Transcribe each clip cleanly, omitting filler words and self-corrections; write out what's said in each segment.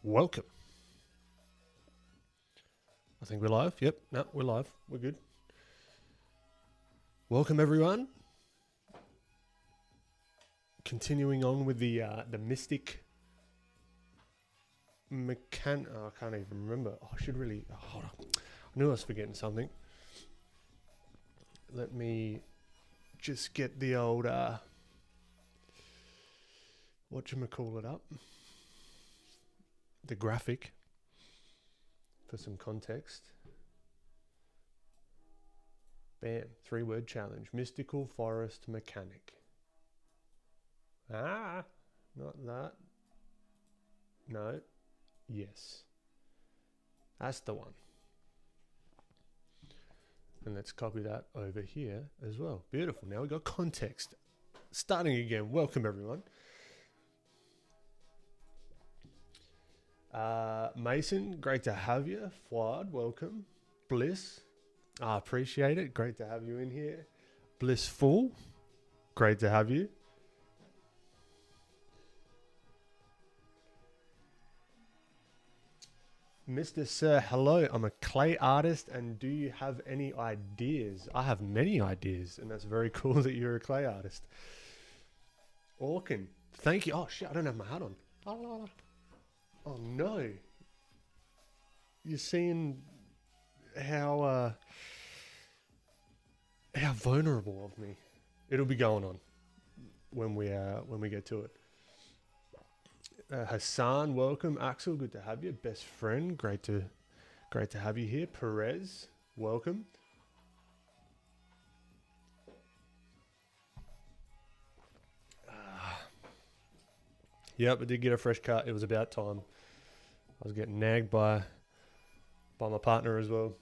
Welcome. I think we're live. Yep, no, we're live. We're good. Welcome, everyone. Continuing on with the Mystic I can't even remember. Oh, I should really... hold on. I knew I was forgetting something. Let me just get the old... whatchamacallit up. The graphic for some context. Bam. 3-word challenge. Mystical forest mechanic. Not that. No. Yes. That's the one. And let's copy that over here as well. Beautiful. Now we got context. Starting again. Welcome, everyone. Mason, great to have you. Fuad, welcome. Bliss, I appreciate it. Great to have you in here. Blissful, great to have you. Mr. Sir, hello. I'm a clay artist, and do you have any ideas? I have many ideas, and that's very cool that you're a clay artist. Orkin, thank you. Oh shit, I don't have my hat on. Oh no. You're seeing how vulnerable of me. It'll be going on when we get to it. Hassan, welcome. Axel, good to have you. Best friend, great to have you here. Perez, welcome. Yep, I did get a fresh cut. It was about time. I was getting nagged by my partner as well.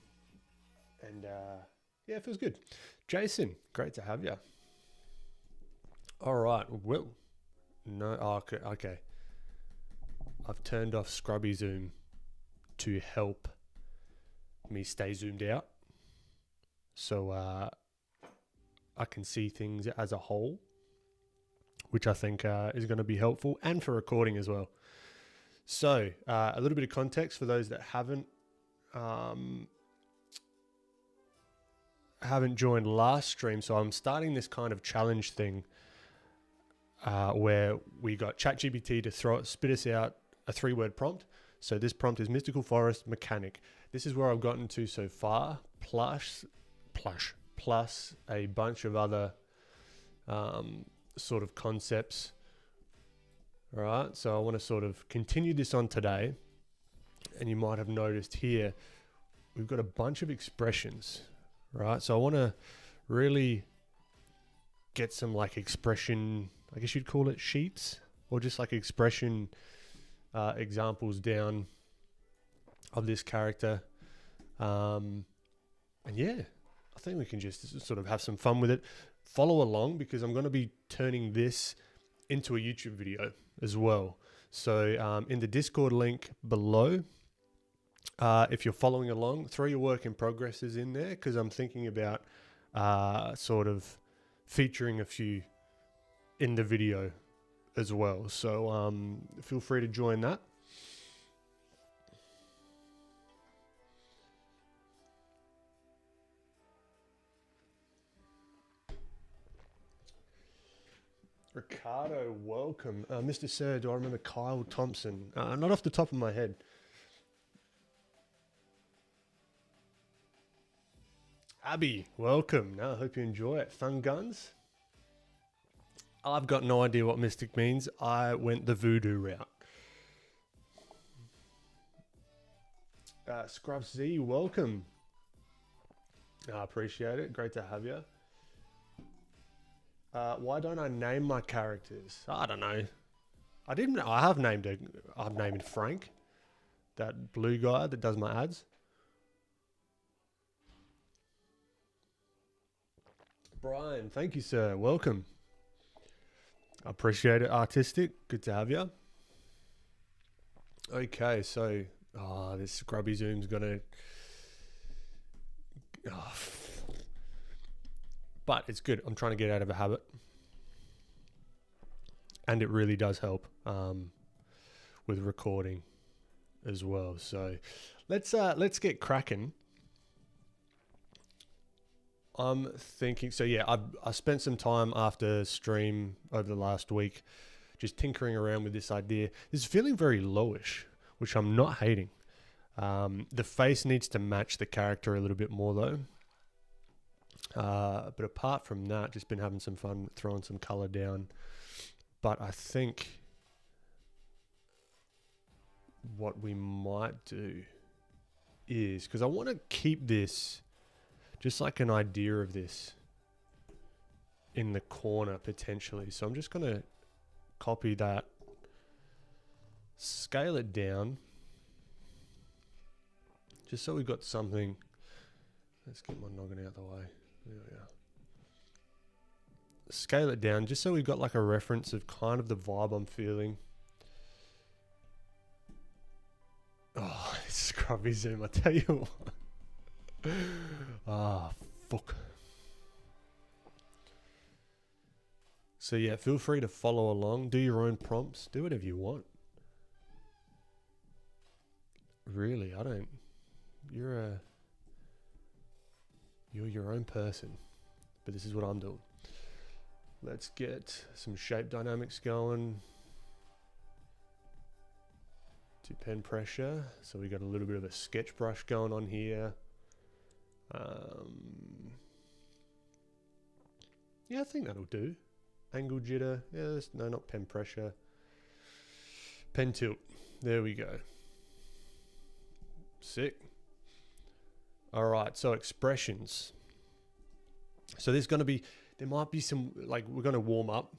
And yeah, it feels good. Jason, great to have you. All right, well, no, okay. I've turned off Scrubby Zoom to help me stay zoomed out. So I can see things as a whole, which I think is going to be helpful, and for recording as well. So a little bit of context for those that haven't joined last stream. So I'm starting this kind of challenge thing where we got ChatGPT to spit us out a 3-word prompt. So this prompt is mystical forest mechanic. This is where I've gotten to so far, plus a bunch of other sort of concepts. All right, so I want to sort of continue this on today, and you might have noticed here we've got a bunch of expressions, right? So I want to really get some like expression, I guess you'd call it sheets, or just like expression examples down of this character, and yeah, I think we can just sort of have some fun with it. Follow along, because I'm going to be turning this into a YouTube video as well. So in the Discord link below, if you're following along, throw your work in progresses in there, because I'm thinking about sort of featuring a few in the video as well. So feel free to join that. Ricardo, welcome. Mr. Sir, do I remember Kyle Thompson? Not off the top of my head. Abby, welcome. Now, I hope you enjoy it. Fun guns? I've got no idea what mystic means. I went the voodoo route. Scrubs Z, welcome. I appreciate it. Great to have you. Why don't I name my characters? I don't know. I have named Frank, that blue guy that does my ads. Brian, thank you, sir. Welcome. I appreciate it. Artistic, good to have you. Okay, so this scrubby zoom's gonna. But it's good. I'm trying to get out of a habit. And it really does help with recording. as well. So let's get cracking. I'm thinking, so yeah, I spent some time after stream over the last week just tinkering around with this idea. It's feeling very lowish, which I'm not hating. The face needs to match the character a little bit more though. But apart from that, just been having some fun throwing some color down. But I think what we might do is, because I want to keep this just like an idea of this in the corner potentially. So I'm just going to copy that, scale it down, just so we've got something. Let's get my noggin out the way. There we are. Scale it down just so we've got like a reference of kind of the vibe I'm feeling. Oh, scrubby zoom, I tell you what. Ah, fuck. So yeah, feel free to follow along, do your own prompts, do whatever you want. Really, I don't. You're your own person, but this is what I'm doing. Let's get some shape dynamics going. To pen pressure, so we got a little bit of a sketch brush going on here. Yeah, I think that'll do. Angle jitter, yes, no, not pen pressure. Pen tilt, there we go. Sick. All right, so expressions. So there's going to be, there might be some, like we're going to warm up,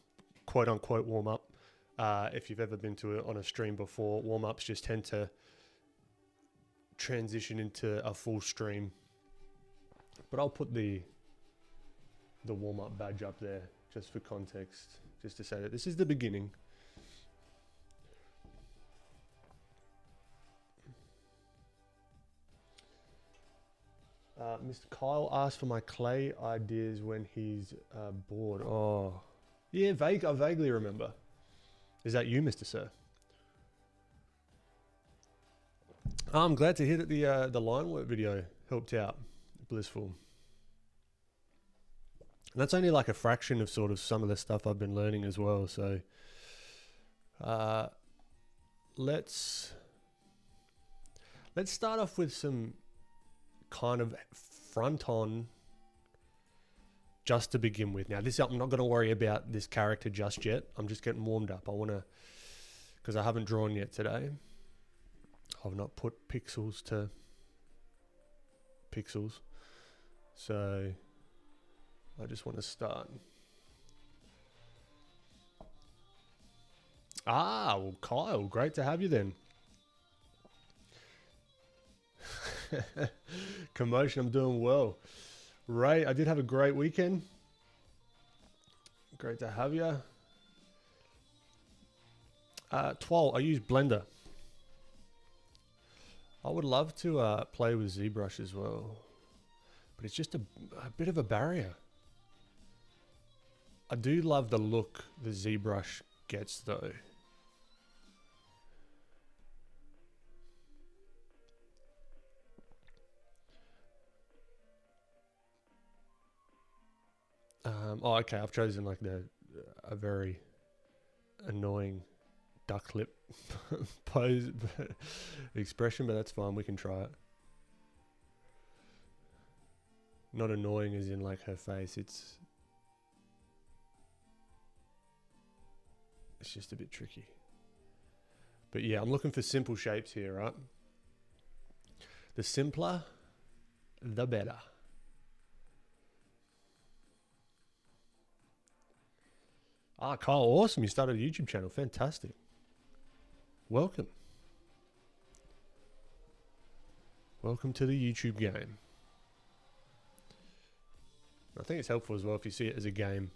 quote unquote warm up. If you've ever been to it on a stream before, warm-ups just tend to transition into a full stream. But I'll put the warm-up badge up there just for context, just to say that this is the beginning. Mr. Kyle asked for my clay ideas when he's bored. Oh, yeah, I vaguely remember. Is that you, Mr. Sir? I'm glad to hear that the line work video helped out. Blissful. And that's only like a fraction of sort of some of the stuff I've been learning as well. So let's start off with some kind of front on just to begin with. Now this, I'm not going to worry about this character just yet. I'm just getting warmed up. I want to, because I haven't drawn yet today. I've not put pixels to pixels. So I just want to start. Ah, well, Kyle, great to have you then. Commotion, I'm doing well. Ray, I did have a great weekend. Great to have you. Twal, I use Blender. I would love to play with ZBrush as well, but it's just a bit of a barrier. I do love the look the ZBrush gets though. Oh, okay. I've chosen like a very annoying duck lip pose expression, but that's fine. We can try it. Not annoying as in like her face. It's just a bit tricky. But yeah, I'm looking for simple shapes here, right? The simpler, the better. Ah, Kyle, awesome. You started a YouTube channel. Fantastic. Welcome. Welcome to the YouTube game. I think it's helpful as well if you see it as a game.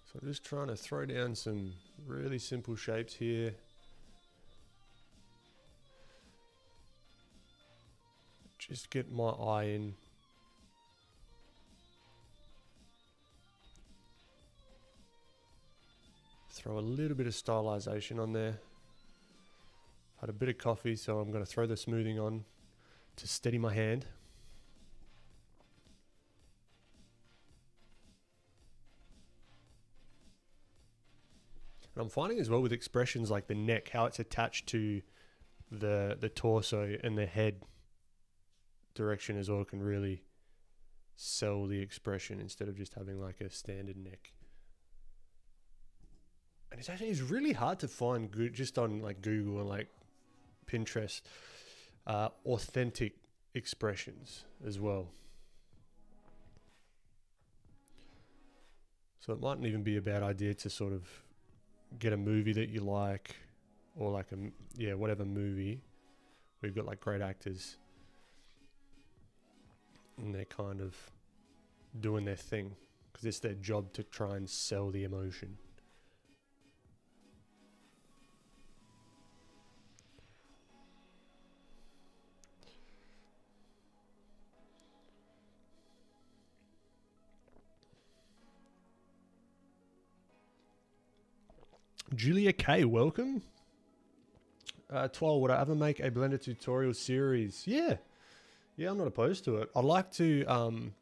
So I'm just trying to throw down some really simple shapes here. Just get my eye in. Throw a little bit of stylization on there. Had a bit of coffee, so I'm going to throw the smoothing on to steady my hand. And I'm finding as well with expressions like the neck, how it's attached to the torso and the head direction as well can really sell the expression instead of just having like a standard neck. And it's really hard to find good just on like Google and like Pinterest, authentic expressions as well. So it mightn't even be a bad idea to sort of get a movie that you like, or like whatever movie. We've got like great actors and they're kind of doing their thing because it's their job to try and sell the emotion. Julia K, welcome. 12, would I ever make a Blender tutorial series? Yeah, I'm not opposed to it. I'd like to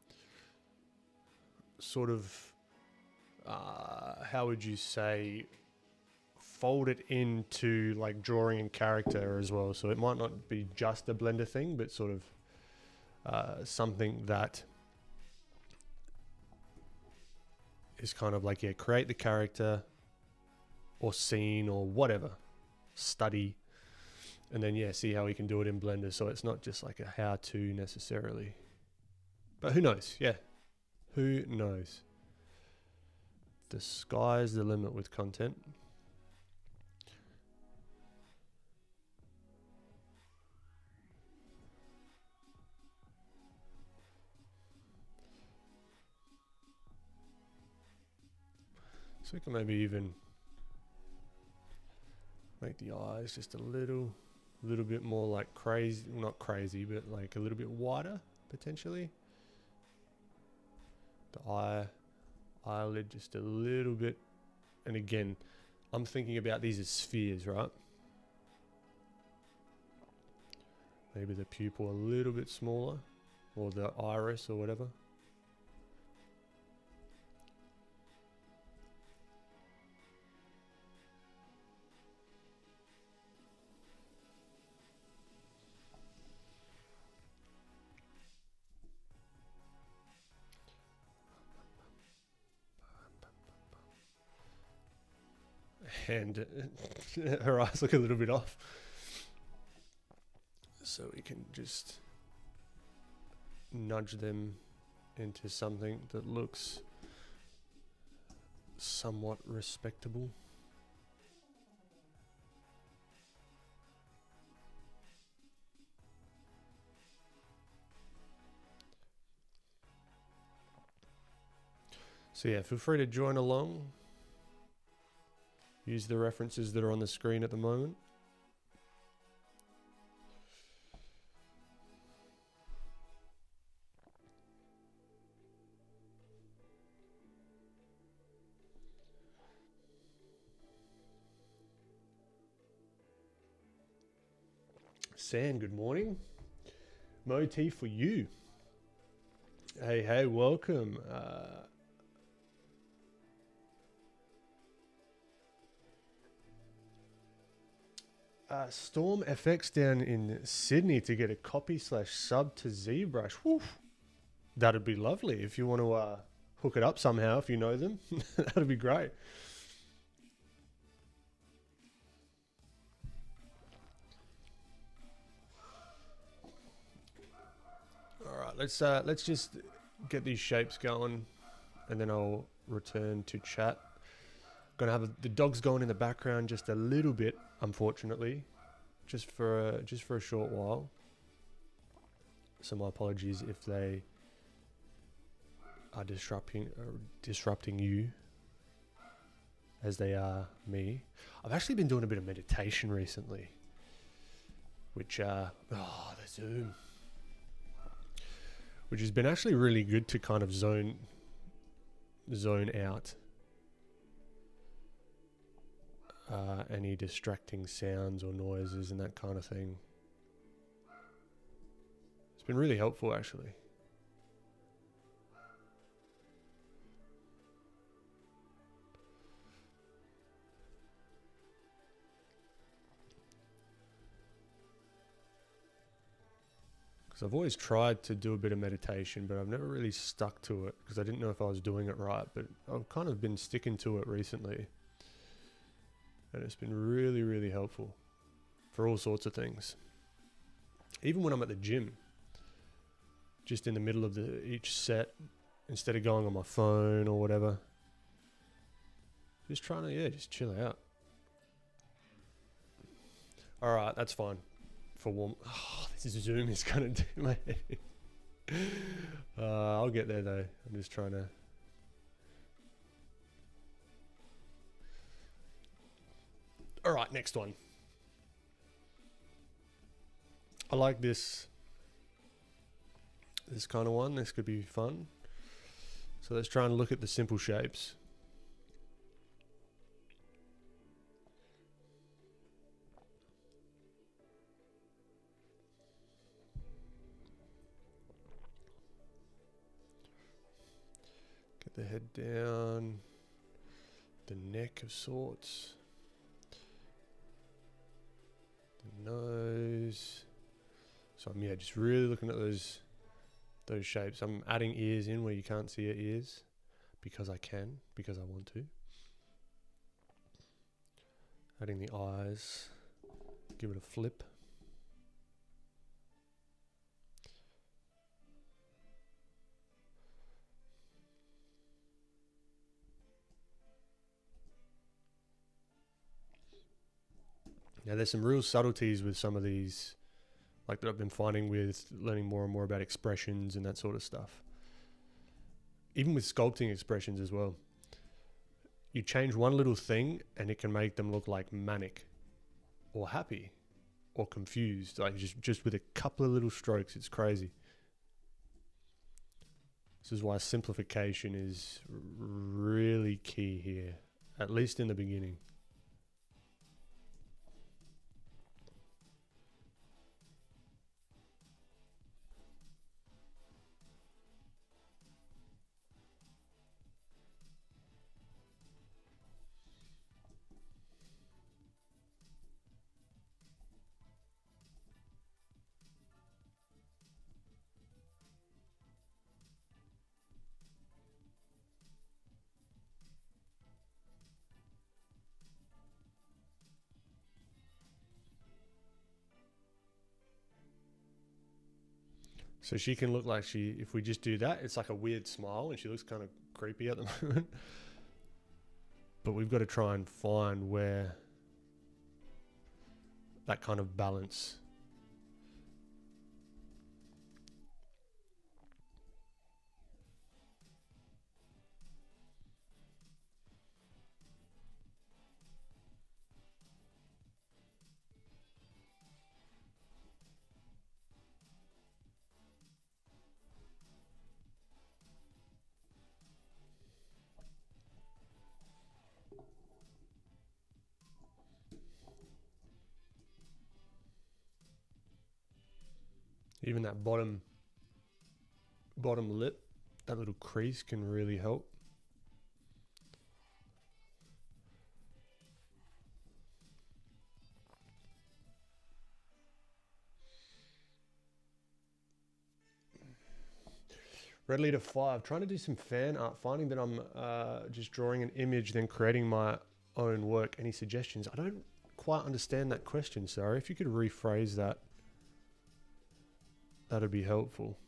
sort of, how would you say, fold it into like drawing and character as well. So it might not be just a Blender thing, but sort of something that is kind of like, create the character or scene or whatever, study, and then see how we can do it in Blender. So it's not just like a how-to necessarily, but who knows? Who knows? The sky's the limit with content. So we can maybe even make the eyes just a little bit more like crazy, not crazy, but like a little bit wider potentially. The eyelid just a little bit. And again, I'm thinking about these as spheres, right? Maybe the pupil a little bit smaller, or the iris or whatever. And her eyes look a little bit off. So we can just nudge them into something that looks somewhat respectable. So feel free to join along. Use the references that are on the screen at the moment. San, good morning. Motif for you. Hey, welcome. Storm FX down in Sydney to get a copy/sub to ZBrush. Woo. That'd be lovely if you want to hook it up somehow, if you know them. That'd be great. All right, let's just get these shapes going, and then I'll return to chat. Gonna have the dogs going in the background just a little bit, unfortunately, just for a short while. So my apologies if they are disrupting you, as they are me. I've actually been doing a bit of meditation recently, which the Zoom. which has been actually really good to kind of zone out any distracting sounds or noises and that kind of thing. It's been really helpful, actually. Because I've always tried to do a bit of meditation, but I've never really stuck to it because I didn't know if I was doing it right. But I've kind of been sticking to it recently. And it's been really, really helpful for all sorts of things. Even when I'm at the gym, just in the middle of each set, instead of going on my phone or whatever, just trying to, just chill out. All right, that's fine. For warm, this Zoom is gonna do my head. I'll get there though. I'm just trying to. All right, next one. I like this kind of one. This could be fun. So let's try and look at the simple shapes. Get the head down, the neck of sorts, the nose. So I'm just really looking at those shapes. I'm adding ears in where you can't see your ears because I can, because I want to. Adding the eyes, give it a flip. Now there's some real subtleties with some of these, like that I've been finding with learning more and more about expressions and that sort of stuff. Even with sculpting expressions as well. You change one little thing and it can make them look like manic or happy or confused. Like just with a couple of little strokes, it's crazy. This is why simplification is really key here, at least in the beginning. So she can look like if we just do that, it's like a weird smile and she looks kind of creepy at the moment. But we've got to try and find where that kind of balance. Even that bottom lip, that little crease can really help. Red leader 5, trying to do some fan art, finding that I'm just drawing an image, then creating my own work. Any suggestions? I don't quite understand that question, sorry. If you could rephrase that, that'd be helpful.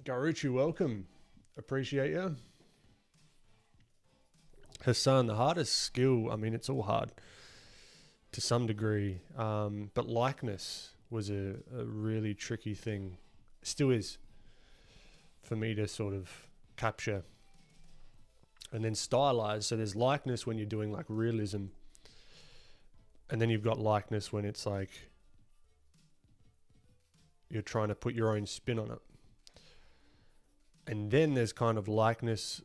Garuchi, welcome. Appreciate you. Hassan, the hardest skill, I mean, it's all hard to some degree, but likeness was a really tricky thing. Still is for me to sort of capture and then stylize. So there's likeness when you're doing like realism, and then you've got likeness when it's like you're trying to put your own spin on it. And then there's kind of likeness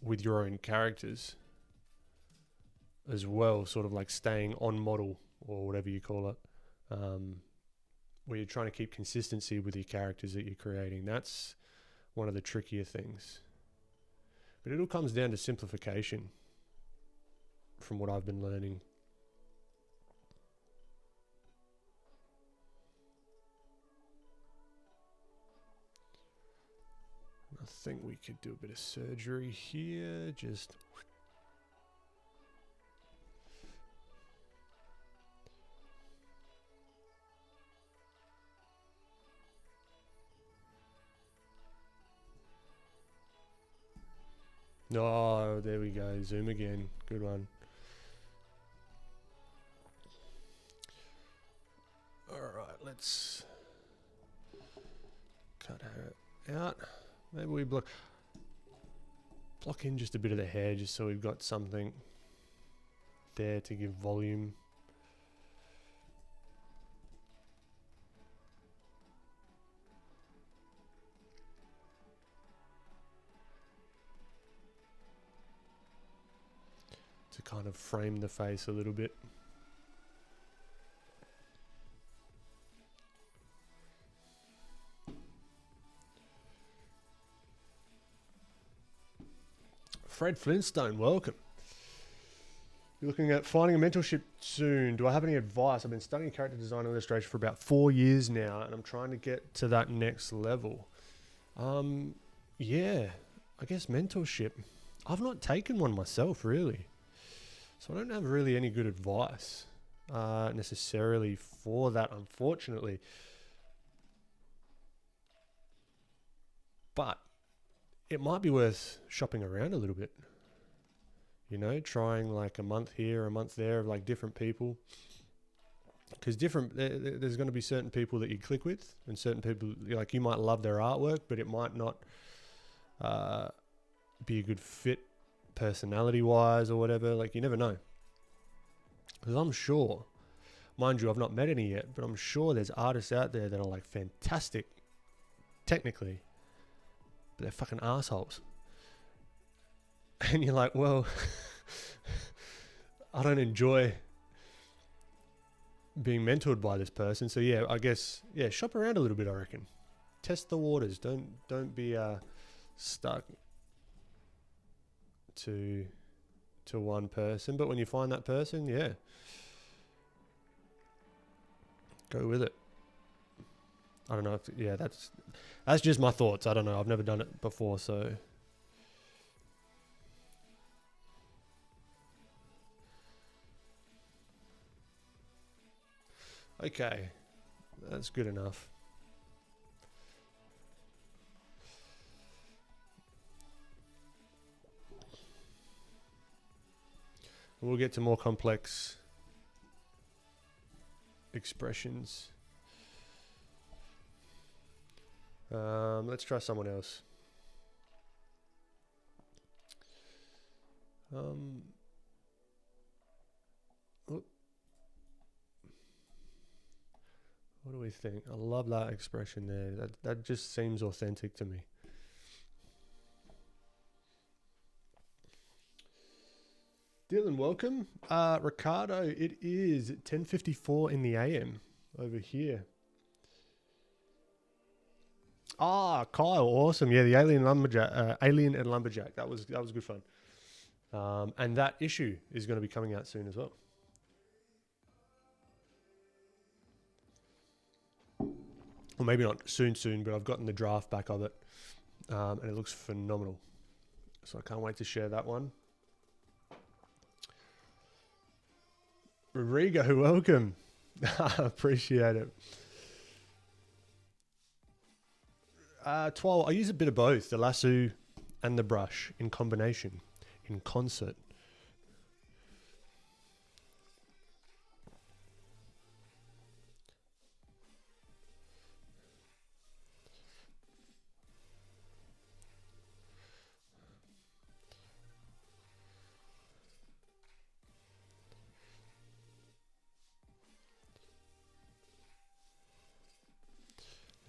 with your own characters as well, sort of like staying on model or whatever you call it, where you're trying to keep consistency with your characters that you're creating. That's one of the trickier things. But it all comes down to simplification from what I've been learning. I think we could do a bit of surgery here, just... Oh, there we go. Zoom again. Good one. All right, let's cut her out. Maybe we block in just a bit of the hair, just so we've got something there to give volume. To kind of frame the face a little bit. Fred Flintstone, welcome. You're looking at finding a mentorship soon. Do I have any advice? I've been studying character design and illustration for about 4 years now, and I'm trying to get to that next level. Yeah, I guess mentorship. I've not taken one myself, really. So I don't have really any good advice necessarily for that, unfortunately. But it might be worth shopping around a little bit. You know, trying like a month here, a month there of like different people. Because there's going to be certain people that you click with, and certain people, like, you might love their artwork, but it might not be a good fit personality-wise or whatever. Like, you never know. Because I'm sure, mind you, I've not met any yet, but I'm sure there's artists out there that are like fantastic technically, but they're fucking assholes. And you're like, well, I don't enjoy being mentored by this person. So yeah, I guess, yeah, shop around a little bit, I reckon. Test the waters. Don't be stuck to one person. But when you find that person, yeah, go with it. I don't know if, yeah, that's just my thoughts. I don't know. I've never done it before, so. Okay, that's good enough. We'll get to more complex expressions. Let's try someone else. What do we think? I love that expression there. That just seems authentic to me. Dylan, welcome. Ricardo, it is 10:54 in the AM over here. Ah, Kyle, awesome. Yeah, the Alien and Lumberjack. That was good fun. And that issue is going to be coming out soon as well. Well, maybe not soon, but I've gotten the draft back of it, and it looks phenomenal. So I can't wait to share that one. Rodrigo, welcome. Appreciate it. Twirl, I use a bit of both, the lasso and the brush in combination, in concert.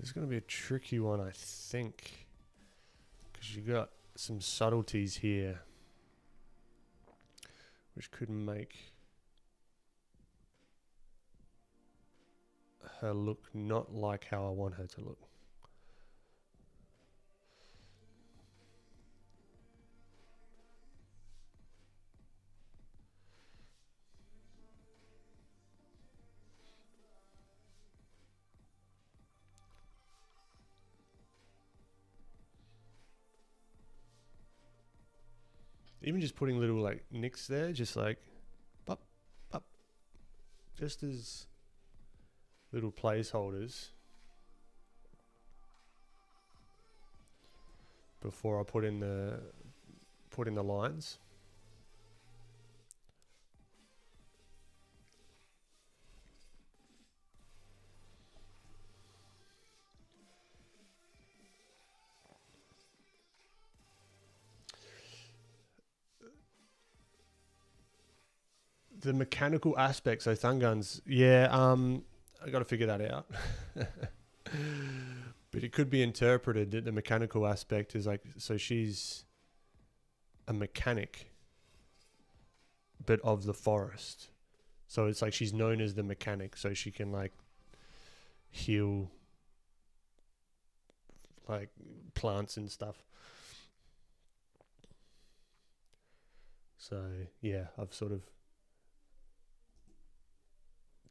This is going to be a tricky one, I think, because you got some subtleties here, which could make her look not like how I want her to look. Even just putting little like nicks there, just like pop, pop, just as little placeholders before I put in the lines. The mechanical aspects, so thumb guns, yeah, I got to figure that out. But it could be interpreted that the mechanical aspect is like, so she's a mechanic, but of the forest. So it's like she's known as the mechanic, so she can like heal like plants and stuff. So yeah, I've sort of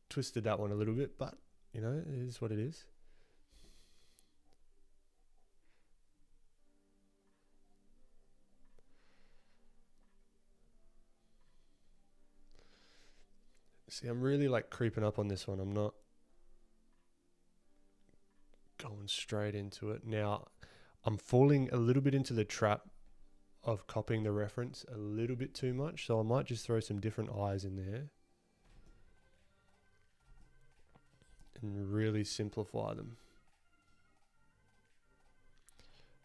twisted that one a little bit, but you know, it is what it is. See, I'm really like creeping up on this one. I'm not going straight into it. Now, I'm falling a little bit into the trap of copying the reference a little bit too much, so I might just throw some different eyes in there and really simplify them.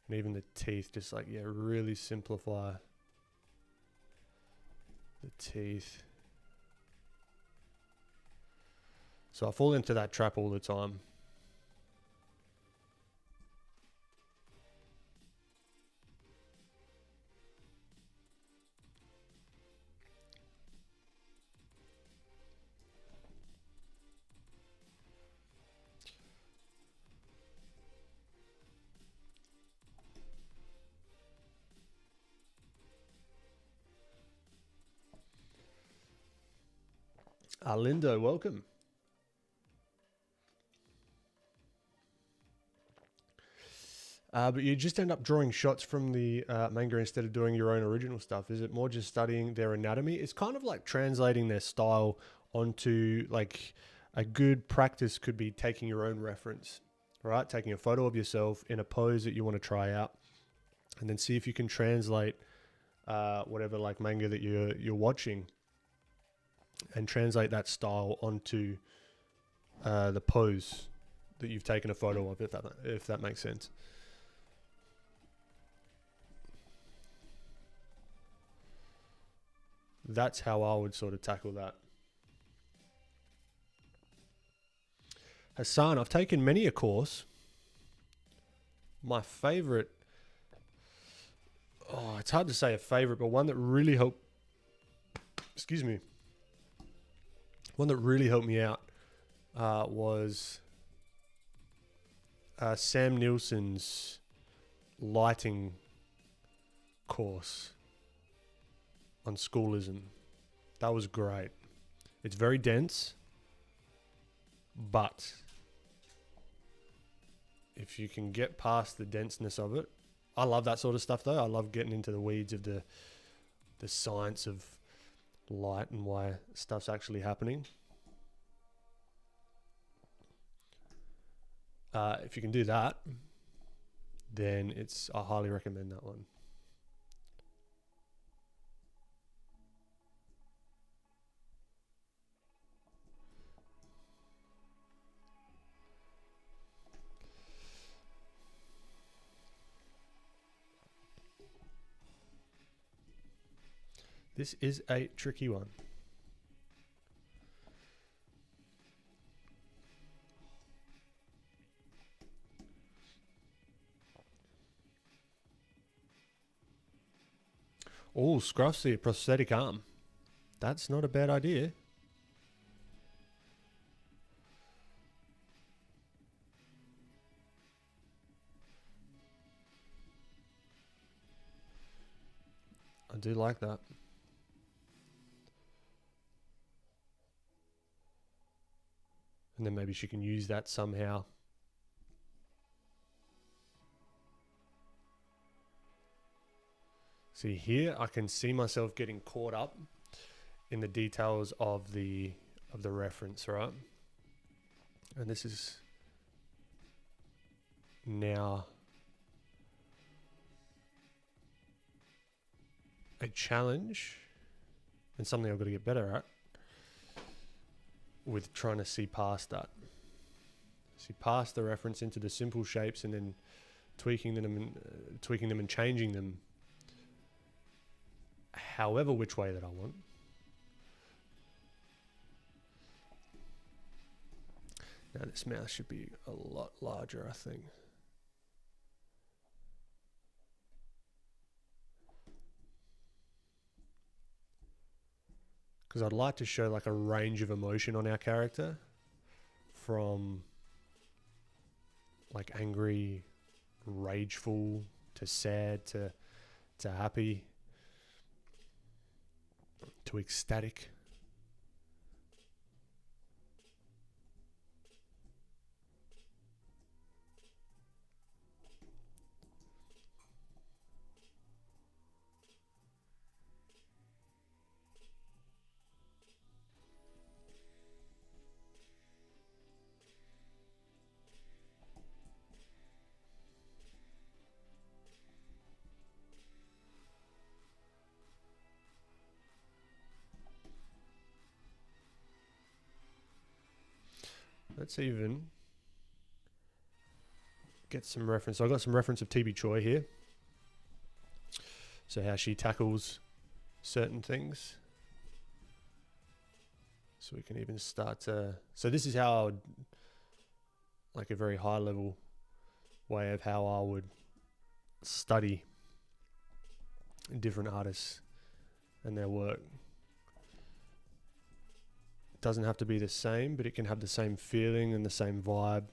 And even the teeth, just like, yeah, really simplify the teeth. So I fall into that trap all the time. Lindo, welcome. But you just end up drawing shots from the manga instead of doing your own original stuff. Is it more just studying their anatomy? It's kind of like translating their style onto, like, a good practice could be taking your own reference, right? Taking a photo of yourself in a pose that you want to try out, and then see if you can translate whatever like manga that you're watching, and translate that style onto the pose that you've taken a photo of, if that makes sense. That's how I would sort of tackle that. Hassan, I've taken many a course. My favorite, it's hard to say a favorite, but one that really helped, one that really helped me out was Sam Nielsen's lighting course on schoolism. That was great. It's very dense, but if you can get past the denseness of it, I love that sort of stuff though. I love getting into the weeds of the science of light and why stuff's actually happening. If you can do that, then I highly recommend that one. This is a tricky one. Oh, Scruffsy, a prosthetic arm. That's not a bad idea. I do like that. And then maybe she can use that somehow. See here, I can see myself getting caught up in the details of the reference, right? And this is now a challenge and something I've got to get better at with trying to see past that. See past the reference into the simple shapes and then tweaking them and changing them however which way that I want. Now this mouse should be a lot larger, I think. Because I'd like to show like a range of emotion on our character, from like angry, rageful, to sad, to happy, to ecstatic. Let's even get some reference. So I got some reference of TB Choi here. So how she tackles certain things. So we can even start to... So this is how I would... Like a very high level way of how I would study different artists and their work. It doesn't have to be the same, but it can have the same feeling and the same vibe.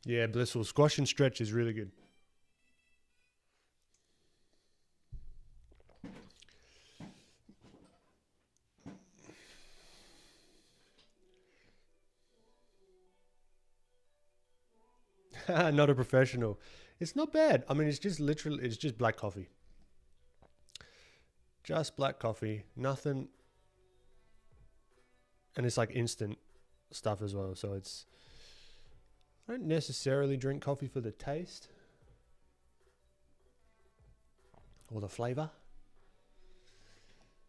Yeah, blissful. Squash and stretch is really good. Not a professional. It's not bad. I mean, it's just literally, it's just black coffee. Just black coffee. Nothing. And it's like instant stuff as well. So it's... I don't necessarily drink coffee for the taste or the flavor.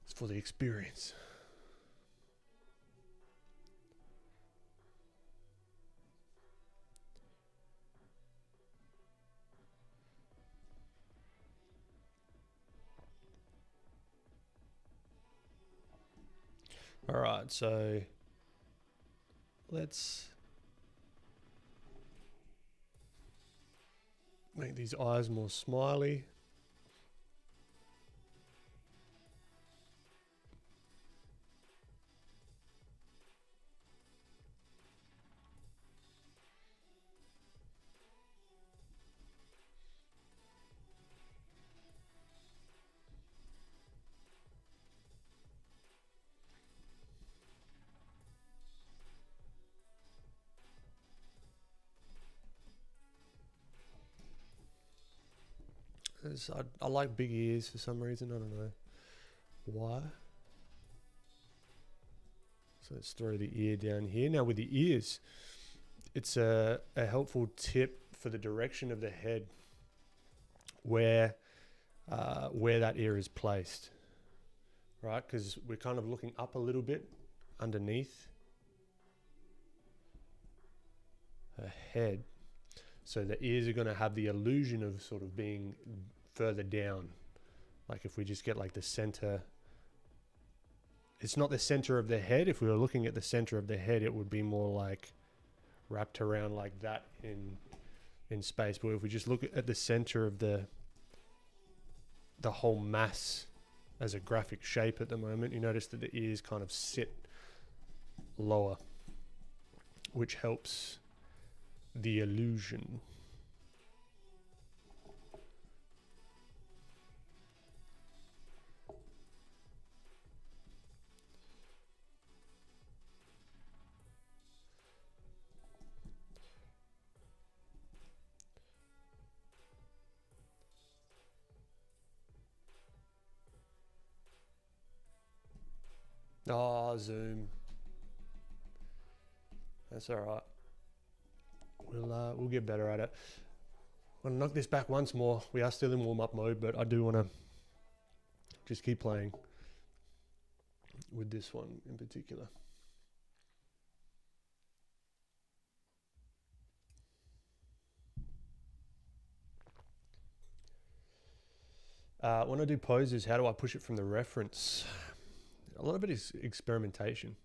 It's for the experience. All right, so let's Make these eyes more smiley. I like big ears for some reason. I don't know why. So let's throw the ear down here. Now with the ears, it's a helpful tip for the direction of the head where that ear is placed, right? Because we're kind of looking up a little bit underneath her head. So the ears are going to have the illusion of sort of being further down. Like if we just get like the center, it's not the center of the head. If we were looking at the center of the head, it would be more like wrapped around like that in space. But if we just look at the center of the whole mass as a graphic shape at the moment, you notice that the ears kind of sit lower, which helps the illusion. Oh, zoom. That's all right. We'll get better at it. I'm gonna knock this back once more. We are still in warm-up mode, but I do want to just keep playing with this one in particular. When I do poses, how do I push it from the reference? A lot of it is experimentation.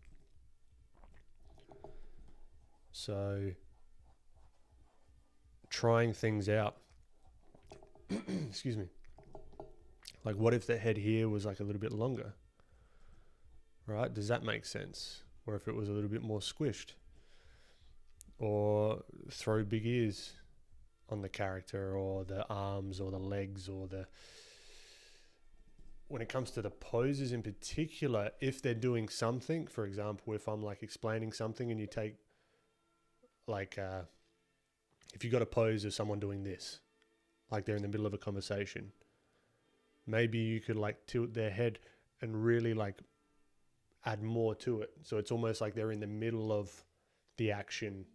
So trying things out. Excuse me. Like what if the head here was like a little bit longer? Right? Does that make sense? Or if it was a little bit more squished? Or throw big ears on the character, or the arms, or the legs, or the... When it comes to the poses in particular, if they're doing something, for example, if I'm like explaining something and you take like, if you got a pose of someone doing this, like they're in the middle of a conversation, maybe you could like tilt their head and really like add more to it. So it's almost like they're in the middle of the action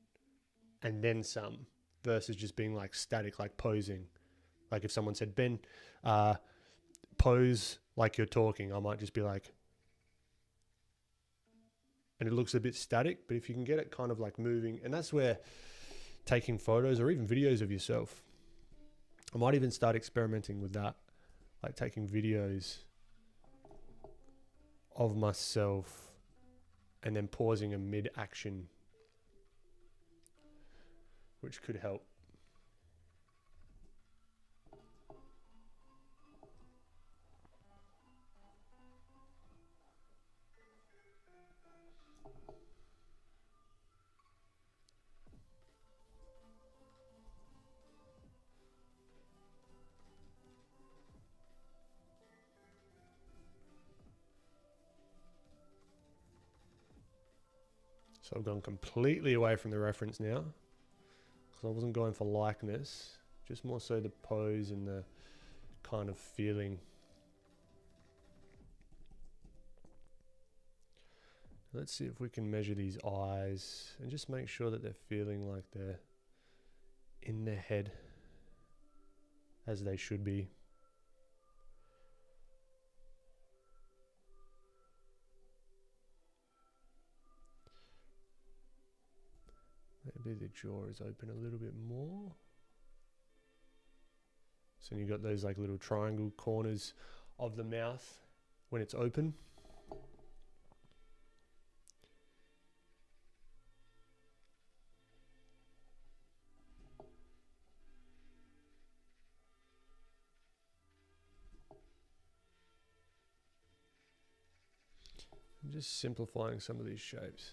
and then some, versus just being like static, like posing. Like if someone said, Ben, pose like you're talking, I might just be like, and it looks a bit static, but if you can get it kind of like moving, and that's where taking photos or even videos of yourself, I might even start experimenting with that, like taking videos of myself and then pausing a mid-action, which could help. So I've gone completely away from the reference now, because I wasn't going for likeness, just more so the pose and the kind of feeling. Let's see if we can measure these eyes and just make sure that they're feeling like they're in their head as they should be. Maybe the jaw is open a little bit more. So you've got those like little triangle corners of the mouth when it's open. I'm just simplifying some of these shapes.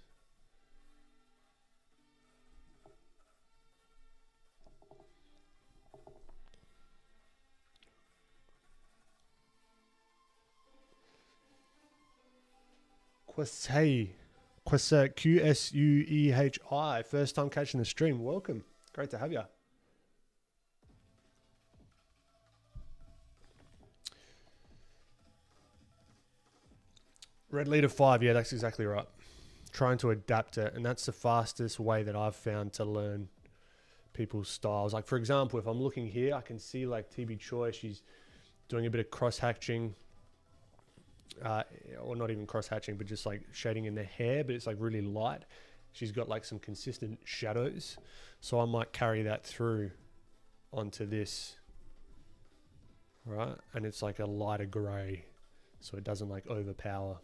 Quasei. Qusuehi. First time catching the stream. Welcome. Great to have you. Red leader 5. Yeah, that's exactly right. Trying to adapt it. And that's the fastest way that I've found to learn people's styles. Like, for example, if I'm looking here, I can see like TB Choi. She's doing a bit of cross-hatching. Or not even cross-hatching, but just like shading in the hair, but it's like really light. She's got like some consistent shadows. So I might carry that through onto this, right? And it's like a lighter gray, so it doesn't like overpower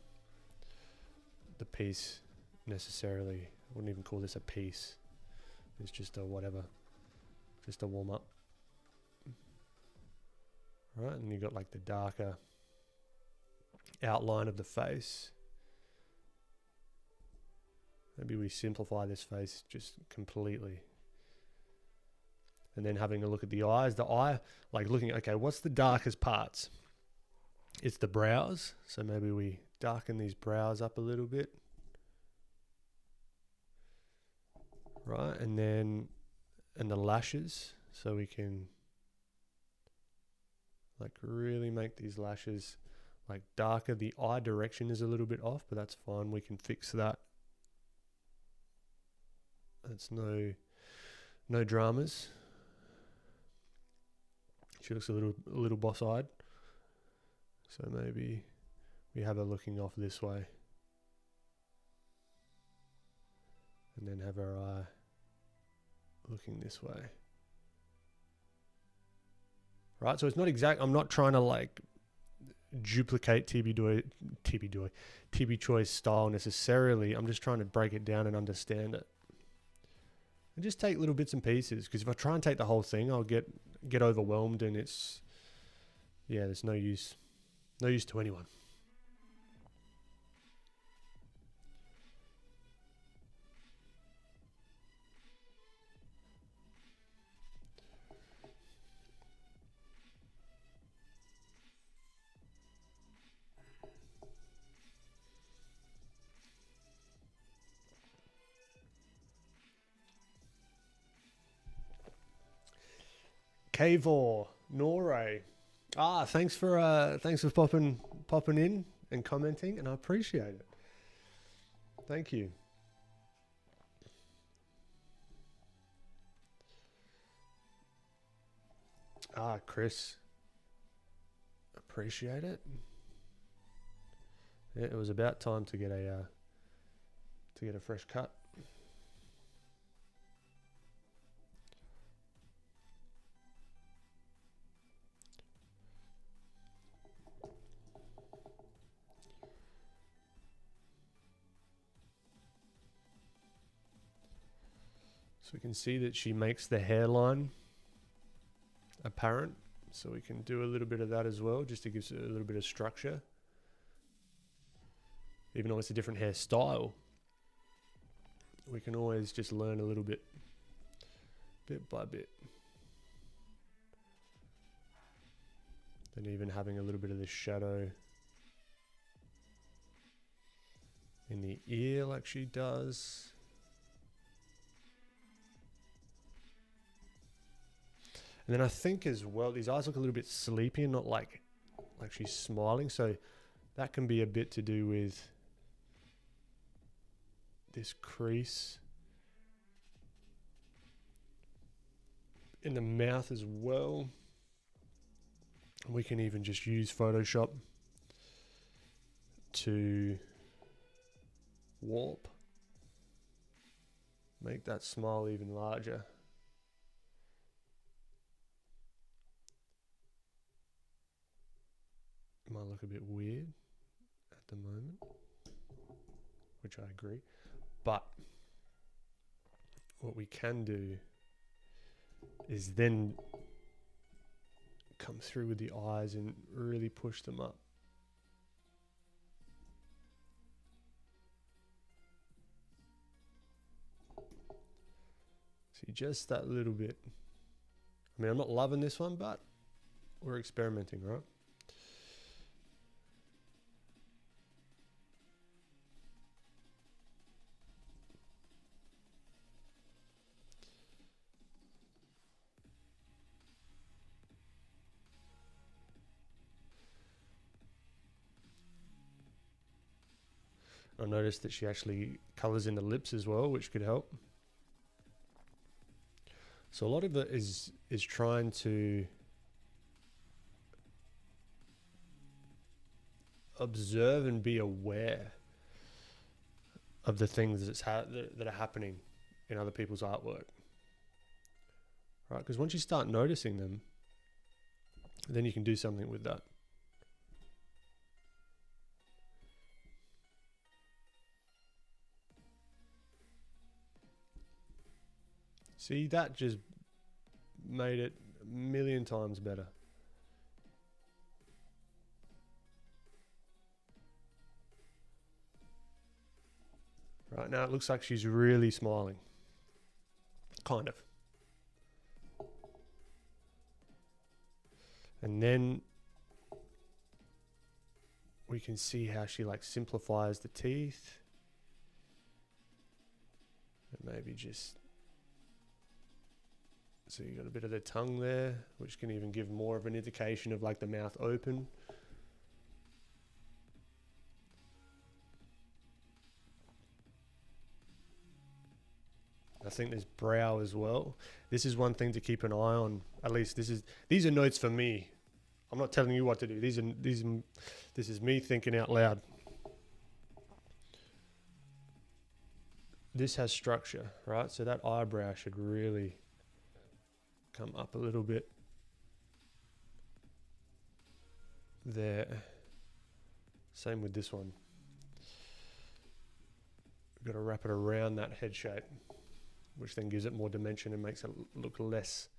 the piece necessarily. I wouldn't even call this a piece. It's just a whatever, just a warm-up. Right, and you got like the darker outline of the face. Maybe we simplify this face just completely. And then having a look at the eyes. The eye, like looking, okay, what's the darkest parts? It's the brows. So maybe we darken these brows up a little bit. Right, and then, and the lashes. So we can like really make these lashes like darker. The eye direction is a little bit off, but that's fine. We can fix that. That's no dramas. She looks a little boss-eyed. So maybe we have her looking off this way. And then have her eye looking this way. Right, so it's not exact. I'm not trying to like duplicate TB Choi's style necessarily. I'm just trying to break it down and understand it. And just take little bits and pieces, because if I try and take the whole thing, I'll get overwhelmed, and it's, yeah, there's no use to anyone. Kavor, Norway. Thanks for popping in and commenting, and I appreciate it. Thank you. Chris. Appreciate it. Yeah, it was about time to get a fresh cut. So we can see that she makes the hairline apparent. So we can do a little bit of that as well, just to give it a little bit of structure. Even though it's a different hairstyle, we can always just learn a little bit by bit. Then even having a little bit of the shadow in the ear like she does. And then I think as well, these eyes look a little bit sleepy and not like she's smiling. So that can be a bit to do with this crease in the mouth as well. We can even just use Photoshop to warp, make that smile even larger. It might look a bit weird at the moment, which I agree. But what we can do is then come through with the eyes and really push them up. See, just that little bit. I mean, I'm not loving this one, but we're experimenting, right? I noticed that she actually colors in the lips as well, which could help. So a lot of it is trying to observe and be aware of the things that are happening in other people's artwork, right? Because once you start noticing them, then you can do something with that. See, that just made it a million times better. Right now it looks like she's really smiling. Kind of. And then we can see how she like simplifies the teeth. And maybe just, so you got a bit of the tongue there, which can even give more of an indication of like the mouth open. I think there's brow as well. This is one thing to keep an eye on. At least these are notes for me. I'm not telling you what to do. This is me thinking out loud. This has structure, right? So that eyebrow should really come up a little bit there. Same with this one. We've got to wrap it around that head shape, which then gives it more dimension and makes it look less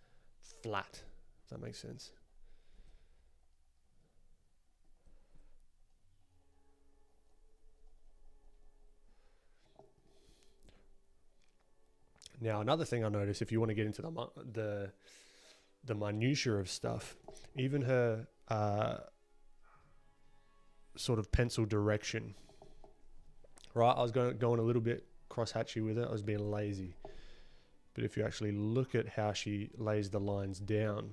flat, if that makes sense. Now, another thing I noticed, if you want to get into the minutiae of stuff, even her sort of pencil direction, right? I was going a little bit cross-hatchy with it. I was being lazy. But if you actually look at how she lays the lines down,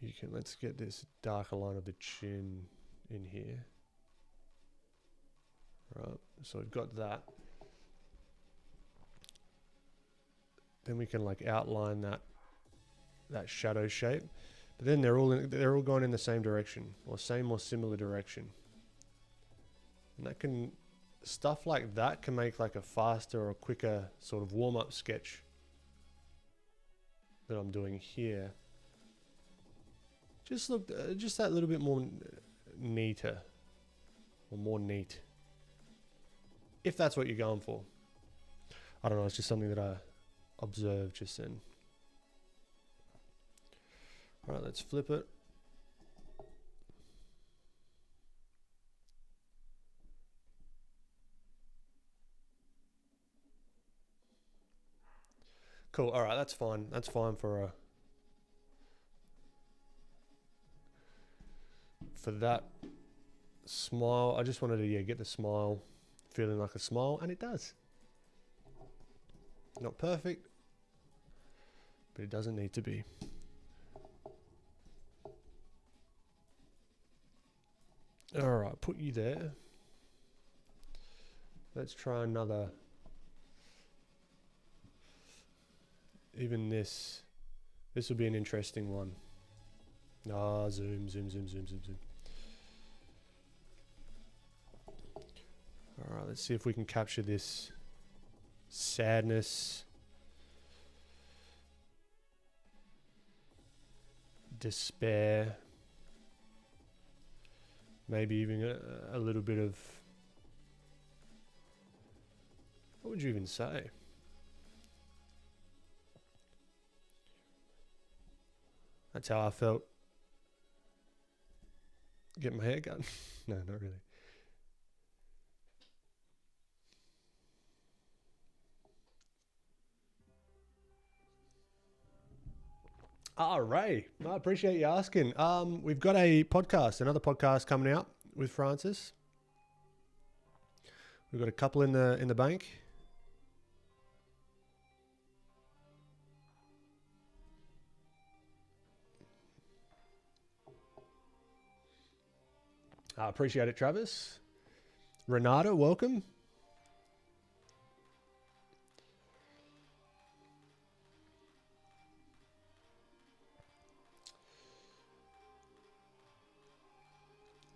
you can, let's get this darker line of the chin in here. Right, so we've got that. Then we can like outline that shadow shape, but then they're all going in the same direction, or same or similar direction, and that can, stuff like that can make like a faster or quicker sort of warm-up sketch that I'm doing here. Just look, just that little bit more neater, or more neat, if that's what you're going for. I don't know, it's just something that I observed just then. All right, let's flip it. Cool. All right, that's fine. That's fine for that smile. I just wanted to get the smile feeling like a smile, and it does. Not perfect, but it doesn't need to be. All right, put you there. Let's try another. Even this will be an interesting one. Zoom. All right, let's see if we can capture this sadness, despair, maybe even a little bit of, what would you even say? That's how I felt getting my hair cut. No, not really. Ray, I appreciate you asking. We've got another podcast coming out with Francis. We've got a couple in the bank. I appreciate it, Travis. Renata, welcome.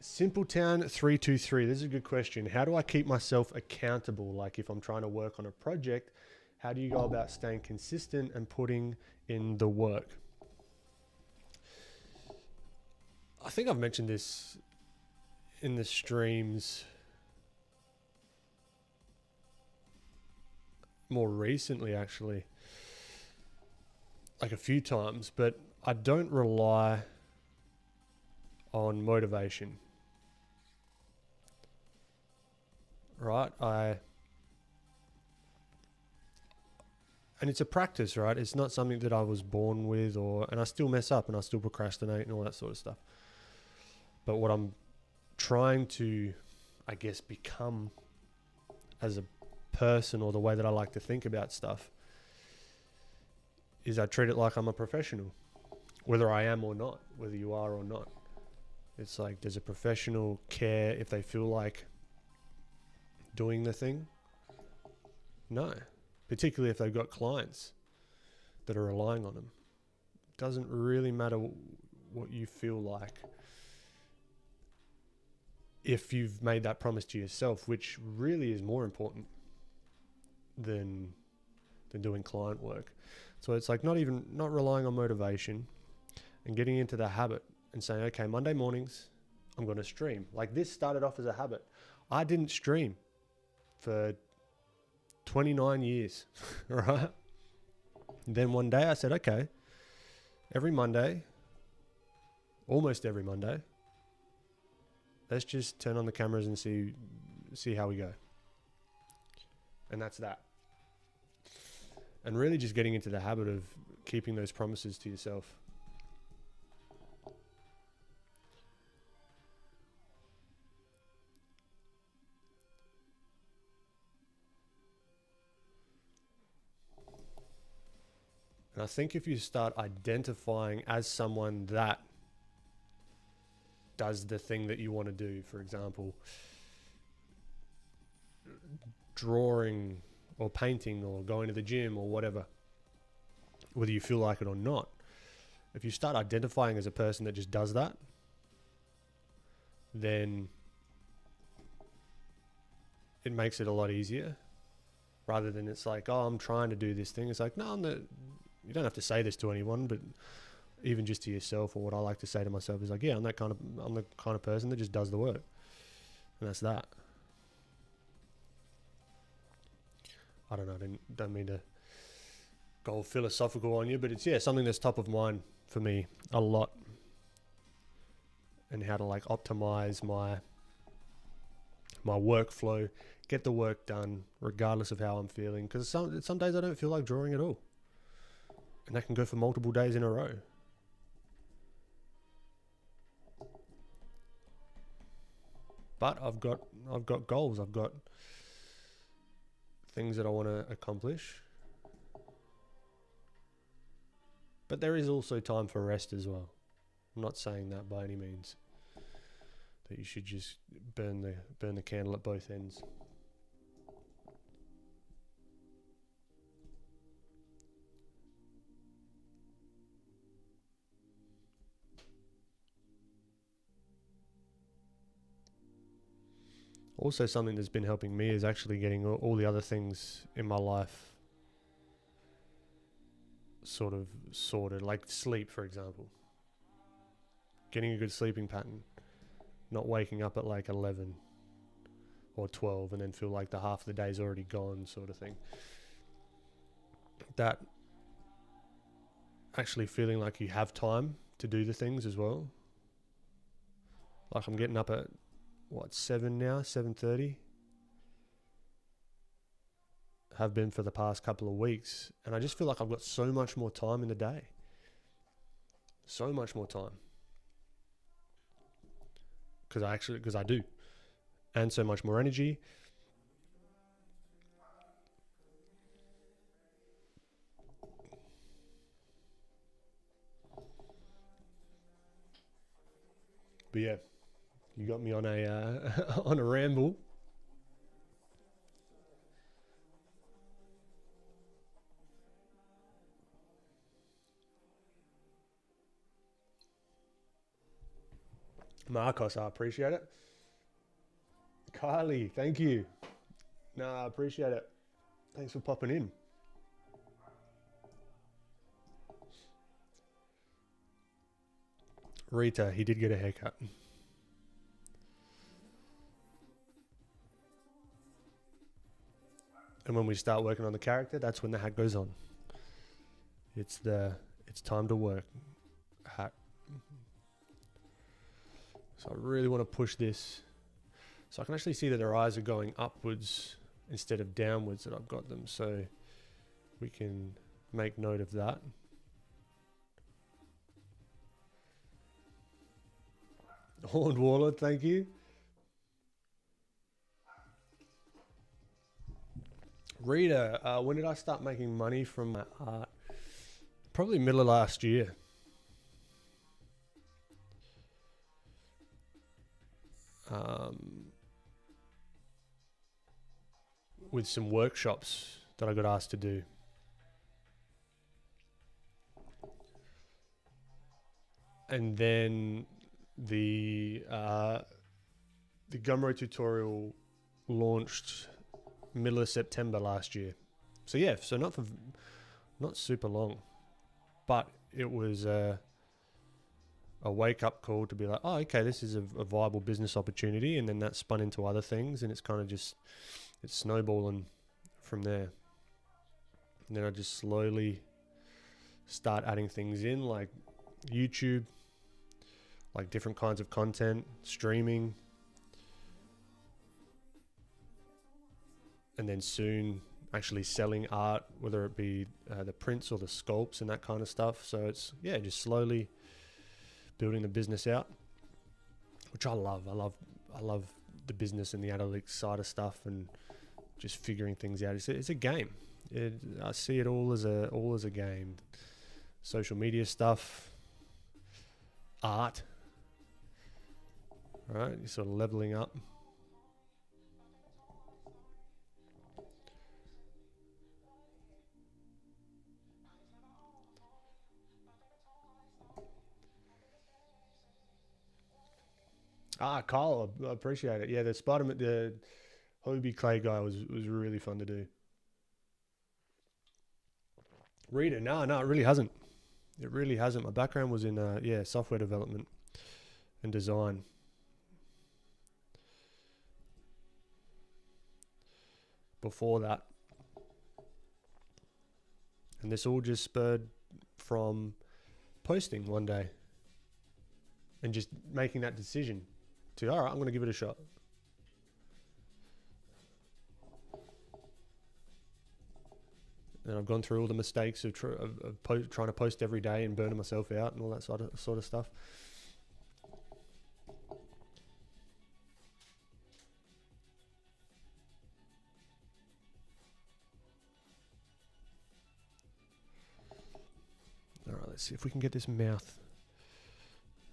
Simpletown323. This is a good question. How do I keep myself accountable? Like if I'm trying to work on a project, how do you go about staying consistent and putting in the work? I think I've mentioned this in the streams more recently, actually, like a few times, but I don't rely on motivation. Right? And it's a practice, right? It's not something that I was born with, and I still mess up and I still procrastinate and all that sort of stuff. But what I'm trying to, I guess, become as a person, or the way that I like to think about stuff, is I treat it like I'm a professional, whether I am or not, whether you are or not. It's like, does a professional care if they feel like doing the thing? No. Particularly if they've got clients that are relying on them. It doesn't really matter what you feel like if you've made that promise to yourself, which really is more important than doing client work. So it's like not relying on motivation and getting into the habit and saying, okay, Monday mornings, I'm going to stream. Like this started off as a habit. I didn't stream for 29 years, right? Then one day I said, okay, every Monday, almost every Monday, let's just turn on the cameras and see how we go. And that's that. And really just getting into the habit of keeping those promises to yourself. And I think if you start identifying as someone that does the thing that you want to do, for example, drawing or painting or going to the gym or whatever, whether you feel like it or not, if you start identifying as a person that just does that, then it makes it a lot easier, rather than it's like, oh, I'm trying to do this thing. It's like, no, you don't have to say this to anyone, but even just to yourself, or what I like to say to myself is like, yeah, I'm the kind of person that just does the work. And that's that. I don't know, don't mean to go philosophical on you, but it's something that's top of mind for me a lot. And how to like optimize my workflow, get the work done regardless of how I'm feeling. Because some days I don't feel like drawing at all. And that can go for multiple days in a row. But I've got goals. I've got things that I want to accomplish. But there is also time for rest as well. I'm not saying that by any means, that you should just burn the candle at both ends. Also, something that's been helping me is actually getting all the other things in my life sort of sorted, like sleep, for example. Getting a good sleeping pattern, not waking up at like 11 or 12 and then feel like the half of the day's already gone, sort of thing. That actually feeling like you have time to do the things as well. Like I'm getting up at 7 now, 7:30. Have been for the past couple of weeks, and I just feel like I've got so much more time in the day. So much more time. Because I do. And so much more energy. But yeah, you got me on a on a ramble. Marcos, I appreciate it. Kylie, thank you. No, I appreciate it. Thanks for popping in. Rita, he did get a haircut. And when we start working on the character, that's when the hat goes on. It's time to work hat. So I really want to push this. So I can actually see that their eyes are going upwards instead of downwards that I've got them. So we can make note of that. Horned Warlord, thank you. Rita, when did I start making money from my art? Probably middle of last year. With some workshops that I got asked to do. And then the Gumroad tutorial launched middle of September last year. So yeah, so not super long, but it was a wake up call to be like, oh, okay, this is a viable business opportunity, and then that spun into other things, and it's kind of just it's snowballing from there. And then I just slowly start adding things in, like YouTube, like different kinds of content, streaming, and then soon actually selling art, whether it be the prints or the sculpts and that kind of stuff. So it's, yeah, just slowly building the business out, which I love. I love the business and the analytics side of stuff and just figuring things out. It's a game. I see it all as a game. Social media stuff, art, right? You're sort of leveling up. Kyle, I appreciate it. Yeah, the Spider-Man, the Hobie clay guy was really fun to do. Reader, no, it really hasn't. It really hasn't. My background was in software development and design. Before that, and this all just spurred from posting one day and just making that decision to, all right, I'm going to give it a shot. And I've gone through all the mistakes of trying to post every day and burning myself out and all that sort of stuff. All right, let's see if we can get this mouth.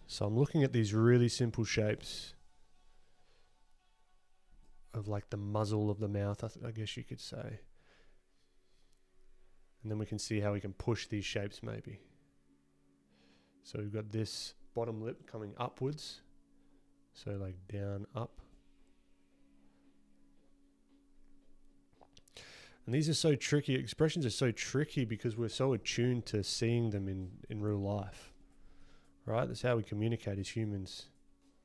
So I'm looking at these really simple shapes of like the muzzle of the mouth, I guess you could say. And then we can see how we can push these shapes maybe. So we've got this bottom lip coming upwards. So like down, up. And these are so tricky. Expressions are so tricky because we're so attuned to seeing them in real life. Right? That's how we communicate as humans,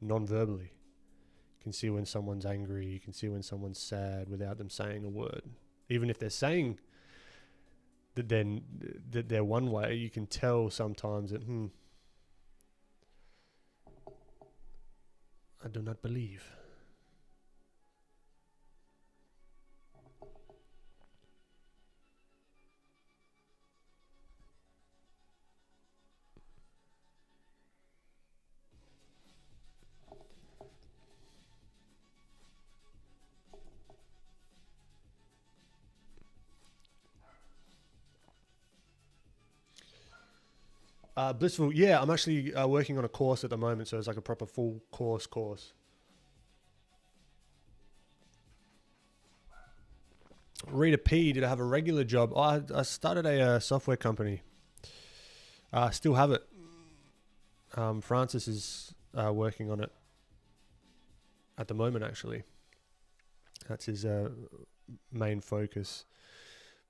non-verbally. You can see when someone's angry. You can see when someone's sad without them saying a word. Even if they're saying that they're one way, you can tell sometimes that, I do not believe. Blissful. Yeah, I'm actually working on a course at the moment, so it's like a proper full course. Rita P, did I have a regular job? I started a software company. Still have it. Francis is working on it at the moment, actually. That's his main focus.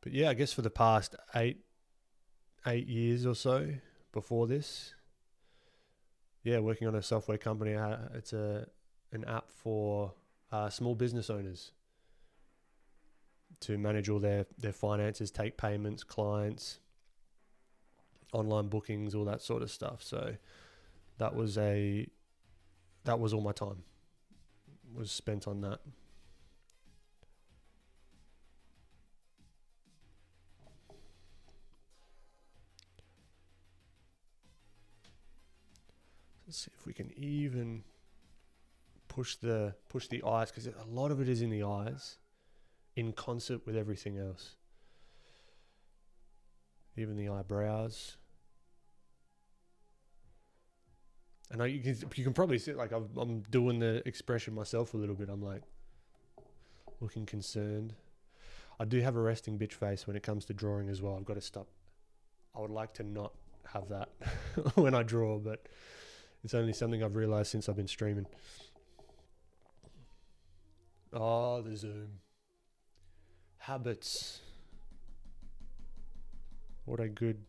But yeah, I guess for the past eight years or so before this, yeah, working on a software company. It's an app for small business owners to manage all their finances, take payments, clients, online bookings, all that sort of stuff. So that was all my time was spent on that. Let's see if we can even push the eyes, because a lot of it is in the eyes, in concert with everything else. Even the eyebrows. And you can probably see, like, I'm doing the expression myself a little bit. I'm like looking concerned. I do have a resting bitch face when it comes to drawing as well. I've got to stop. I would like to not have that when I draw, but it's only something I've realized since I've been streaming. Oh, the zoom. Habits. What a good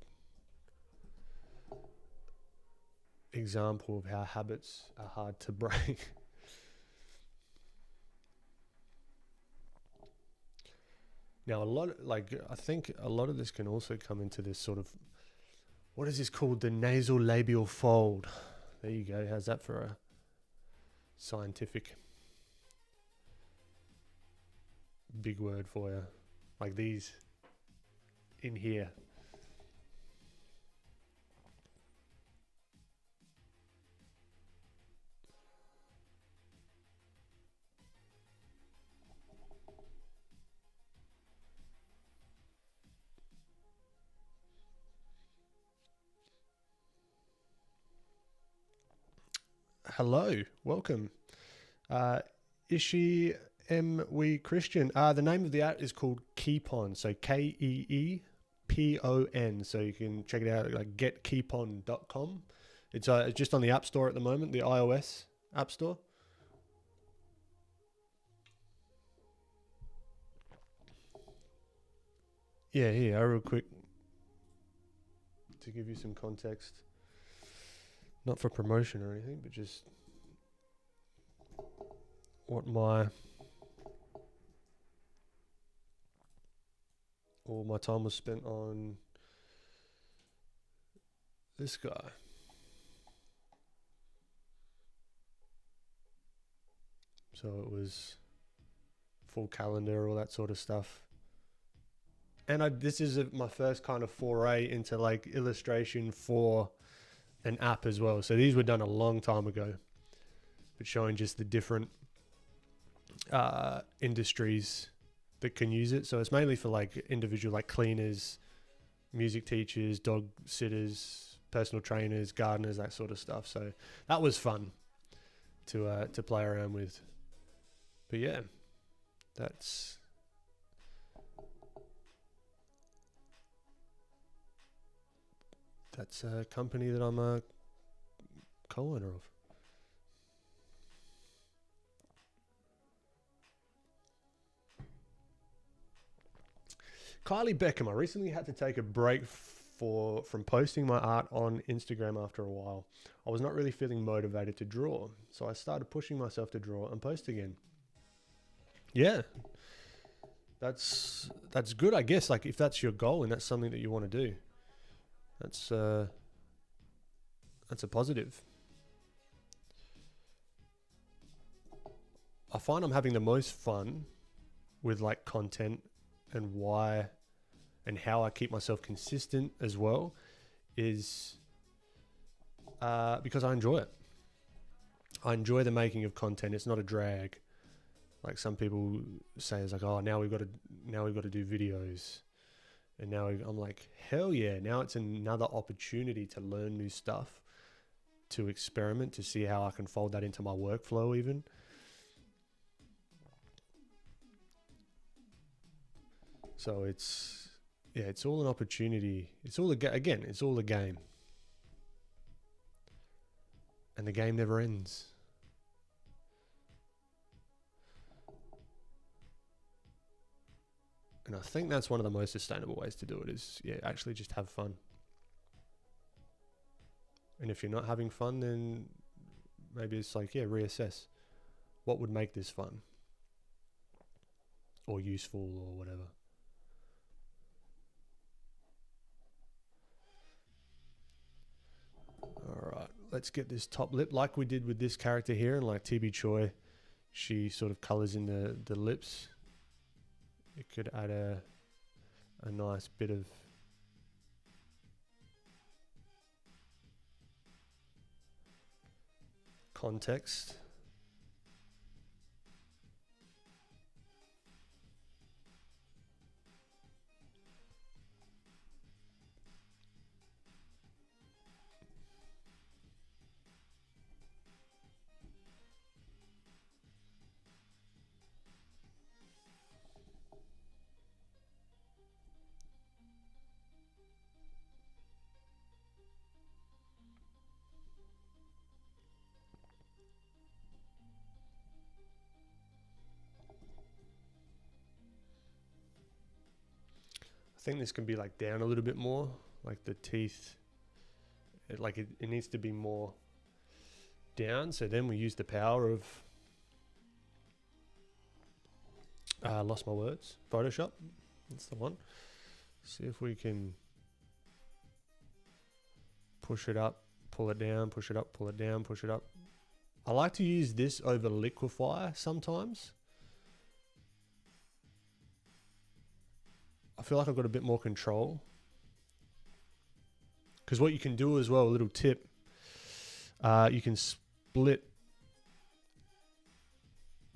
example of how habits are hard to break. Now, I think a lot of this can also come into this sort of, what is this called? The nasal labial fold. There you go. How's that for a scientific big word for you? Like these in here. Hello, welcome. Ishi M. We Christian. The name of the app is called Keepon. So KEEPON. So you can check it out, like getkeepon.com. It's just on the App Store at the moment, the iOS App Store. Yeah, here, real quick, to give you some context. Not for promotion or anything, but just what all my time was spent on this guy. So it was full calendar, all that sort of stuff. And this is my first kind of foray into like illustration for an app as well. So these were done a long time ago, but showing just the different industries that can use it. So it's mainly for like individual, like cleaners, music teachers, dog sitters, personal trainers, gardeners, that sort of stuff. So that was fun to play around with. But yeah, that's a company that I'm a co-owner of. Kylie Beckham. I recently had to take a break from posting my art on Instagram after a while. I was not really feeling motivated to draw, so I started pushing myself to draw and post again. Yeah, that's good, I guess. Like if that's your goal and that's something that you want to do, that's a positive. I find I'm having the most fun with like content and why and how I keep myself consistent as well is because I enjoy it. I enjoy the making of content. It's not a drag. Like some people say, it's like, oh, now we've got to do videos, And now I'm like, hell yeah, now it's another opportunity to learn new stuff, to experiment, to see how I can fold that into my workflow even. So it's all an opportunity. It's all again, it's all a game. And the game never ends. And I think that's one of the most sustainable ways to do it is, actually just have fun. And if you're not having fun, then maybe it's like, reassess. What would make this fun? Or useful or whatever. All right, let's get this top lip like we did with this character here. And like TB Choi, she sort of colors in the lips. It could add a nice bit of context. I think this can be like down a little bit more, like the teeth, it needs to be more down. So then we use the power of, lost my words, Photoshop, that's the one. See if we can push it up, pull it down, push it up, pull it down, push it up. I like to use this over liquify sometimes. I feel like I've got a bit more control. Because what you can do as well, a little tip, you can split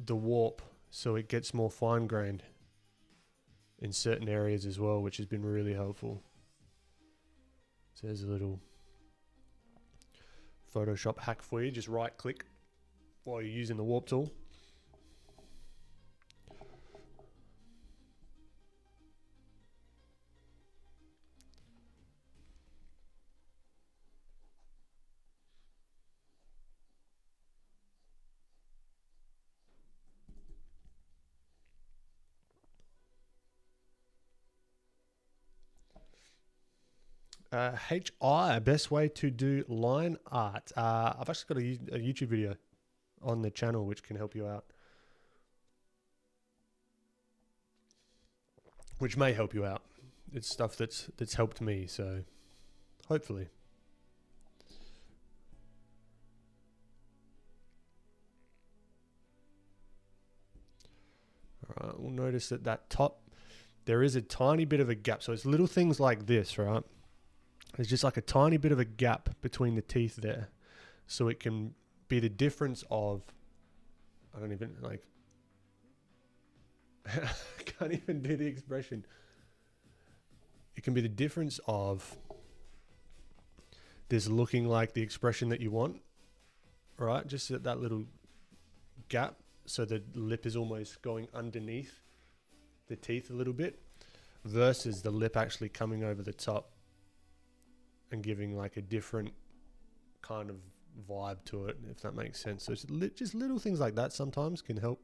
the warp so it gets more fine-grained in certain areas as well, which has been really helpful. So there's a little Photoshop hack for you. Just right-click while you're using the warp tool. HI, best way to do line art. I've actually got a YouTube video on the channel which can help you out. Which may help you out. It's stuff that's helped me, so hopefully. All right, we'll notice that top, there is a tiny bit of a gap. So it's little things like this, right? There's just like a tiny bit of a gap between the teeth there. So it can be the difference of, I don't even like, I can't even do the expression. It can be the difference of this looking like the expression that you want, right? Just at that little gap. So the lip is almost going underneath the teeth a little bit versus the lip actually coming over the top and giving like a different kind of vibe to it, if that makes sense. So it's just little things like that sometimes can help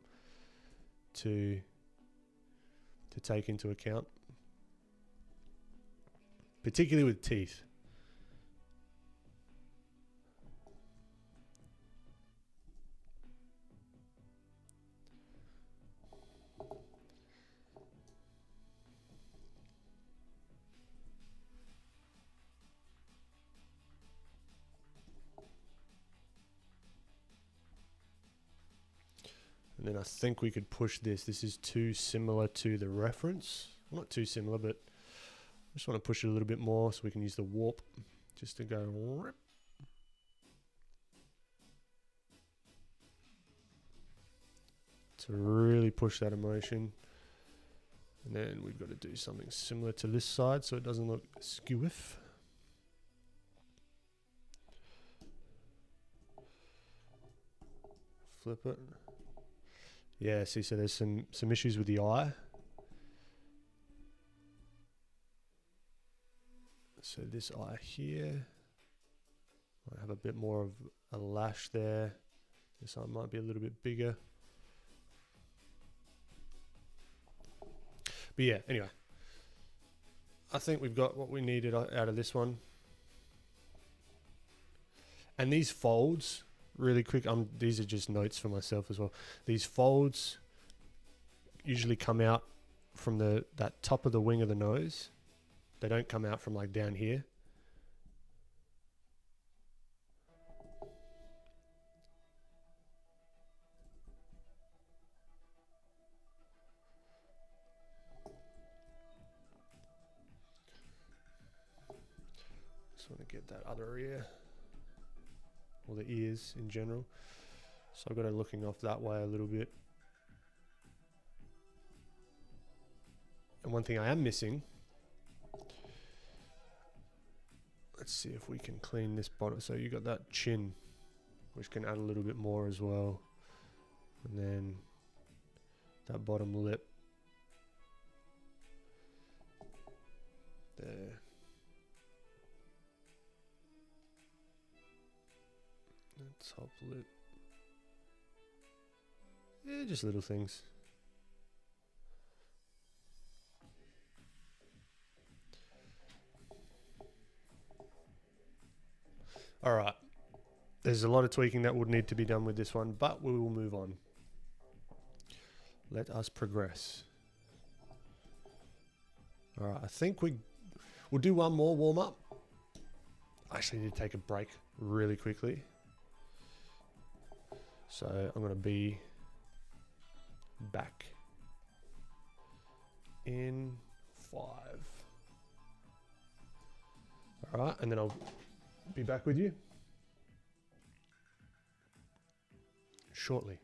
to take into account, particularly with teeth. And then I think we could push this. This is too similar to the reference. Well, not too similar, but I just want to push it a little bit more so we can use the warp just to go rip. To really push that emotion. And then we've got to do something similar to this side so it doesn't look skewiff. Flip it. Yeah, see, so there's some issues with the eye. So this eye here might have a bit more of a lash there. This eye might be a little bit bigger. But yeah, anyway, I think we've got what we needed out of this one. And these folds, really quick, these are just notes for myself as well. These folds usually come out from that top of the wing of the nose. They don't come out from like down here. Just want to get that other ear, or the ears in general. So I've got it looking off that way a little bit. And one thing I am missing, let's see if we can clean this bottom. So you got that chin, which can add a little bit more as well. And then that bottom lip there. That top lip. Yeah, just little things. All right. There's a lot of tweaking that would need to be done with this one, but we will move on. Let us progress. All right, I think we'll do one more warm up. I actually need to take a break really quickly. So I'm going to be back in 5. All right, and then I'll be back with you shortly.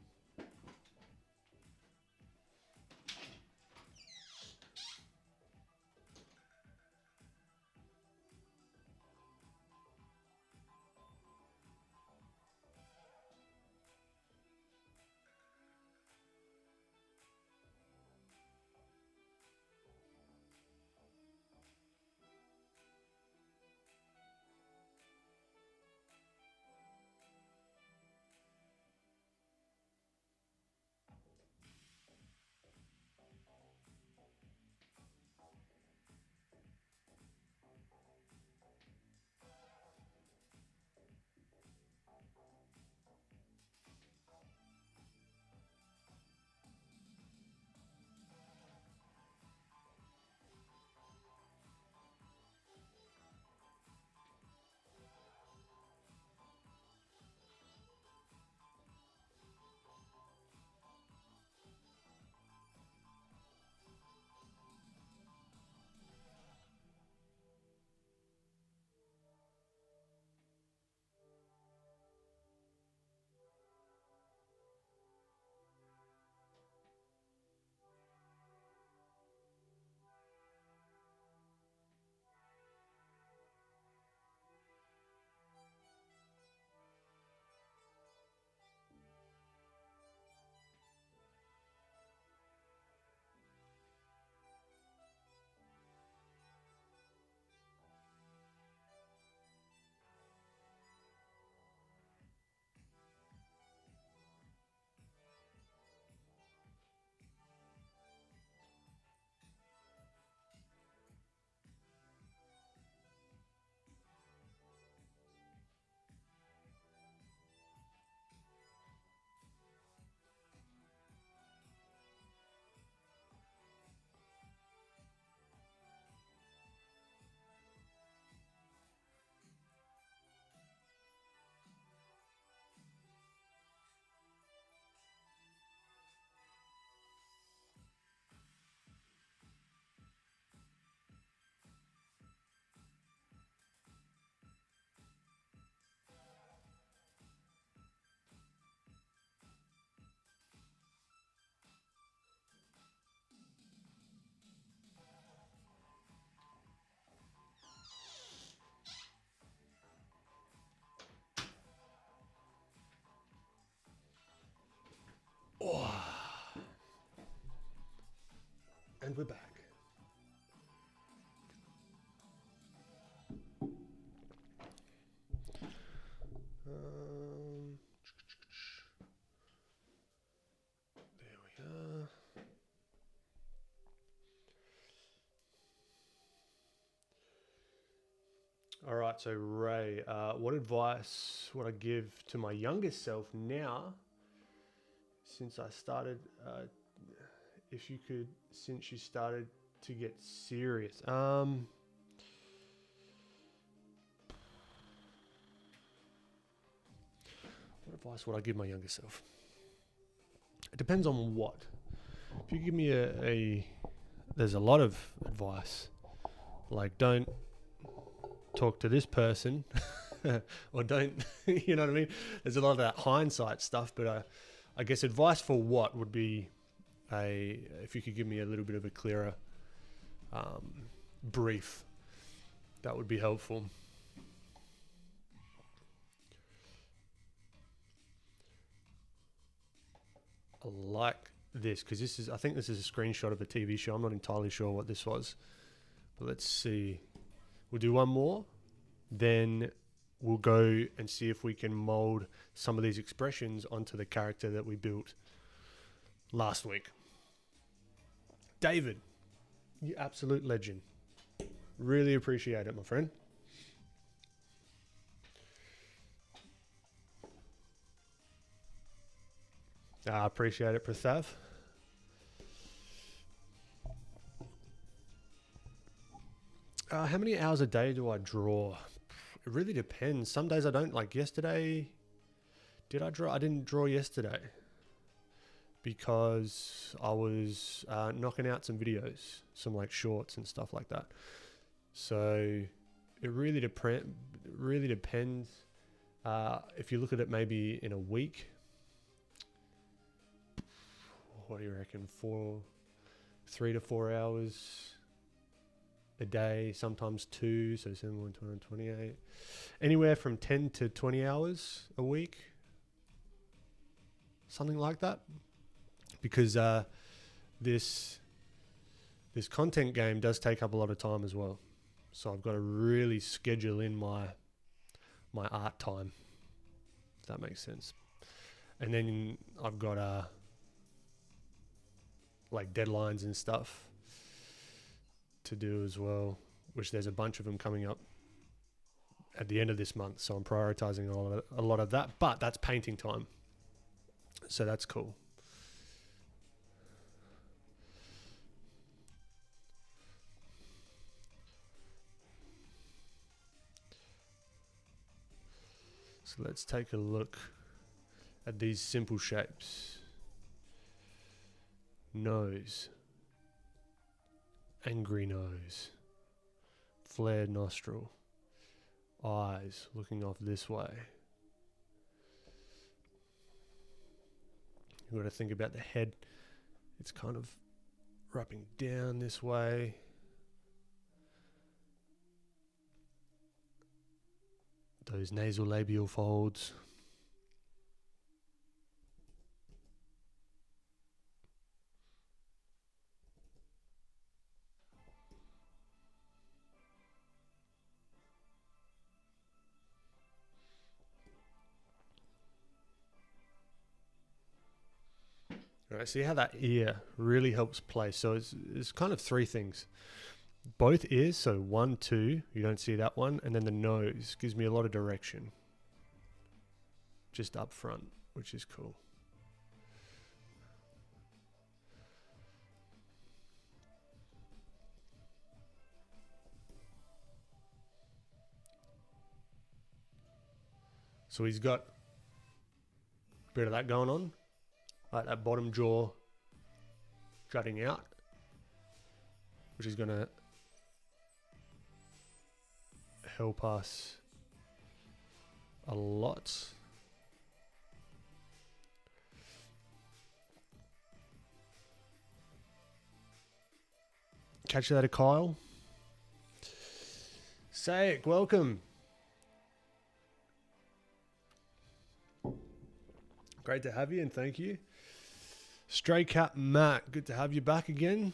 And we're back. There we are. All right, so Ray, what advice would I give to my youngest self now, since I started, if you could, since you started to get serious? What advice would I give my younger self? It depends on what. If you give me there's a lot of advice, like don't talk to this person or don't, you know what I mean? There's a lot of that hindsight stuff, but I guess advice for what would be if you could give me a little bit of a clearer brief, that would be helpful. I like this because I think this is a screenshot of a TV show. I'm not entirely sure what this was, but let's see. We'll do one more, then we'll go and see if we can mold some of these expressions onto the character that we built last week. David, you absolute legend. Really appreciate it, my friend. I appreciate it, Prathav. How many hours a day do I draw? It really depends. Some days I don't. Like yesterday, did I draw? I didn't draw yesterday because I was knocking out some videos, some like shorts and stuff like that. So it really depends. If you look at it maybe in a week, what do you reckon? 3 to 4 hours a day, sometimes 2, so 7, 1, 28. Anywhere from 10 to 20 hours a week, something like that. Because this content game does take up a lot of time as well. So I've got to really schedule in my art time, if that makes sense. And then I've got like deadlines and stuff to do as well, which there's a bunch of them coming up at the end of this month. So I'm prioritizing a lot of that, but that's painting time. So that's cool. So let's take a look at these simple shapes. Nose. Angry nose. Flared nostril. Eyes looking off this way. You've got to think about the head. It's kind of wrapping down this way. Those nasal labial folds. All right, see how that ear really helps place. So it's kind of 3 things. Both ears, so 1, 2, you don't see that one, and then the nose gives me a lot of direction just up front, which is cool. So he's got a bit of that going on, like that bottom jaw jutting out, which is going to help us a lot. Catch that, Kyle. Sayek, welcome. Great to have you, and thank you. Stray Cat Matt, good to have you back again.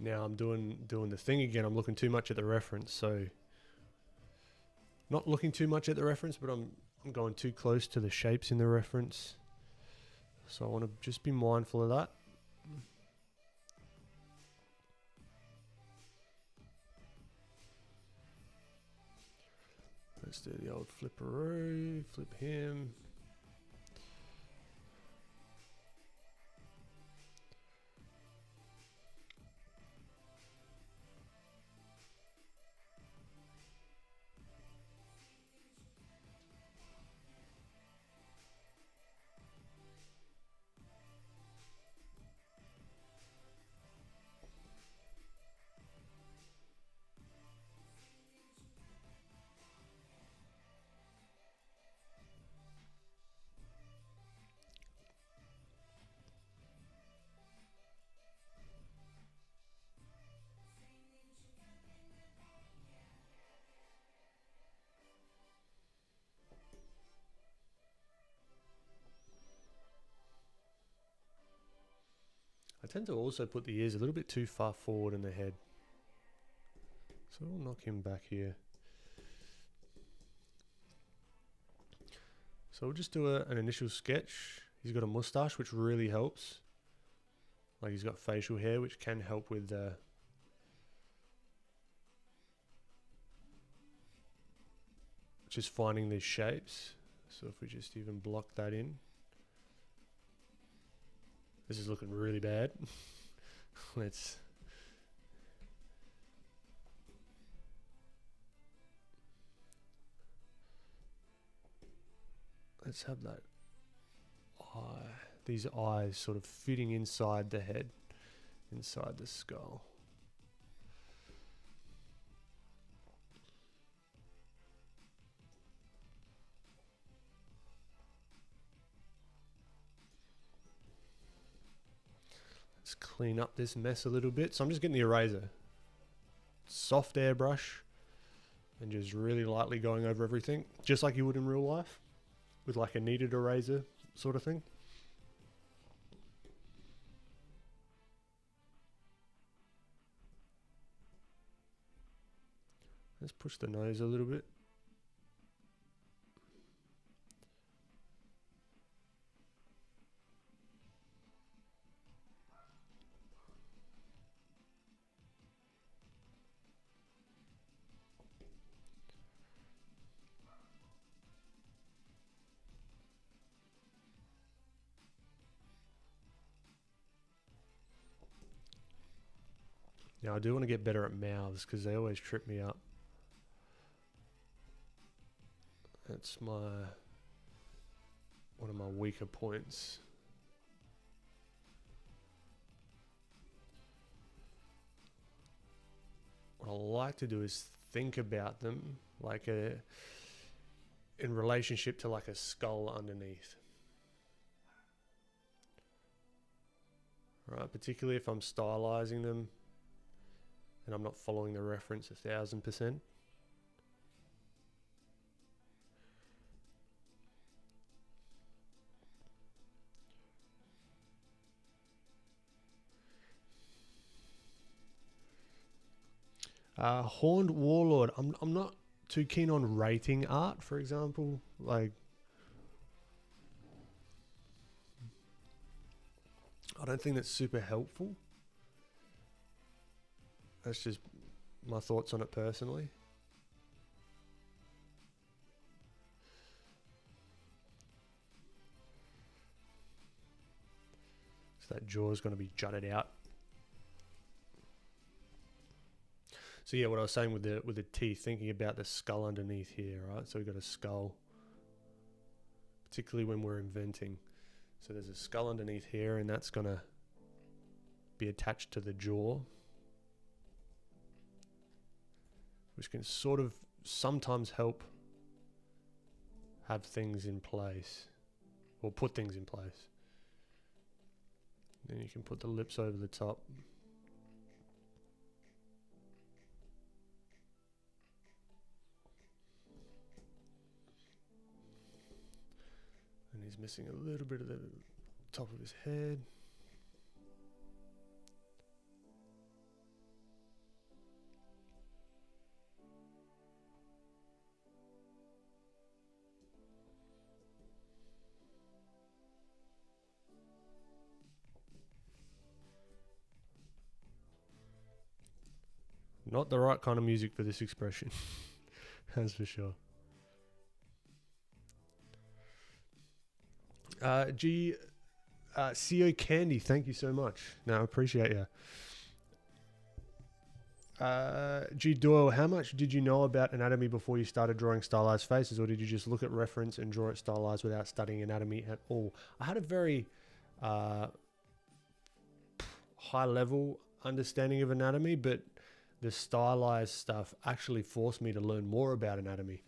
Now I'm doing the thing again. I'm looking too much at the reference. So not looking too much at the reference, but I'm going too close to the shapes in the reference. So I want to just be mindful of that. Let's do the old flipperoo, flip him. I tend to also put the ears a little bit too far forward in the head. So we'll knock him back here. So we'll just do an initial sketch. He's got a mustache, which really helps. Like he's got facial hair, which can help with just finding these shapes. So if we just even block that in. This is looking really bad. Let's have that eye, these eyes sort of fitting inside the head, inside the skull. Let's clean up this mess a little bit. So I'm just getting the eraser, soft airbrush, and just really lightly going over everything, just like you would in real life, with like a kneaded eraser sort of thing. Let's push the nose a little bit. Now I do want to get better at mouths because they always trip me up. That's one of my weaker points. What I like to do is think about them like in relationship to like a skull underneath. Right, particularly if I'm stylizing them and I'm not following the reference 1000%. Horned Warlord. I'm not too keen on rating art, for example. Like, I don't think that's super helpful. That's just my thoughts on it personally. So that jaw is going to be jutted out. So yeah, what I was saying with the teeth, thinking about the skull underneath here, right? So we've got a skull, particularly when we're inventing. So there's a skull underneath here, and that's going to be attached to the jaw, which can sort of sometimes help have things in place, or put things in place. Then you can put the lips over the top. And he's missing a little bit of the top of his head. Not the right kind of music for this expression. That's for sure. CO Candy, thank you so much. No, I appreciate you. G Doyle, how much did you know about anatomy before you started drawing stylized faces, or did you just look at reference and draw it stylized without studying anatomy at all? I had a very high level understanding of anatomy, but the stylized stuff actually forced me to learn more about anatomy.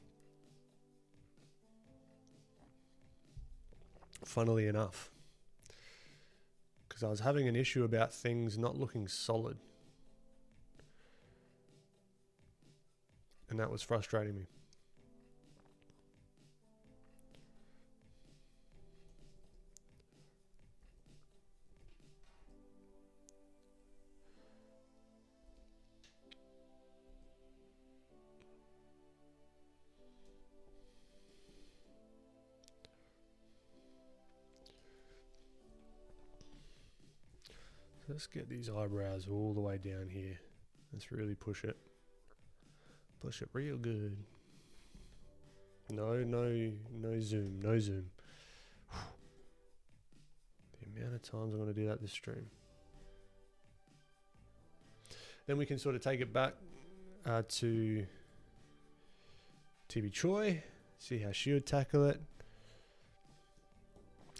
Funnily enough, because I was having an issue about things not looking solid. And that was frustrating me. So let's get these eyebrows all the way down here. Let's really push it. Push it real good. No zoom, no zoom. The amount of times I'm going to do that this stream. Then we can sort of take it back to TB Choi, see how she would tackle it.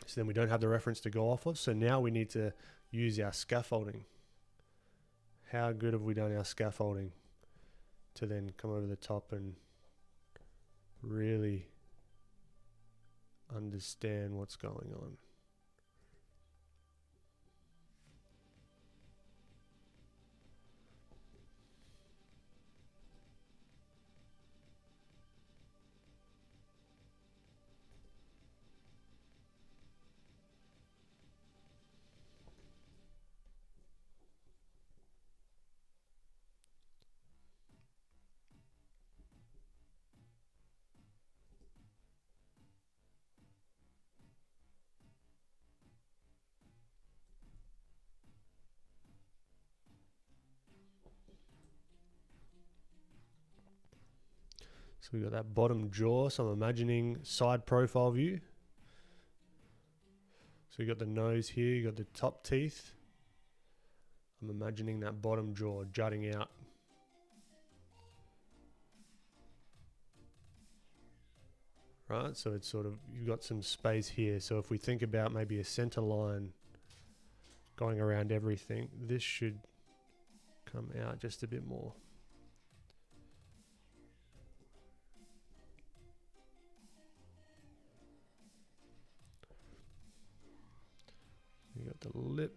So then we don't have the reference to go off of. So now we need to use our scaffolding. How good have we done our scaffolding to then come over the top and really understand what's going on? So we got that bottom jaw, so I'm imagining side profile view. So you got the nose here, you got the top teeth. I'm imagining that bottom jaw jutting out. Right, so it's sort of, you've got some space here. So if we think about maybe a center line going around everything, this should come out just a bit more. You got the lip.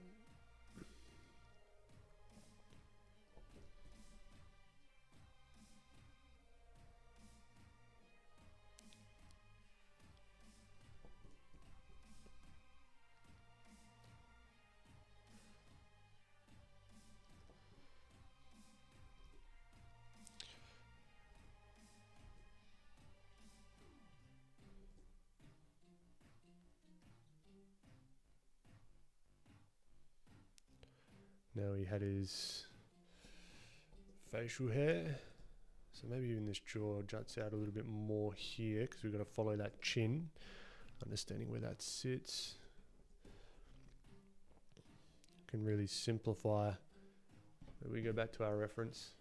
Now he had his facial hair. So maybe even this jaw juts out a little bit more here because we've got to follow that chin, understanding where that sits. Can really simplify. We go back to our reference.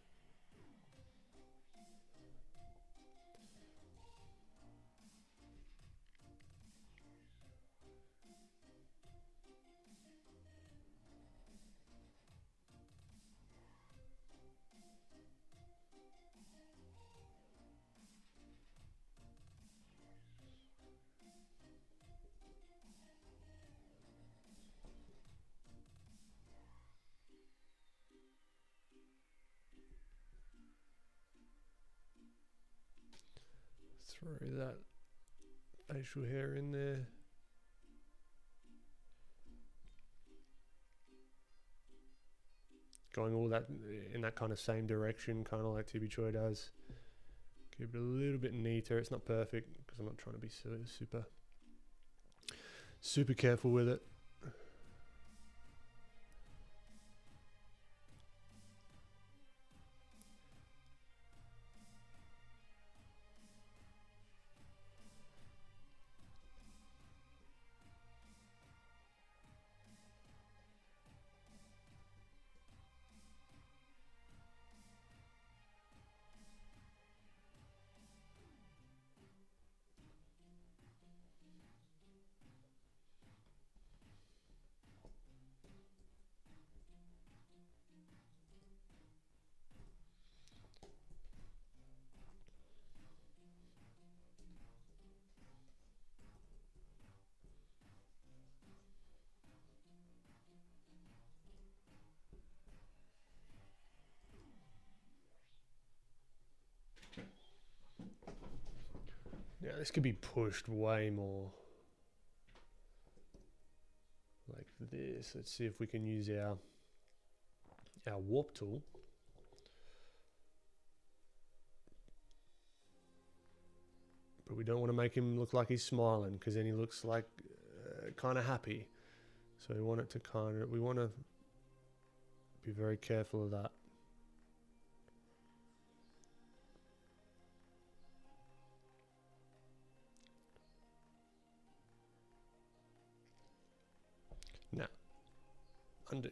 Throw that facial hair in there. Going all that in that kind of same direction, kind of like TB Choi does. Keep it a little bit neater. It's not perfect because I'm not trying to be super careful with it. Now this could be pushed way more like this. Let's see if we can use our warp tool. But we don't want to make him look like he's smiling, because then he looks like kind of happy. So we want it to we want to be very careful of that. Now, undo.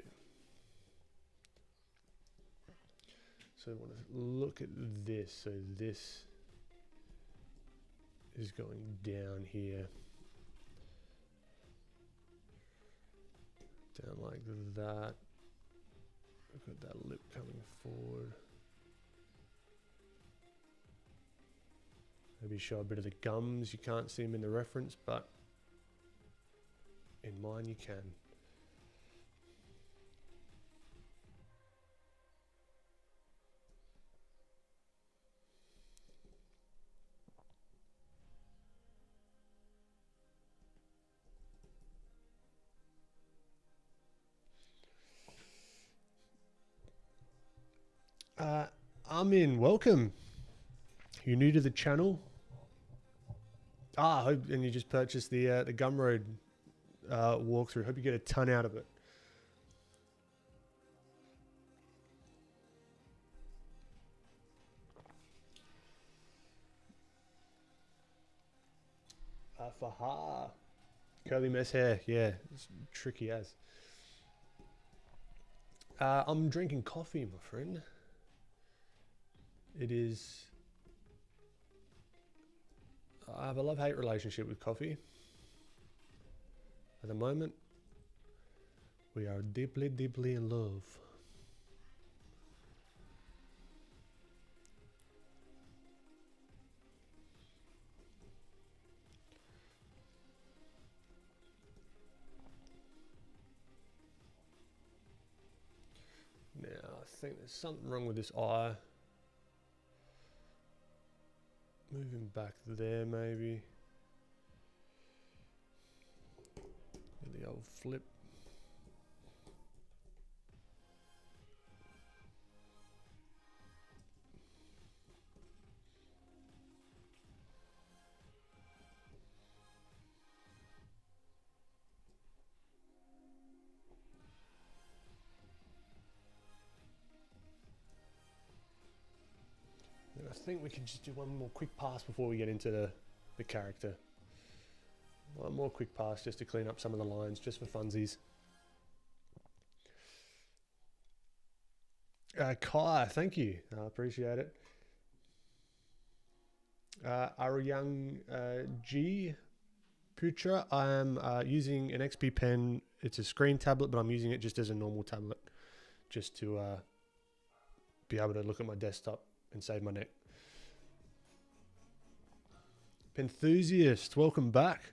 So we want to look at this. So this is going down here. Down like that. We've got that lip coming forward. Maybe show a bit of the gums. You can't see them in the reference, but in mine you can. Ahmen, welcome. You're new to the channel. And you just purchased the Gumroad walkthrough. Hope you get a ton out of it. Faha. Curly mess hair. Yeah, it's tricky as. I'm drinking coffee, my friend. It is... I have a love-hate relationship with coffee. At the moment, we are deeply, deeply in love. Now, I think there's something wrong with this eye. Moving back there, maybe. The old flip. And I think we can just do one more quick pass before we get into the character. One more quick pass just to clean up some of the lines, just for funsies. Kai, thank you. I appreciate it. Aryang G. Putra, I am using an XP pen. It's a screen tablet, but I'm using it just as a normal tablet, just to be able to look at my desktop and save my neck. Penthusiast, welcome back.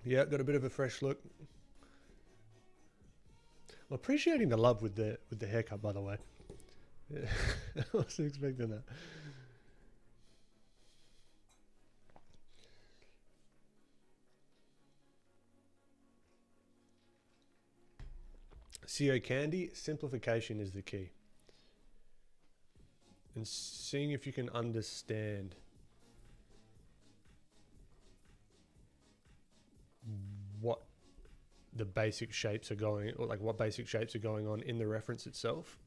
Yeah, got a bit of a fresh look. I'm appreciating the love with the haircut, by the way. Yeah, I wasn't expecting that. CEO Candy, simplification is the key. And seeing if you can understand what the basic shapes are going, or like what basic shapes are going on in the reference itself.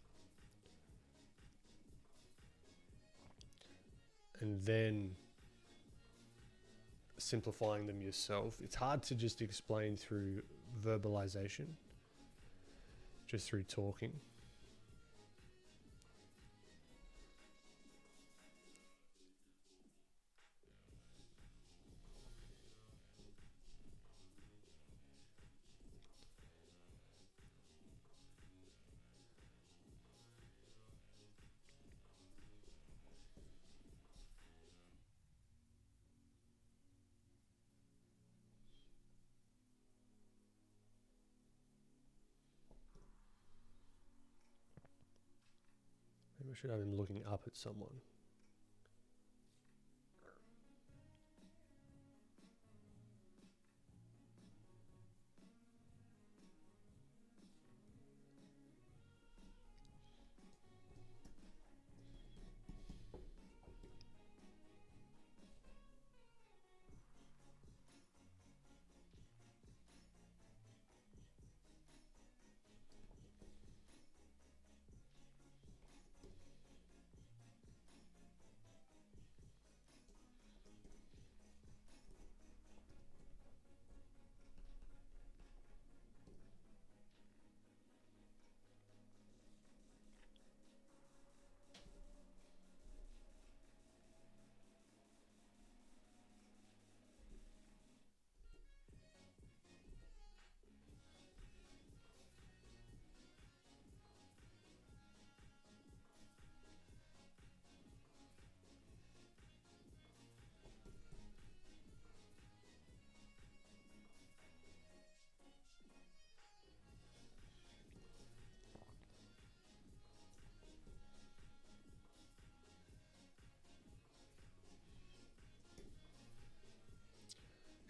And then simplifying them yourself. It's hard to just explain through verbalization, just through talking. I should have him looking up at someone.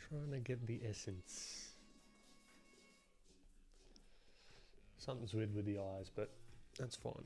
Trying to get the essence. Something's weird with the eyes, but that's fine.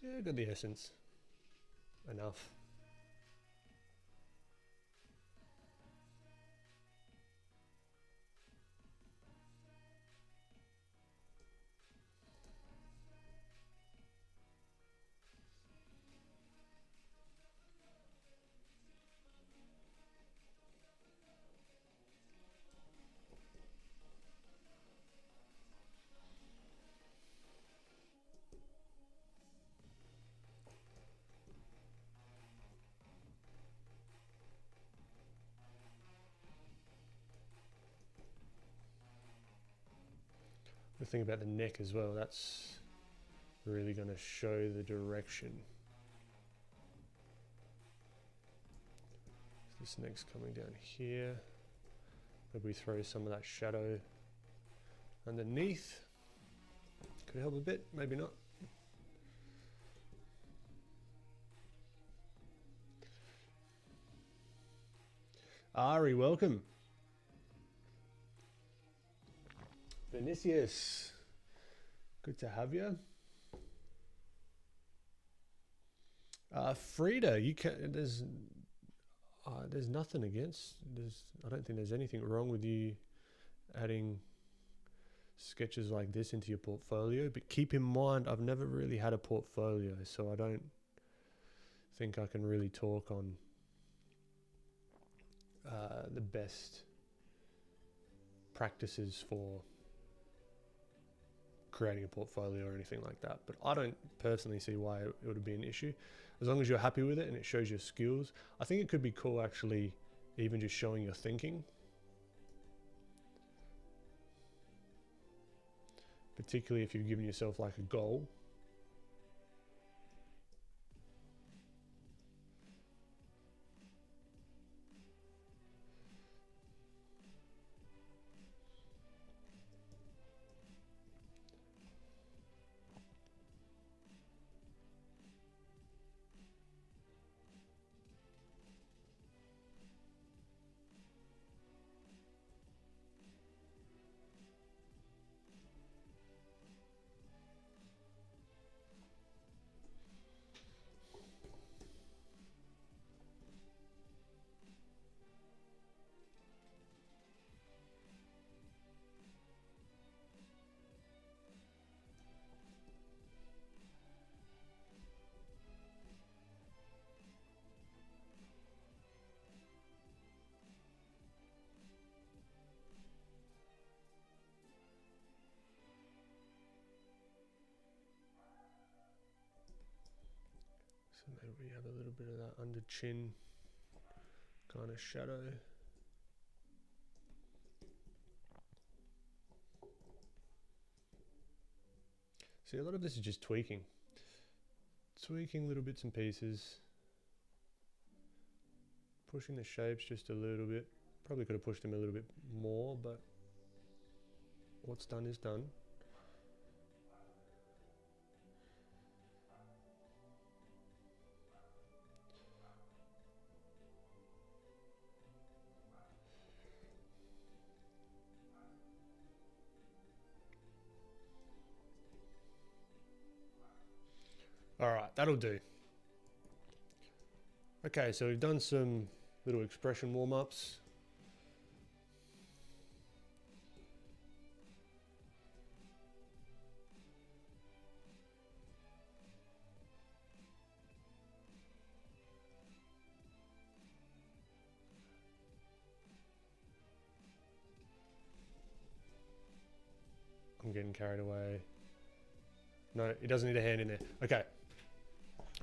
Yeah, got the essence. Enough. The thing about the neck as well, that's really going to show the direction. This neck's coming down here. Maybe we throw some of that shadow underneath. Could help a bit, maybe not. Ari, welcome. Vinicius, good to have you. Frida, you can. There's nothing against. I don't think there's anything wrong with you adding sketches like this into your portfolio. But keep in mind, I've never really had a portfolio, so I don't think I can really talk on the best practices for creating a portfolio or anything like that, but I don't personally see why it would be an issue. As long as you're happy with it and it shows your skills, I think it could be cool actually, even just showing your thinking. Particularly if you've given yourself like a goal. So maybe we have a little bit of that under chin kind of shadow. See, a lot of this is just tweaking. Tweaking little bits and pieces. Pushing the shapes just a little bit. Probably could have pushed them a little bit more, but what's done is done. All right, that'll do. Okay, so we've done some little expression warm-ups. I'm getting carried away. No, it doesn't need a hand in there. Okay.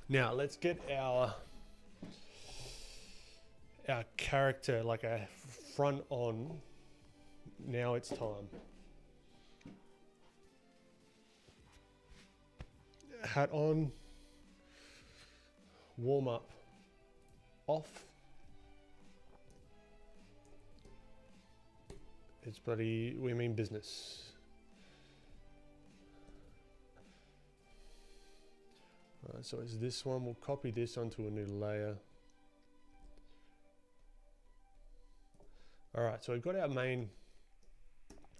Now let's get our character like a front on. Now it's time. Hat on. Warm up off. It's bloody, we mean business. Alright, so it's this one. We'll copy this onto a new layer. Alright, so we've got our main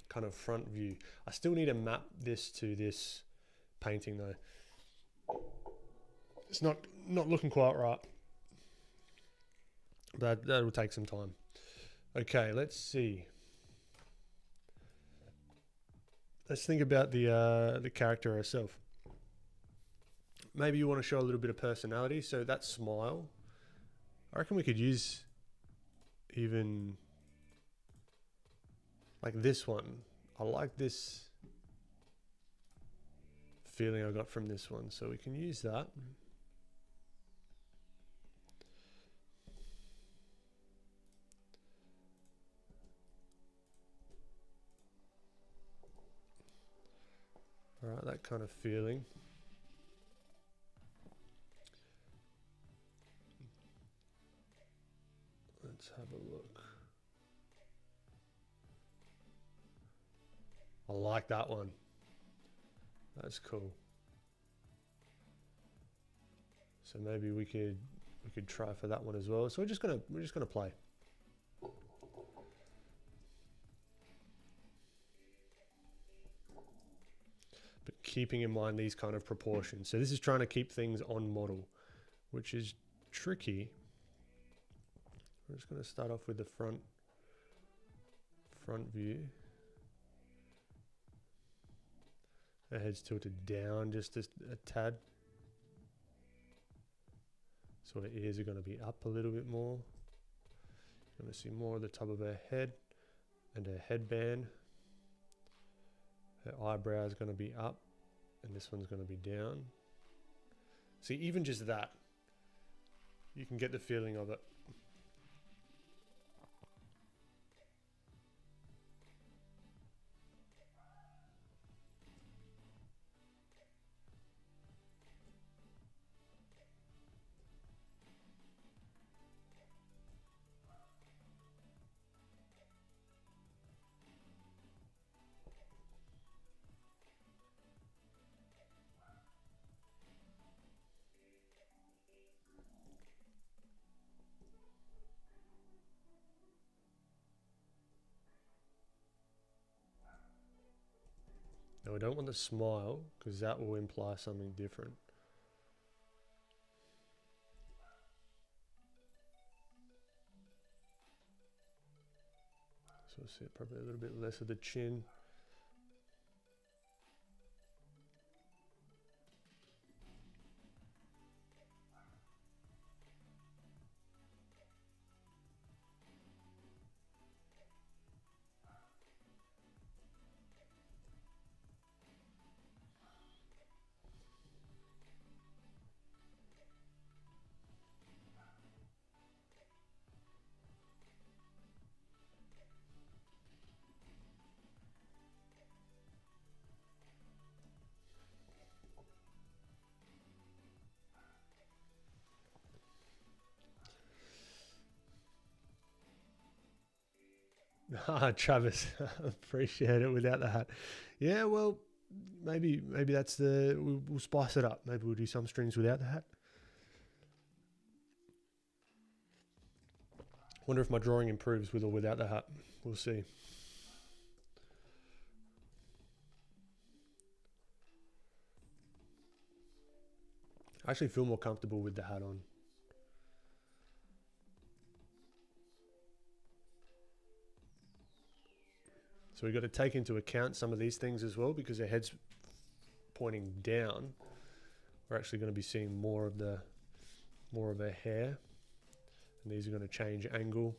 kind of front view. I still need to map this to this painting though. It's not looking quite right. But that'll take some time. Okay, let's see. Let's think about the character herself. Maybe you want to show a little bit of personality. So that smile, I reckon we could use even like this one. I like this feeling I got from this one. So we can use that. All right, that kind of feeling. Let's have a look. I like that one. That's cool. So maybe we could try for that one as well. So we're just gonna play. But keeping in mind these kind of proportions. So this is trying to keep things on model, which is tricky. We're just going to start off with the front view. Her head's tilted down just a tad. So her ears are going to be up a little bit more. You're going to see more of the top of her head. and her headband. Her eyebrow is going to be up and this one's going to be down. See, even just that, you can get the feeling of it. Now we don't want the smile because that will imply something different. So we'll see probably a little bit less of the chin. Ah, Travis, appreciate it without the hat. Yeah, well, maybe that's we'll spice it up. Maybe we'll do some strings without the hat. Wonder if my drawing improves with or without the hat. We'll see. I actually feel more comfortable with the hat on. So we've got to take into account some of these things as well, because her head's pointing down. We're actually going to be seeing more of her hair, and these are going to change angle.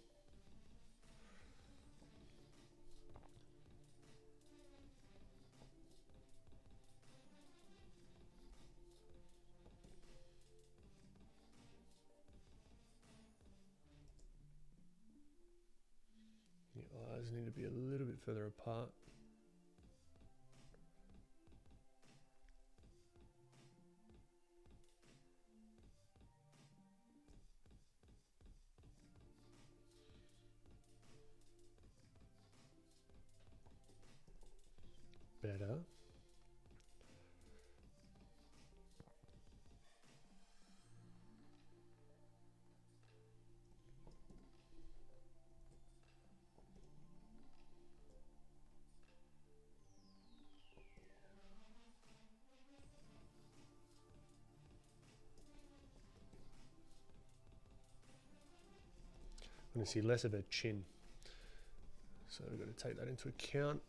Your eyes need to be a little bit further apart. Better. I'm going to see less of her chin. So we've got to take that into account.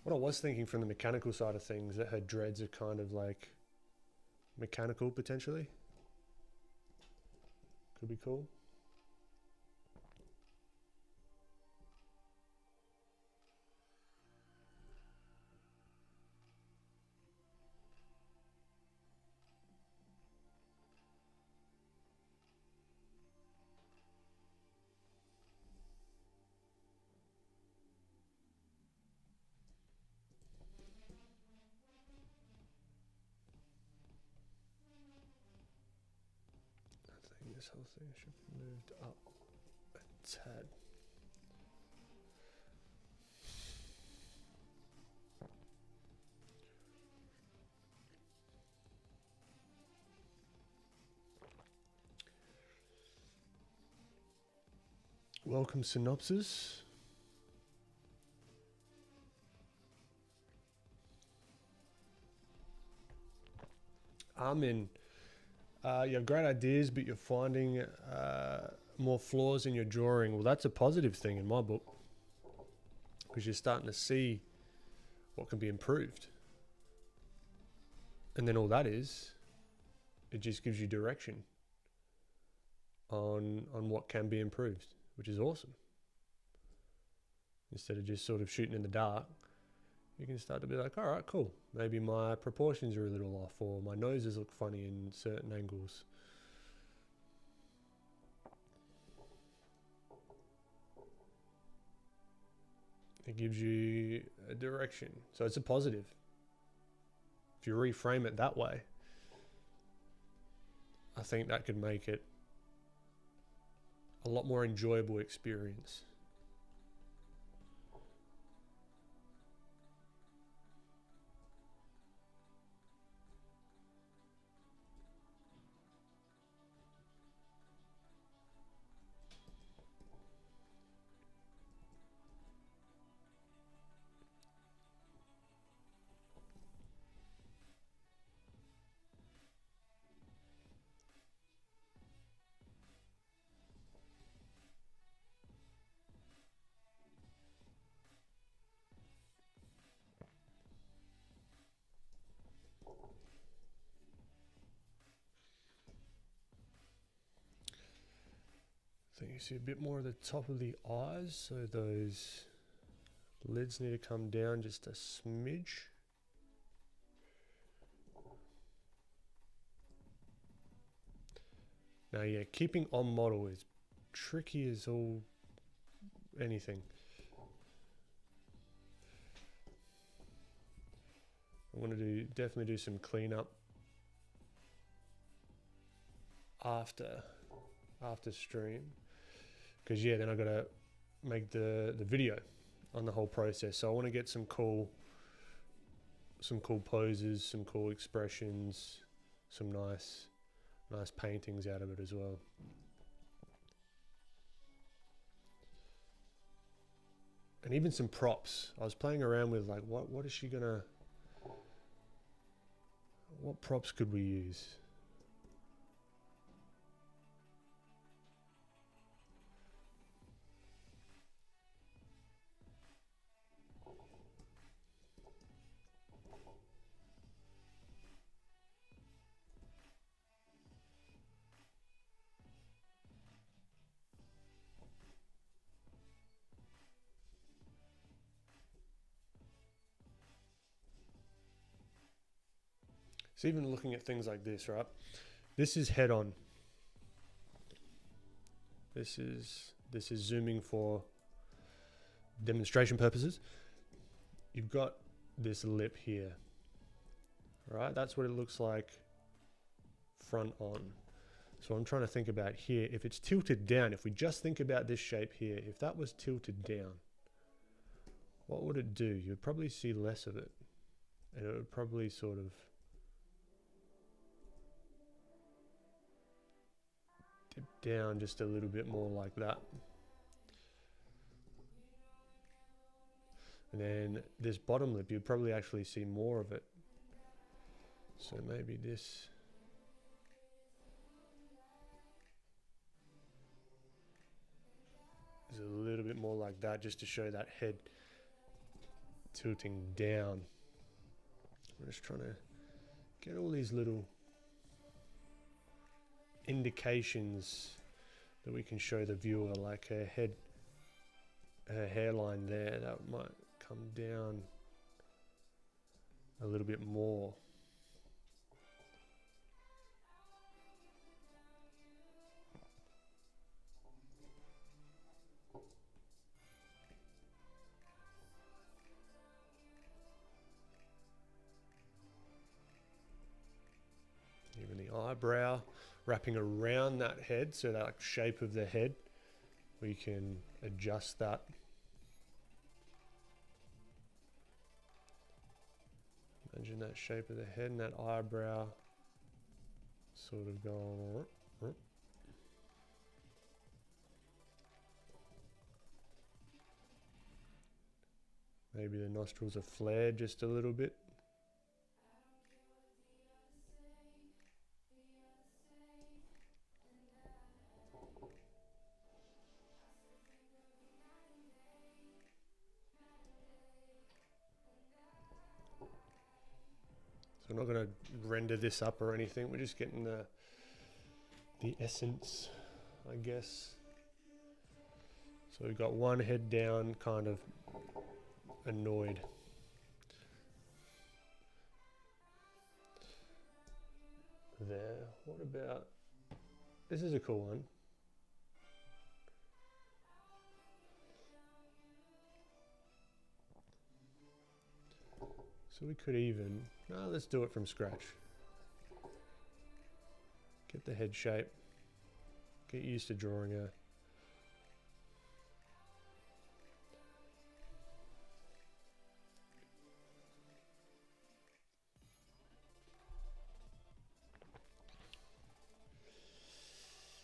What I was thinking from the mechanical side of things, that her dreads are kind of like mechanical potentially. Could be cool. This whole thing should be moved up a tad. Welcome, Synopsis. Ahmen. You have great ideas, but you're finding more flaws in your drawing. Well, that's a positive thing in my book, because you're starting to see what can be improved. And then all that is, it just gives you direction on what can be improved, which is awesome. Instead of just sort of shooting in the dark, you can start to be like, all right, cool. Maybe my proportions are a little off, or my noses look funny in certain angles. It gives you a direction. So it's a positive. If you reframe it that way, I think that could make it a lot more enjoyable experience. I think you see a bit more of the top of the eyes, so those lids need to come down just a smidge. Now, yeah, keeping on model is tricky as all anything. I want to definitely do some cleanup after stream, because yeah, then I gotta make the video on the whole process. So I want to get some cool poses, some cool expressions, some nice paintings out of it as well. And even some props. I was playing around with like, what props could we use? So even looking at things like this, right? This is head on. This is zooming for demonstration purposes. You've got this lip here, right? That's what it looks like front on. So I'm trying to think about here, if it's tilted down, if we just think about this shape here, if that was tilted down, what would it do? You'd probably see less of it, and it would probably sort of dip down just a little bit more like that. And then this bottom lip, you'd probably actually see more of it. So maybe this is a little bit more like that, just to show that head tilting down. I'm just trying to get all these little indications that we can show the viewer, like her hairline there, that might come down a little bit more. Even the eyebrow, wrapping around that head, so that shape of the head, we can adjust that. Imagine that shape of the head and that eyebrow sort of going. Maybe the nostrils are flared just a little bit. So we're not going to render this up or anything. We're just getting the essence, I guess. So we've got one head down, kind of annoyed. There. What about, this is a cool one. So we could even, no, let's do it from scratch. Get the head shape. Get used to drawing a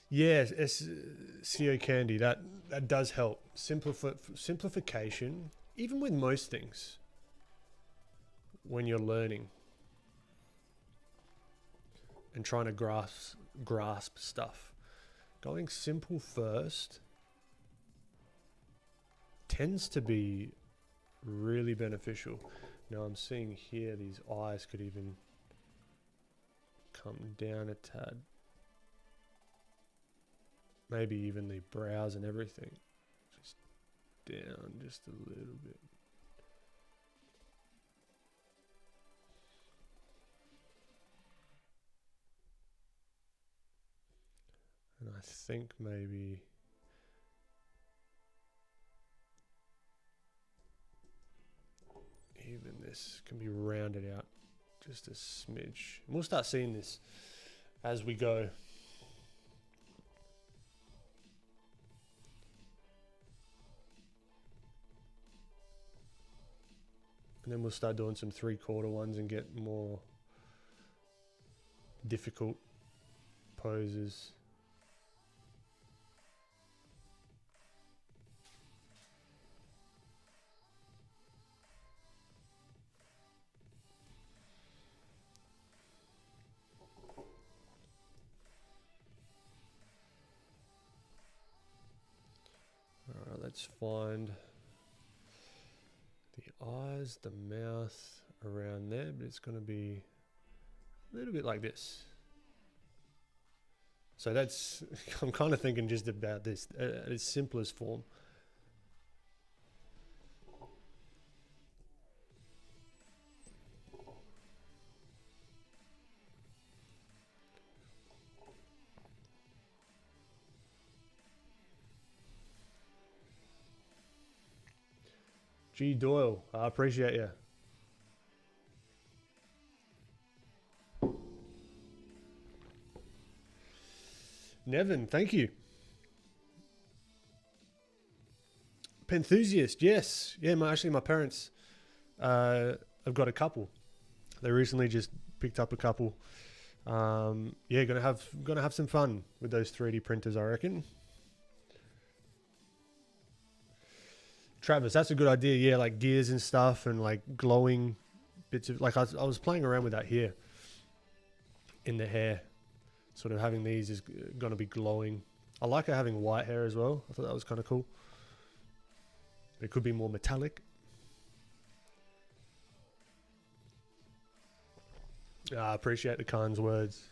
yes, SEO Candy, that does help. Simplification, even with most things, when you're learning and trying to grasp stuff, going simple first tends to be really beneficial. Now I'm seeing here these eyes could even come down a tad. Maybe even the brows and everything. Just down just a little bit. And I think maybe even this can be rounded out just a smidge. And we'll start seeing this as we go. And then we'll start doing some 3/4 ones and get more difficult poses. All right, let's find the eyes, the mouth around there, but it's going to be a little bit like this. So that's, I'm kind of thinking just about this at its simplest form. G Doyle, I appreciate you. Nevin, thank you. Penthusiast, yes. Yeah, actually my parents have got a couple. They recently just picked up a couple. Yeah, gonna have some fun with those 3D printers, I reckon. Travis, that's a good idea. Yeah, like gears and stuff and like glowing bits of, like I was playing around with that here in the hair. Sort of having these is going to be glowing. I like it having white hair as well. I thought that was kind of cool. It could be more metallic. I appreciate the kind words.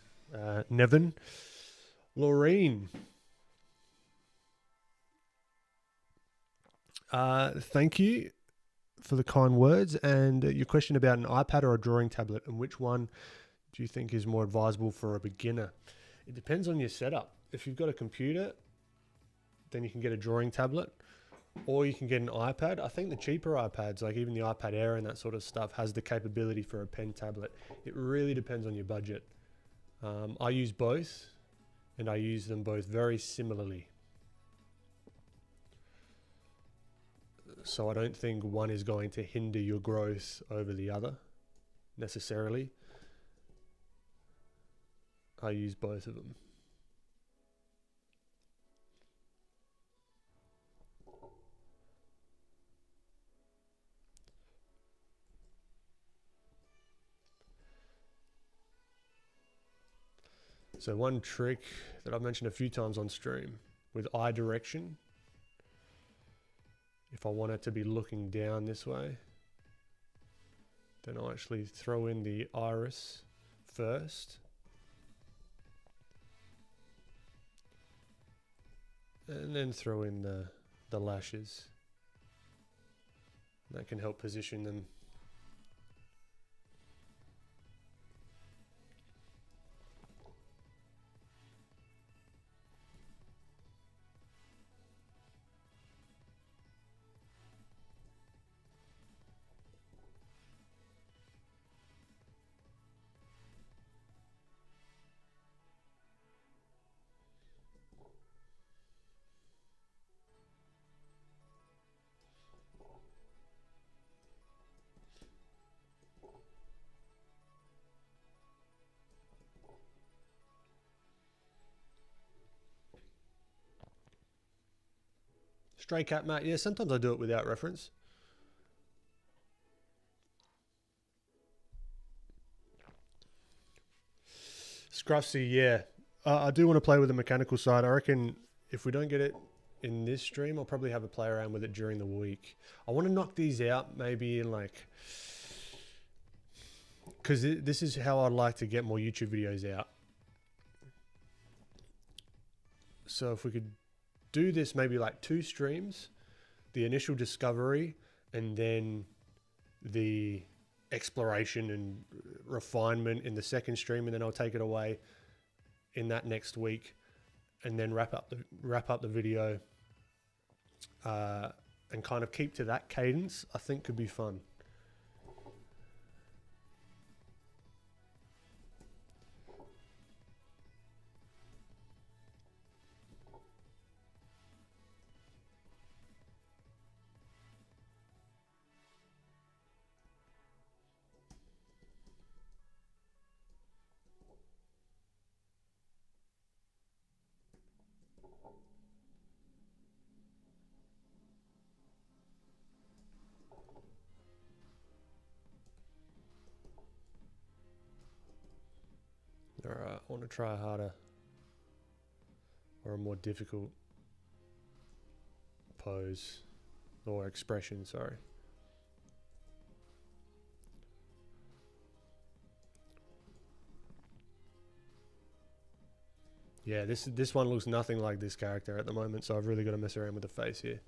Nevin. Laureen. Thank you for the kind words. And your question about an iPad or a drawing tablet, and which one do you think is more advisable for a beginner? It depends on your setup. If you've got a computer, then you can get a drawing tablet, or you can get an iPad. I think the cheaper iPads, like even the iPad Air and that sort of stuff, has the capability for a pen tablet. It really depends on your budget. I use both, and I use them both very similarly. So I don't think one is going to hinder your growth over the other necessarily. I use both of them. So one trick that I've mentioned a few times on stream with eye direction, if I want it to be looking down this way, Then I'll actually throw in the iris first. And then throw in the lashes. That can help position them. Stray cat mat. Yeah, sometimes I do it without reference. Scruffsy, yeah. I do want to play with the mechanical side. I reckon if we don't get it in this stream, I'll probably have a play around with it during the week. I want to knock these out maybe in like... Because this is how I'd like to get more YouTube videos out. So if we could do this maybe like 2 streams, the initial discovery and then the exploration and refinement in the second stream, and then I'll take it away in that next week and then wrap up the video and kind of keep to that cadence. I think could be fun. Alright, I want to try a harder or a more difficult pose or expression, sorry. Yeah, this one looks nothing like this character at the moment, so I've really got to mess around with the face here.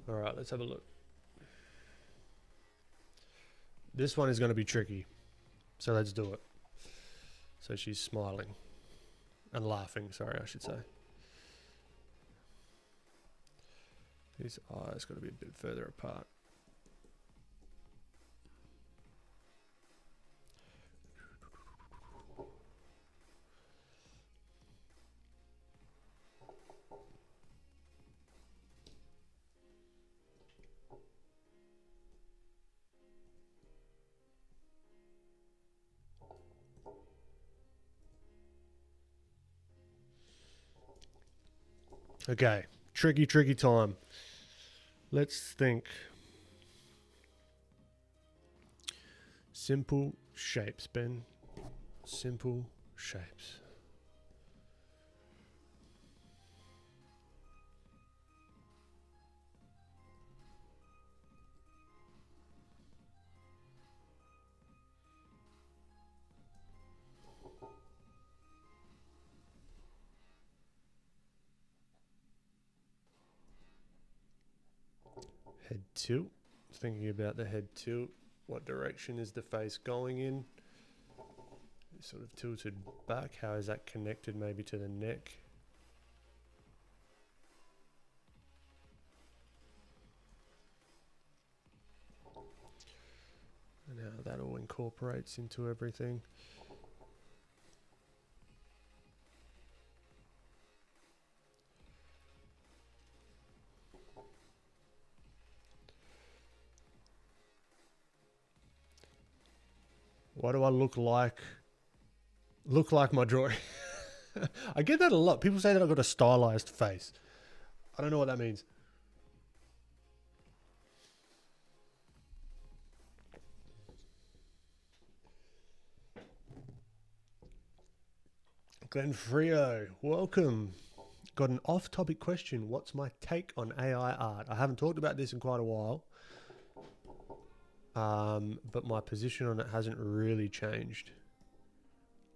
All right, let's have a look. This one is going to be tricky, so let's do it. So she's smiling and laughing, sorry, I should say. These eyes got to be a bit further apart. Okay, tricky time. Let's think. Simple shapes, Ben. Simple shapes. Head tilt. Thinking about the head tilt. What direction is the face going in? Sort of tilted back. How is that connected maybe to the neck? And how that all incorporates into everything. What do I look like? Look like my drawing. I get that a lot. People say that I've got a stylized face. I don't know what that means. Glenn Frio, welcome. Got an off-topic question. What's my take on AI art? I haven't talked about this in quite a while, but my position on it hasn't really changed.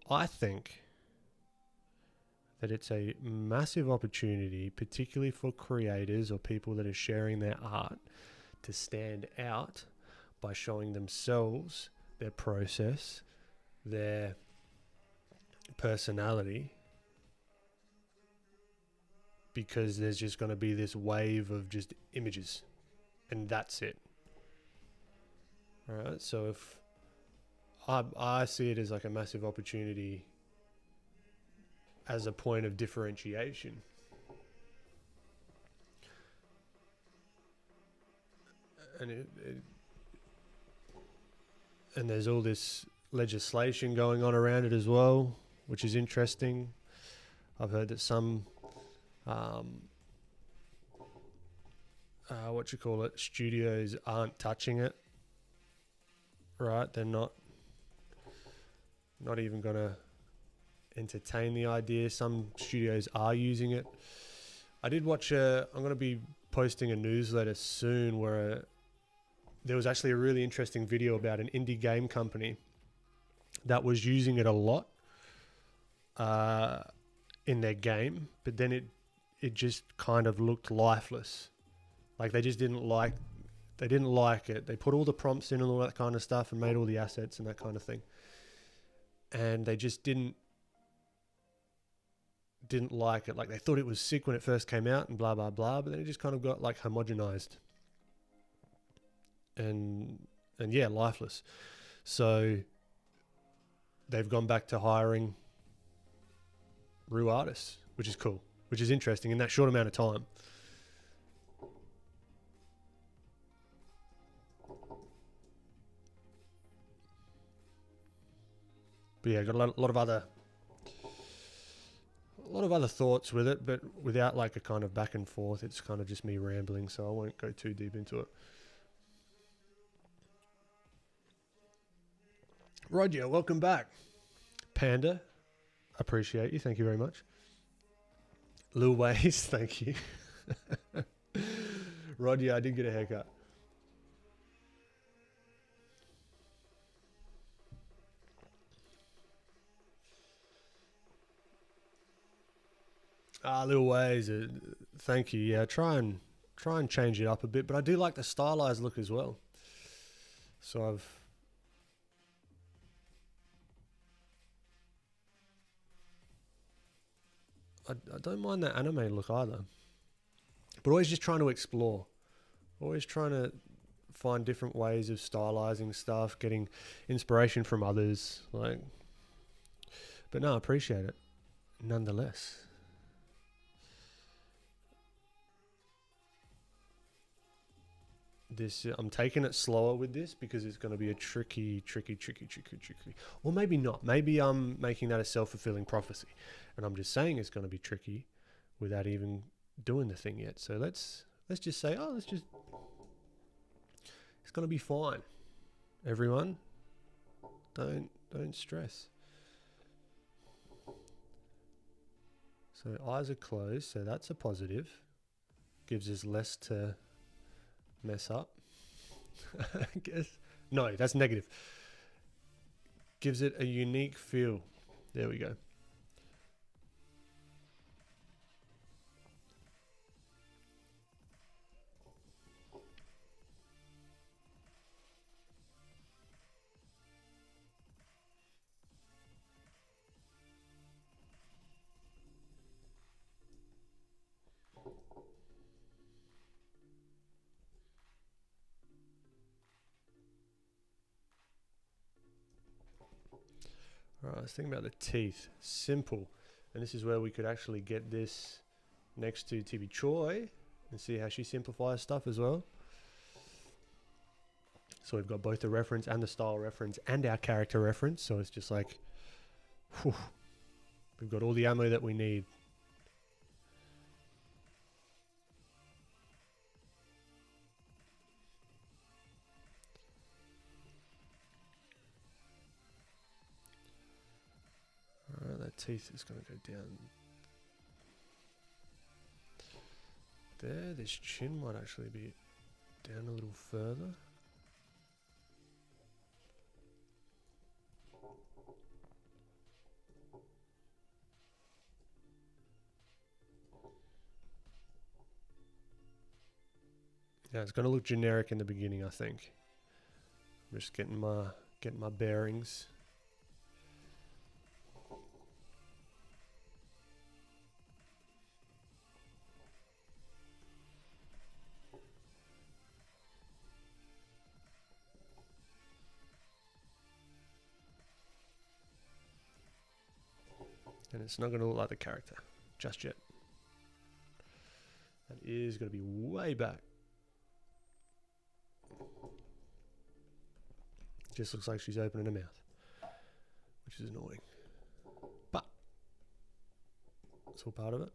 I think that it's a massive opportunity, particularly for creators or people that are sharing their art, to stand out by showing themselves, their process, their personality, because there's just going to be this wave of just images and that's it. All right, so if I see it as like a massive opportunity as a point of differentiation. And there's all this legislation going on around it as well, which is interesting. I've heard that some studios aren't touching it, right? They're not even gonna entertain the idea. Some studios are using it. I did watch I'm gonna be posting a newsletter soon where there was actually a really interesting video about an indie game company that was using it a lot in their game, but then it just kind of looked lifeless. Like they didn't like it. They put all the prompts in and all that kind of stuff and made all the assets and that kind of thing. And they just didn't like it. Like they thought it was sick when it first came out and blah, blah, blah, but then it just kind of got like homogenized and yeah, lifeless. So they've gone back to hiring real artists, which is cool, which is interesting in that short amount of time. But yeah, got a lot of other thoughts with it, but without like a kind of back and forth. It's kind of just me rambling, so I won't go too deep into it. Roger, welcome back. Panda, appreciate you. Thank you very much. Lil Ways, thank you. Roger, I did get a haircut. Lil Ways, thank you. Yeah, try and change it up a bit, but I do like the stylized look as well. So I don't mind that anime look either, but always just trying to explore, always trying to find different ways of stylizing stuff, getting inspiration from others, like. But no, I appreciate it nonetheless. I'm taking it slower with this because it's going to be a tricky. Or maybe not. Maybe I'm making that a self-fulfilling prophecy. And I'm just saying it's going to be tricky without even doing the thing yet. So let's just say, it's going to be fine. Everyone, don't stress. So eyes are closed, so that's a positive. Gives us less to mess up. I guess. No, that's negative. Gives it a unique feel. There we go. All right, let's think about the teeth. Simple. And this is where we could actually get this next to Tibi Choi and see how she simplifies stuff as well. So we've got both the reference and the style reference and our character reference. So it's just like, whew. We've got all the ammo that we need. Alright, that teeth is going to go down there. This chin might actually be down a little further. Yeah, it's going to look generic in the beginning, I think. I'm just getting my bearings. And it's not going to look like the character just yet. That is going to be way back. Just looks like she's opening her mouth, which is annoying. But it's all part of it.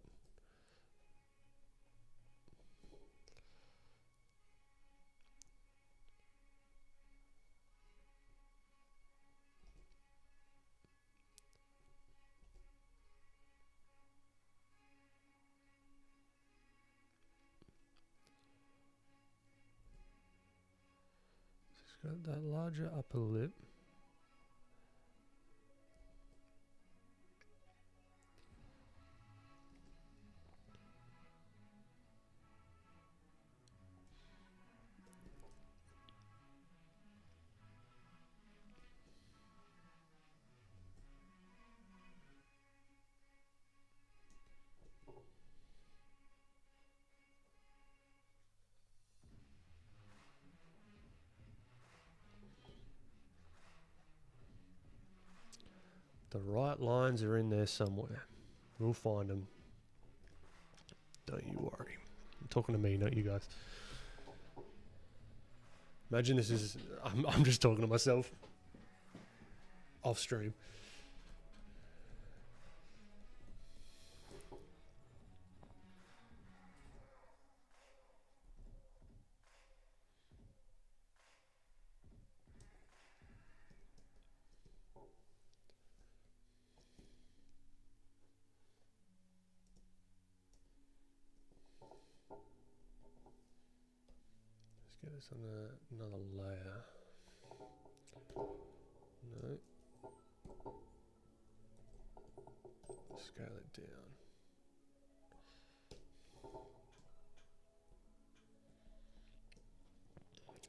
Got that larger upper lip. The right lines are in there somewhere. We'll find them. Don't you worry. I'm talking to me, not you guys. Imagine this is... I'm just talking to myself. Off stream. Get this on another layer. No. Scale it down.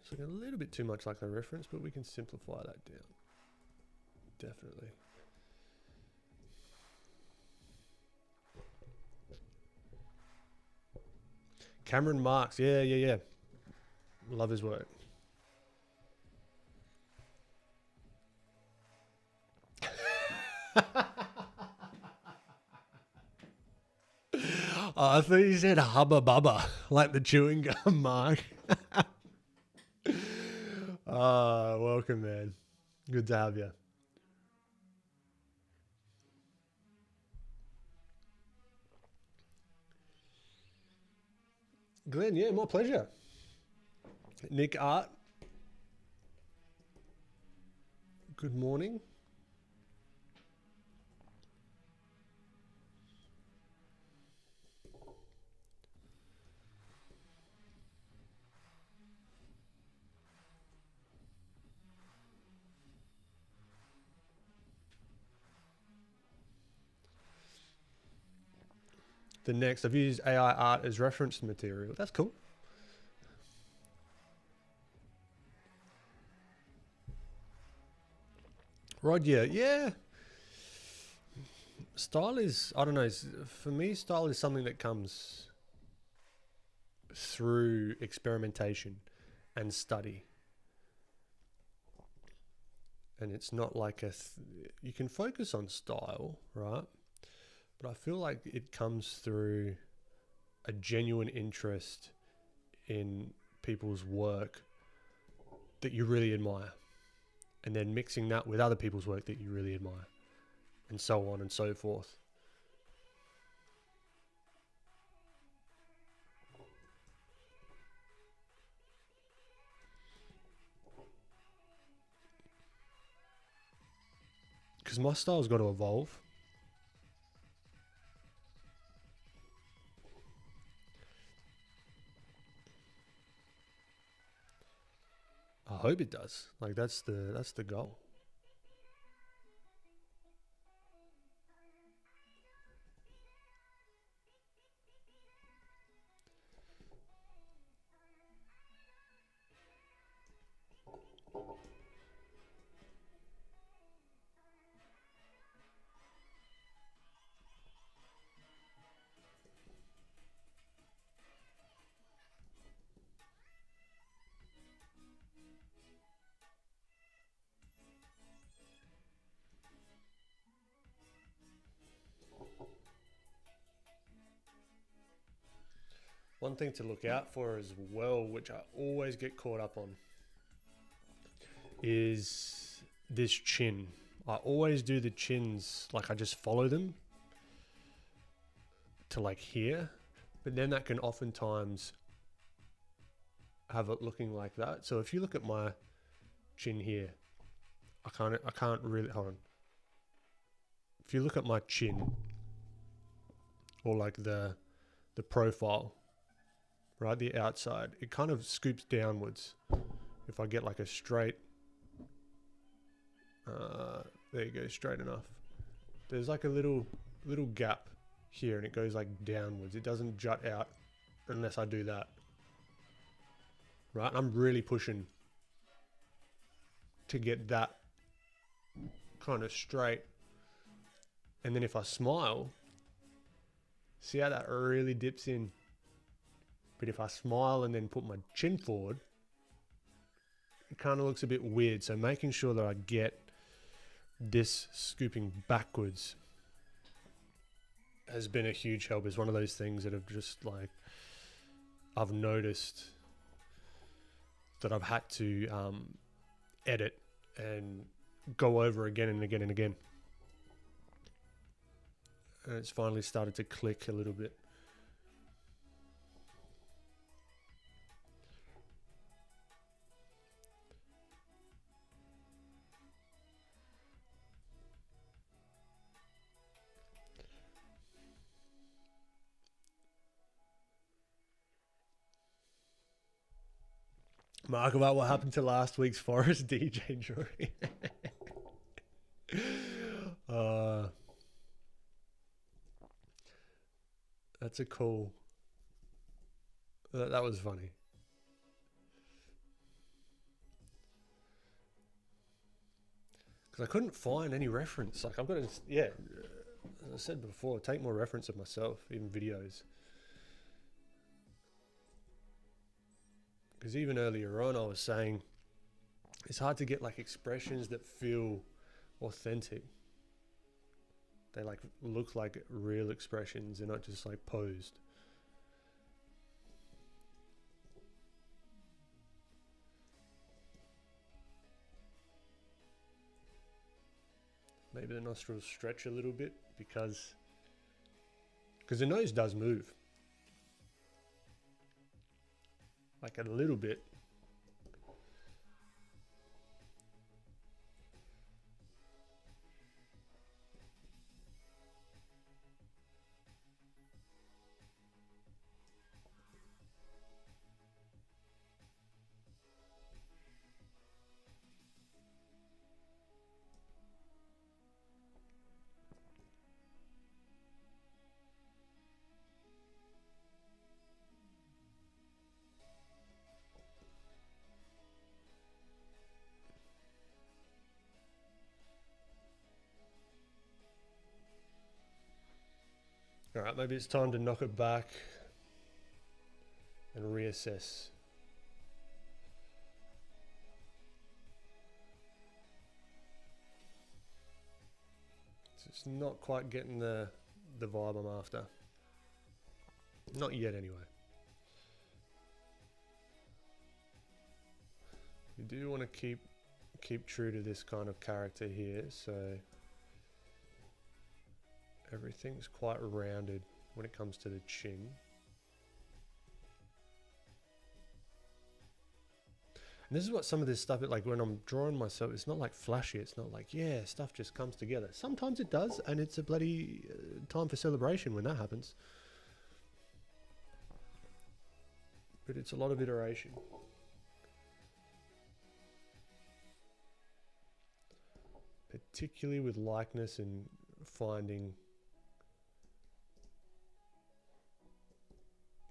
It's looking a little bit too much like the reference, but we can simplify that down. Definitely. Cameron Marks, yeah. Love his work. I thought you said hubba bubba, like the chewing gum, Mark. Welcome, man. Good to have you. Glenn, yeah, my pleasure. Nick Art, good morning. The next, I've used AI art as reference material. That's cool. Rod, yeah. Style is, I don't know, for me, style is something that comes through experimentation and study. And it's not like you can focus on style, right? But I feel like it comes through a genuine interest in people's work that you really admire. And then mixing that with other people's work that you really admire. And so on and so forth. because my style's got to evolve. I hope it does. Like that's the goal. One thing to look out for as well, which I always get caught up on, is this chin. I always do the chins, like I just follow them to like here, but then that can oftentimes have it looking like that. So if you look at my chin here, I can't really, hold on. If you look at my chin, or like the profile, right, the outside, it kind of scoops downwards. If I get like a straight, there you go, straight enough. There's like a little gap here, and it goes like downwards. It doesn't jut out unless I do that. Right, I'm really pushing to get that kind of straight. And then if I smile, see how that really dips in? But if I smile and then put my chin forward, it kind of looks a bit weird. So making sure that I get this scooping backwards has been a huge help. It's one of those things that have just like, I've noticed that I've had to edit and go over again and again and again. And it's finally started to click a little bit. Mark, about what happened to last week's Forest DJ jury. That's a cool. That was funny. Because I couldn't find any reference. Like I've got to, yeah, as I said before, take more reference of myself, even videos. Because even earlier on, I was saying it's hard to get like expressions that feel authentic. They like look like real expressions. They're not just like posed. Maybe the nostrils stretch a little bit because the nose does move. Like a little bit. All right, maybe it's time to knock it back and reassess. So it's not quite getting the vibe I'm after. Not yet, anyway. You do want to keep true to this kind of character here, so everything's quite rounded when it comes to the chin. And this is what some of this stuff, like when I'm drawing myself, it's not like flashy. It's not like, yeah, stuff just comes together. Sometimes it does, and it's a bloody time for celebration when that happens. But it's a lot of iteration. Particularly with likeness and finding,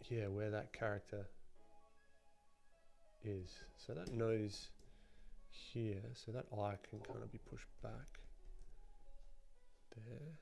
yeah, where that character is. So that nose here, so that eye can kind of be pushed back there.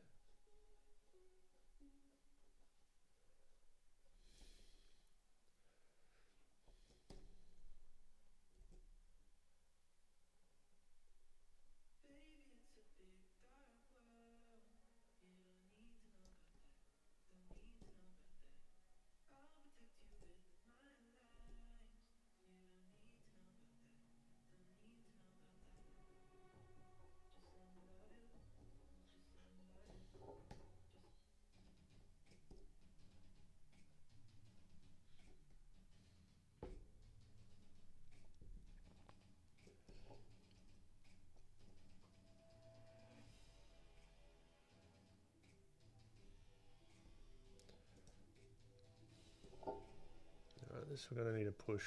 Alright, this we're going to need to push.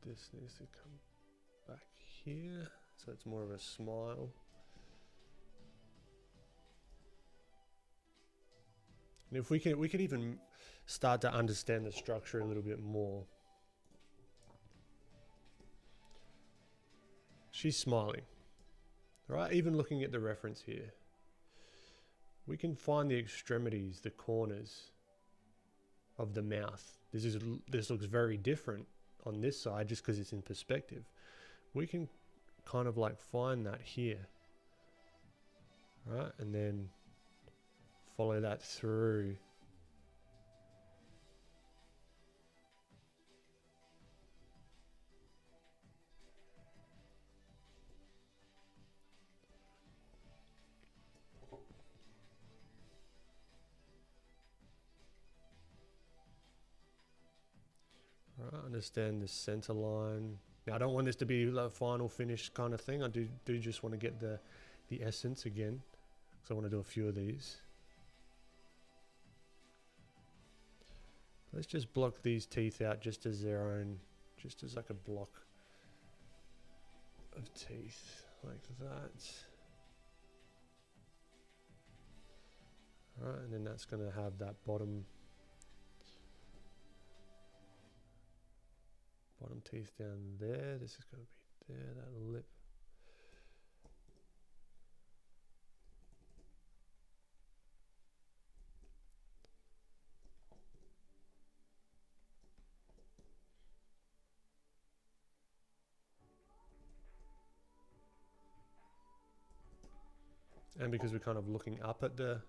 This needs to come back here, so it's more of a smile. And if we could even start to understand the structure a little bit more. She's smiling, right? Even looking at the reference here, we can find the extremities, the corners of the mouth. This looks very different on this side just because it's in perspective. We can kind of like find that here, right? And then follow that through. Right, understand the center line. Now I don't want this to be a final finish kind of thing. I do just want to get the essence again. So I want to do a few of these. Let's just block these teeth out just as their own, just as like a block of teeth, like that. Alright, and then that's going to have that bottom teeth down there. This is going to be there, that lip. And because we're kind of looking up at the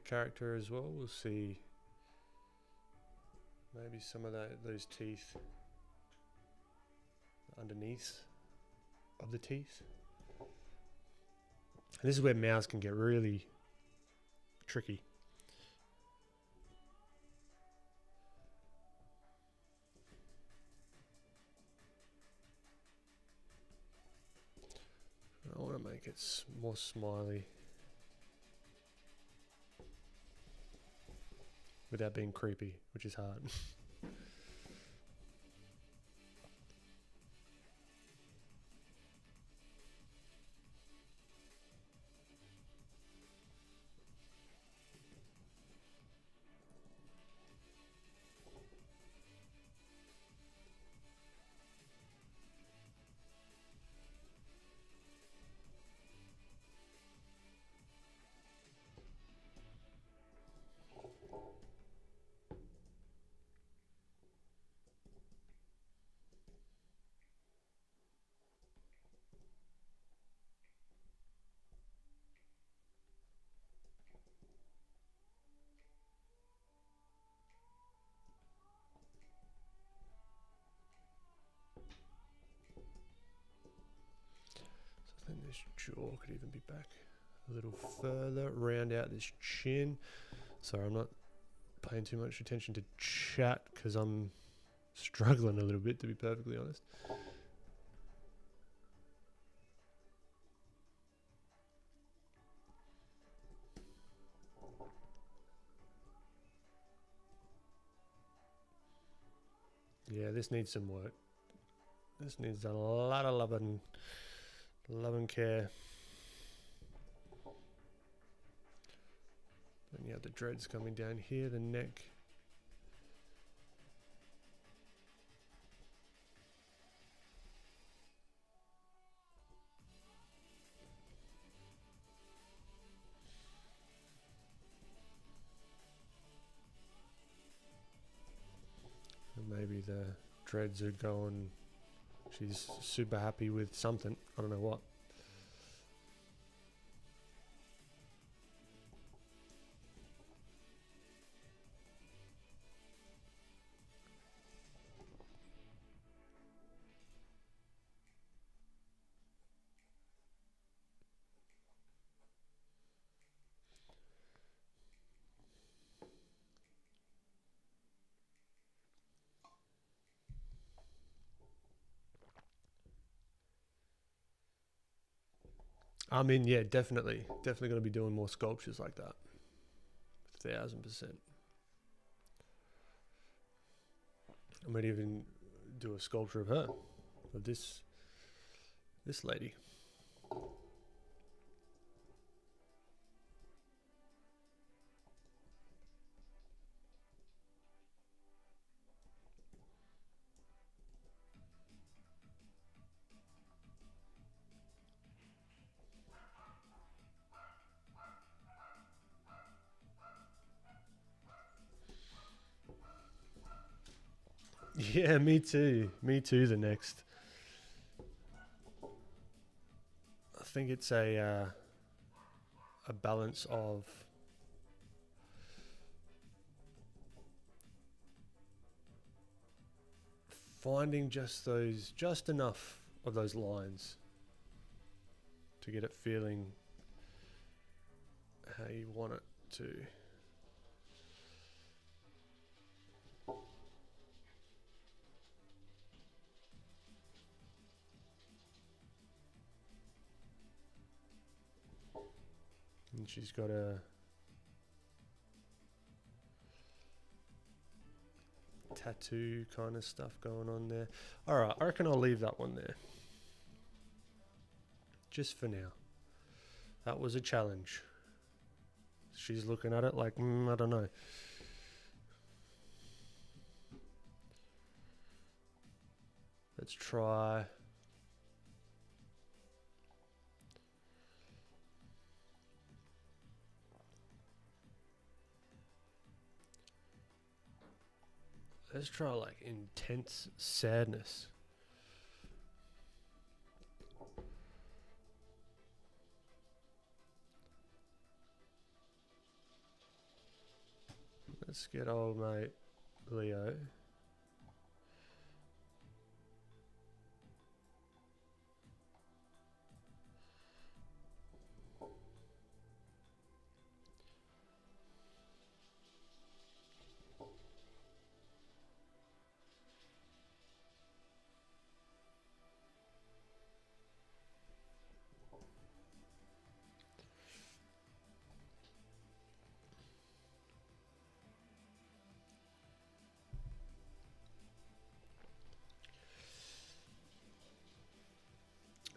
character as well, we'll see maybe some of those teeth underneath of the teeth. And this is where mouths can get really tricky. I want to make it more smiley without being creepy, which is hard. I think this jaw could even be back a little further, round out this chin. Sorry, I'm not paying too much attention to chat because I'm struggling a little bit, to be perfectly honest. Yeah, this needs some work. This needs a lot of loving care. Then you have the dreads coming down here, the neck. And maybe the dreads are going, she's super happy with something. I don't know what. I mean, yeah, definitely going to be doing more sculptures like that. 1000%. I might even do a sculpture of her, of this lady. Yeah, me too. Me too. The next, I think it's a balance of finding just enough of those lines to get it feeling how you want it to. And she's got a tattoo kind of stuff going on there. All right, I reckon I'll leave that one there. Just for now. That was a challenge. She's looking at it like, I don't know. Let's try. Let's try like intense sadness. Let's get old mate Leo.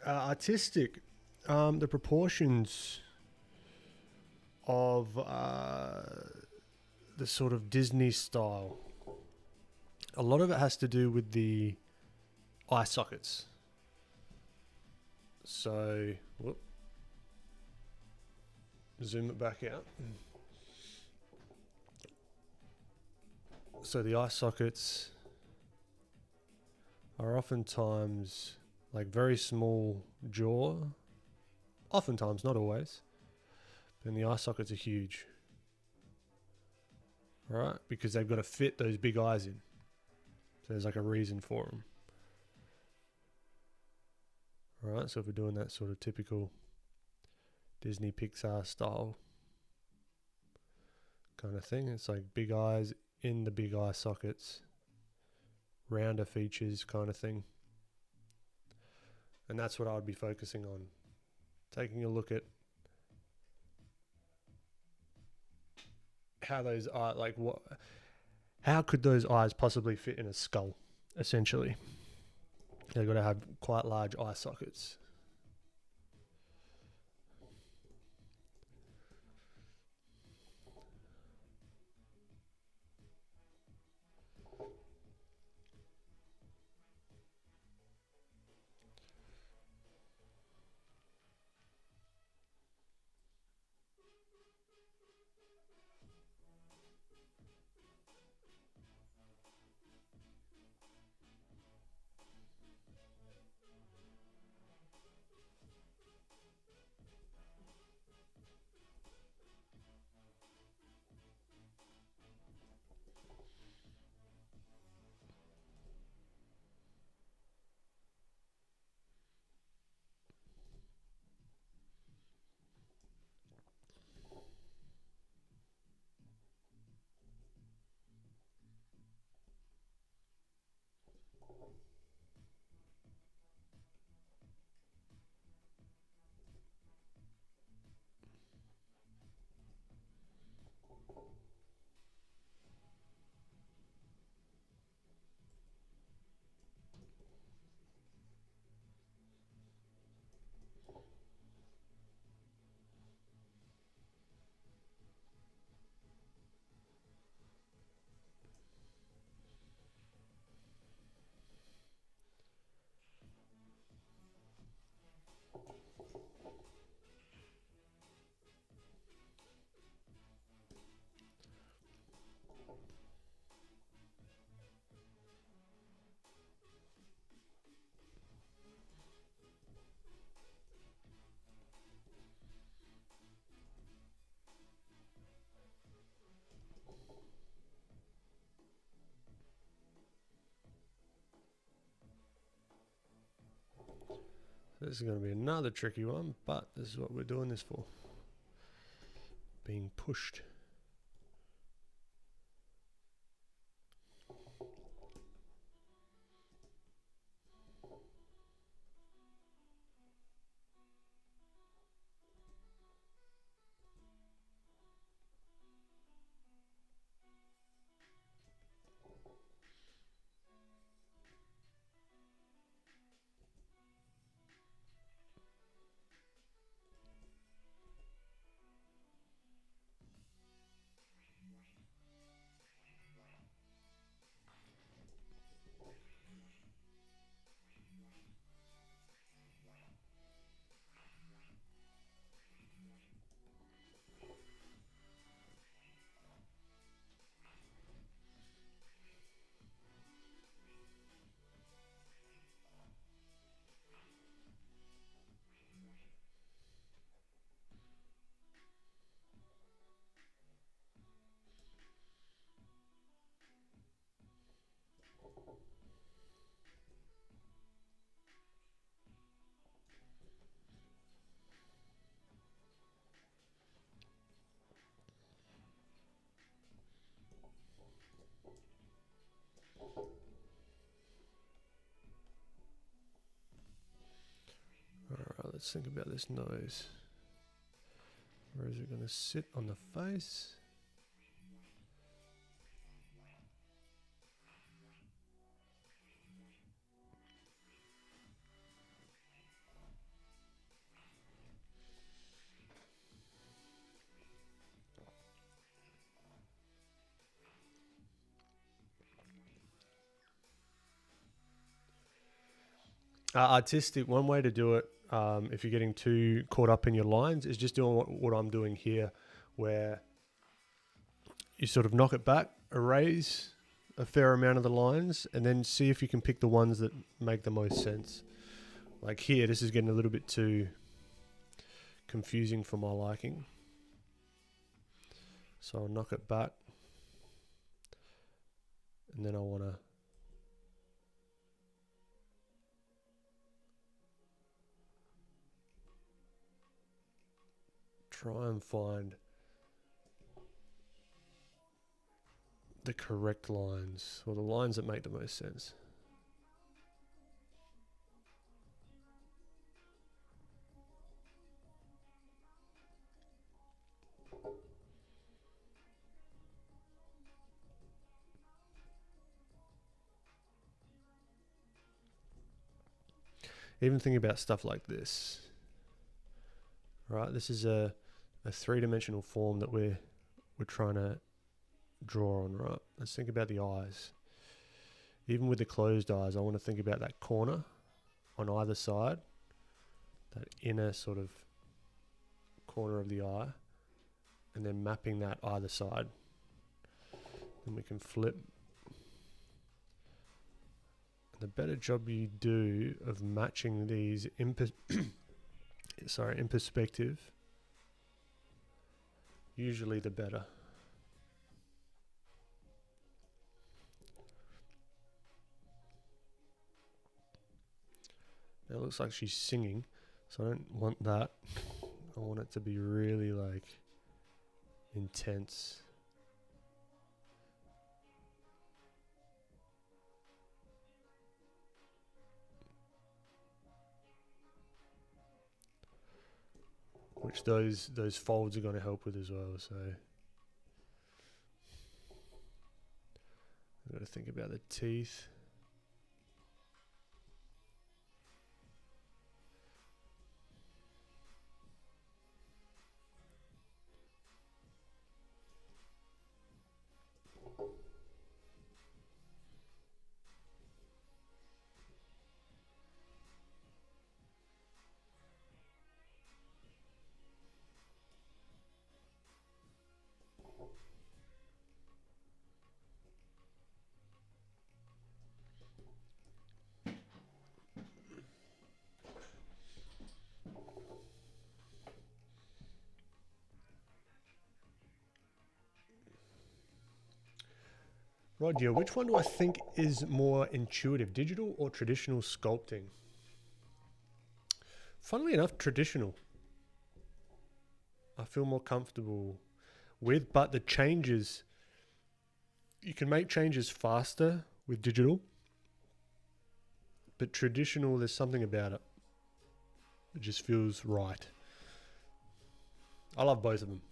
Artistic, the proportions of the sort of Disney style, a lot of it has to do with the eye sockets. So, zoom it back out. So the eye sockets are oftentimes like very small jaw, oftentimes, not always, and the eye sockets are huge, right? Because they've got to fit those big eyes in. So there's like a reason for them. All right, so if we're doing that sort of typical Disney Pixar style kind of thing. It's like big eyes in the big eye sockets, rounder features kind of thing. And that's what I would be focusing on. Taking a look at how those are, like how could those eyes possibly fit in a skull, essentially? They've got to have quite large eye sockets. This is going to be another tricky one, but this is what we're doing this for. Being pushed. Alright, let's think about this nose. Where is it going to sit on the face? Artistic, one way to do it, if you're getting too caught up in your lines, is just doing what I'm doing here, where you sort of knock it back, erase a fair amount of the lines, and then see if you can pick the ones that make the most sense. Like here, this is getting a little bit too confusing for my liking. So I'll knock it back, and then I want to try and find the correct lines, or the lines that make the most sense. Even thinking about stuff like this, right? This is a three-dimensional form that we're trying to draw on, right? Let's think about the eyes. Even with the closed eyes, I want to think about that corner on either side, that inner sort of corner of the eye, and then mapping that either side. Then we can flip. And the better job you do of matching these in perspective, usually the better. Now it looks like she's singing, so I don't want that. I want it to be really like intense. Which those folds are going to help with as well, so I've got to think about the teeth. Roger, which one do I think is more intuitive, digital or traditional sculpting? Funnily enough, traditional. I feel more comfortable with, but the changes, you can make changes faster with digital, but traditional, there's something about it. It just feels right. I love both of them.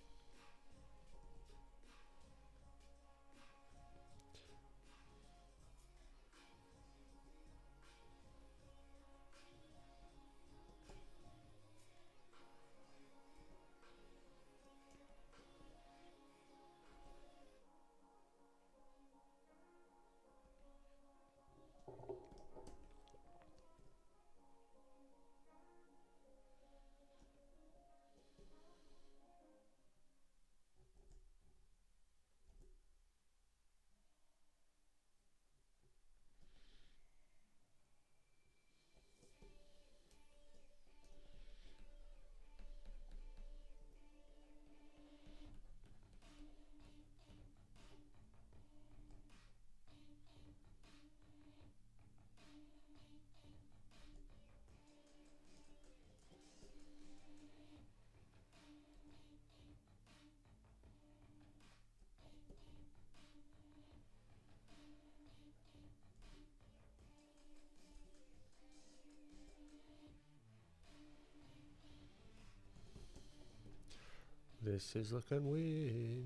This is looking weird.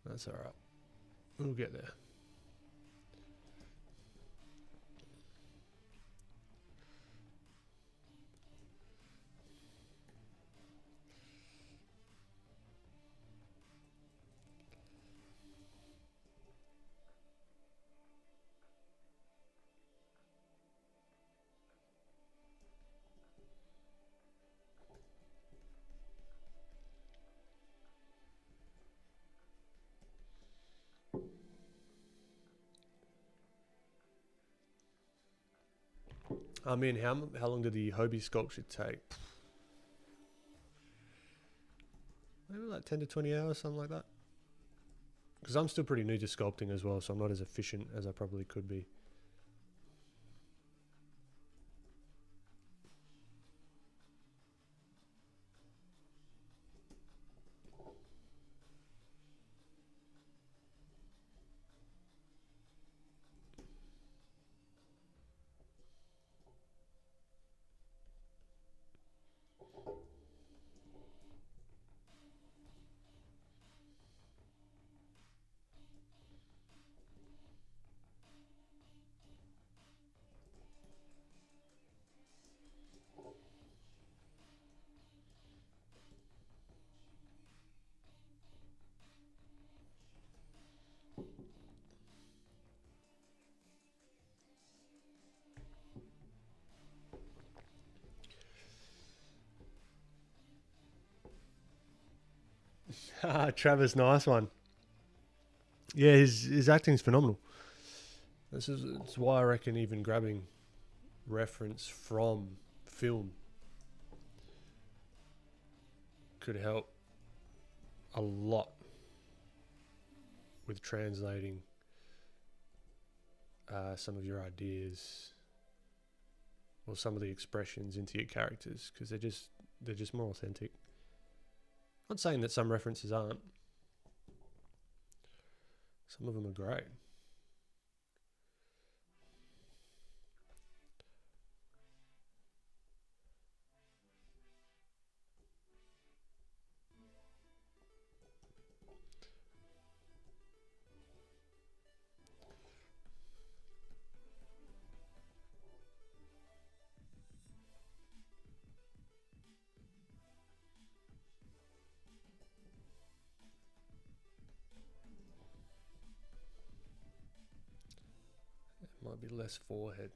That's all right. We'll get there. I mean, how long did the Hobie sculpture take? Maybe like 10 to 20 hours, something like that. Because I'm still pretty new to sculpting as well, so I'm not as efficient as I probably could be. Travis, nice one. Yeah, his acting's phenomenal. It's why I reckon even grabbing reference from film could help a lot with translating some of your ideas or some of the expressions into your characters, because they're just more authentic. I'm not saying that some references aren't. Some of them are great. Might be less forehead.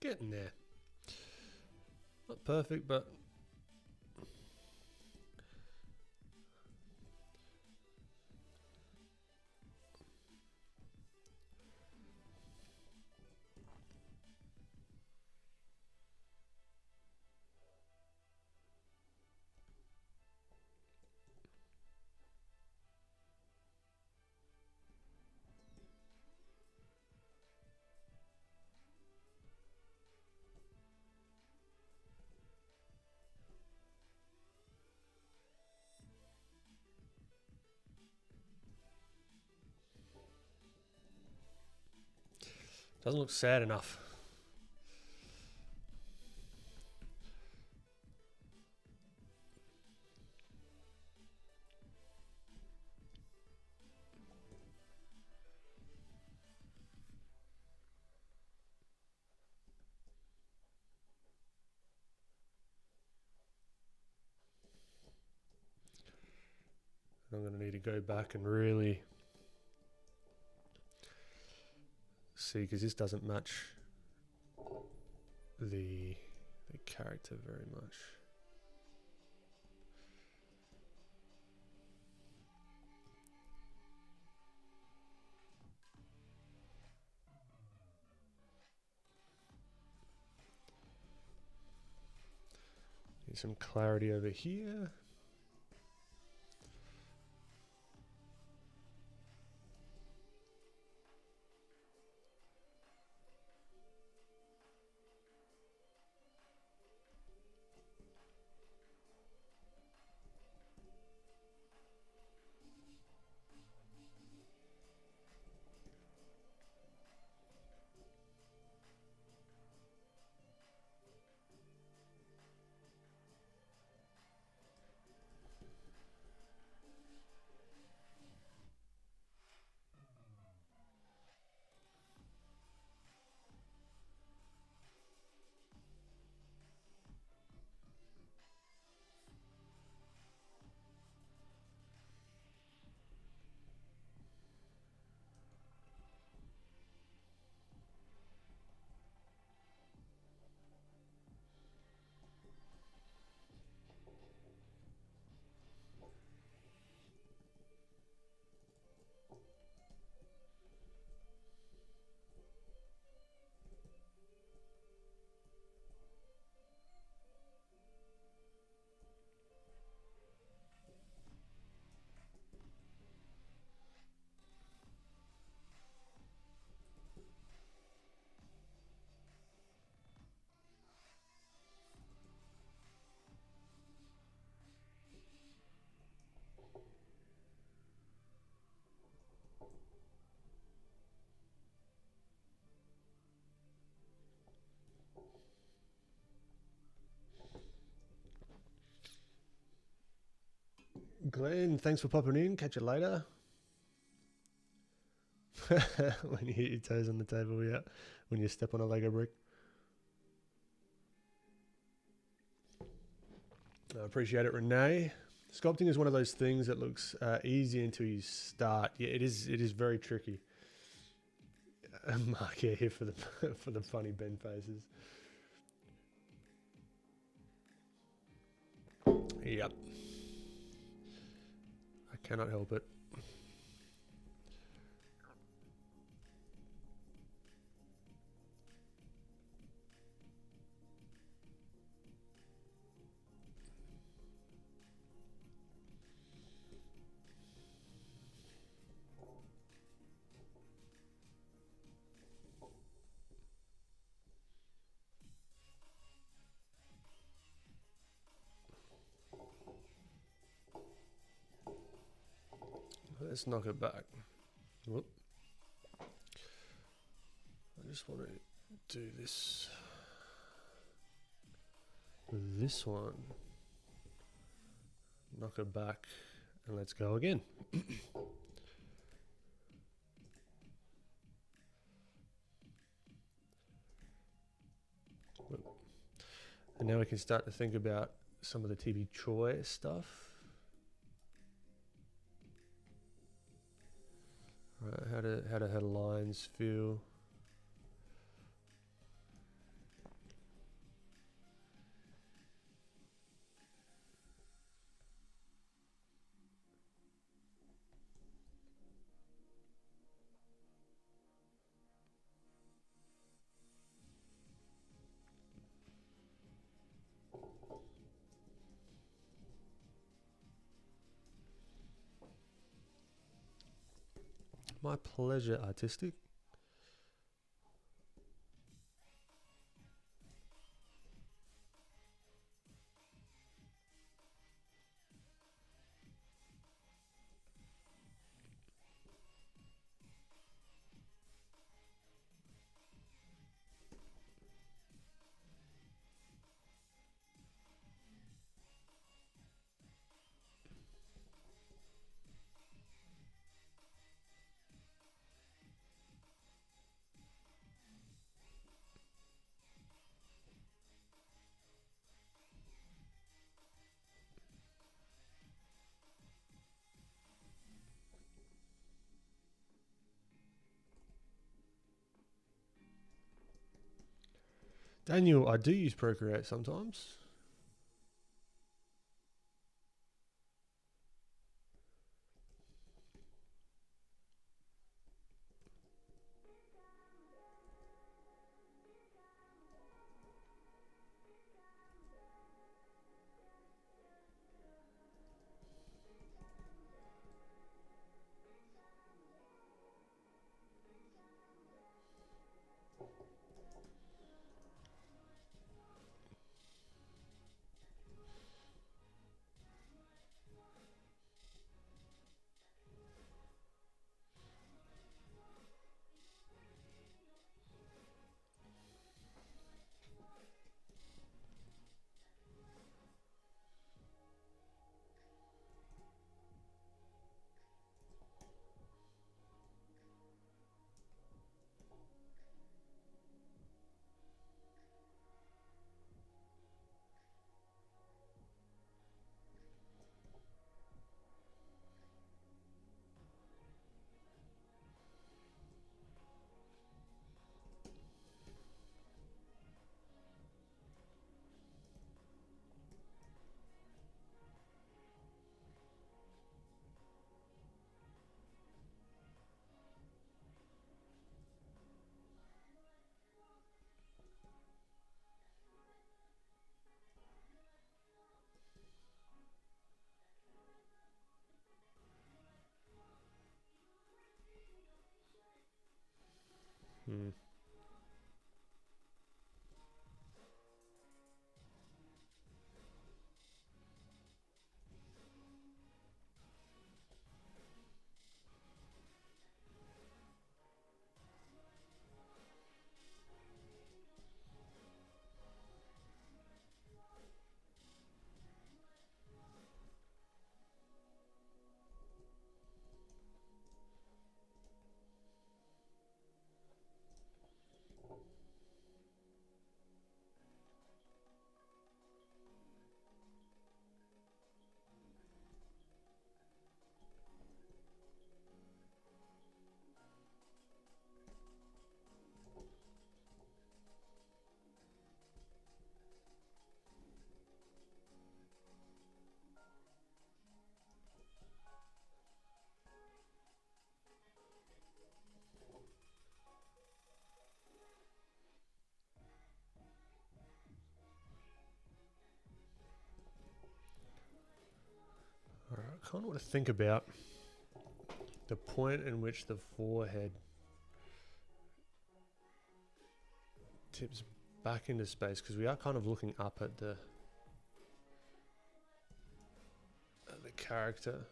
Getting there. Not perfect, but doesn't look sad enough. I'm going to need to go back and really see, because this doesn't match the character very much. Need some clarity over here. Glenn, thanks for popping in. Catch you later. When you hit your toes on the table, yeah. When you step on a Lego brick. I appreciate it, Renee. Sculpting is one of those things that looks easy until you start. Yeah, it is very tricky. Mark here for the for the funny Ben faces. Yep. I cannot help it. Let's knock it back. Whoop. I just want to do this. This one. Knock it back and let's go again. And now we can start to think about some of the TV Troy stuff. Right, how do her lines feel? My pleasure, artistic. Daniel, I do use Procreate sometimes. Hmm. kind of want to think about the point in which the forehead tips back into space, because we are kind of looking up at the character.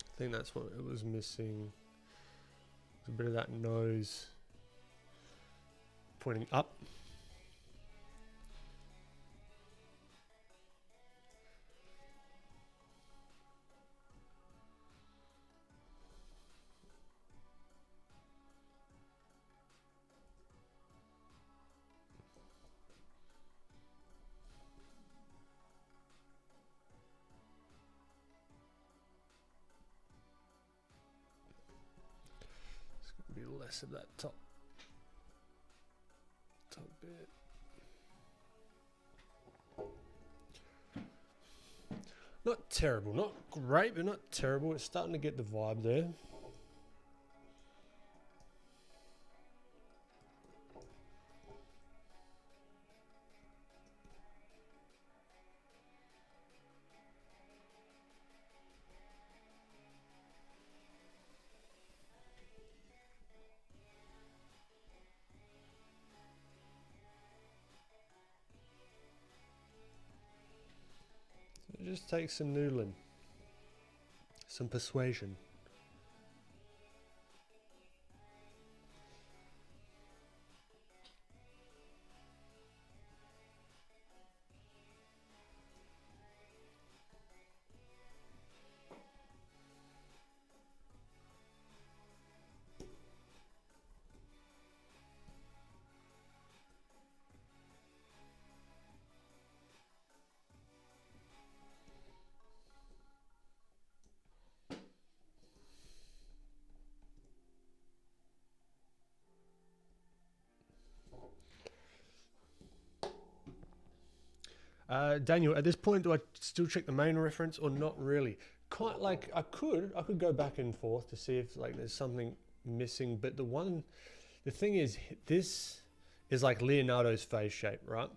I think that's what it was missing. A bit of that nose pointing up. Be less of that top bit. Not terrible, not great, but not terrible. It's starting to get the vibe there. It just takes some noodling, some persuasion. Daniel, at this point, do I still check the main reference or not really? Quite like I could go back and forth to see if like there's something missing, but the thing is, this is like Leonardo's face shape, right?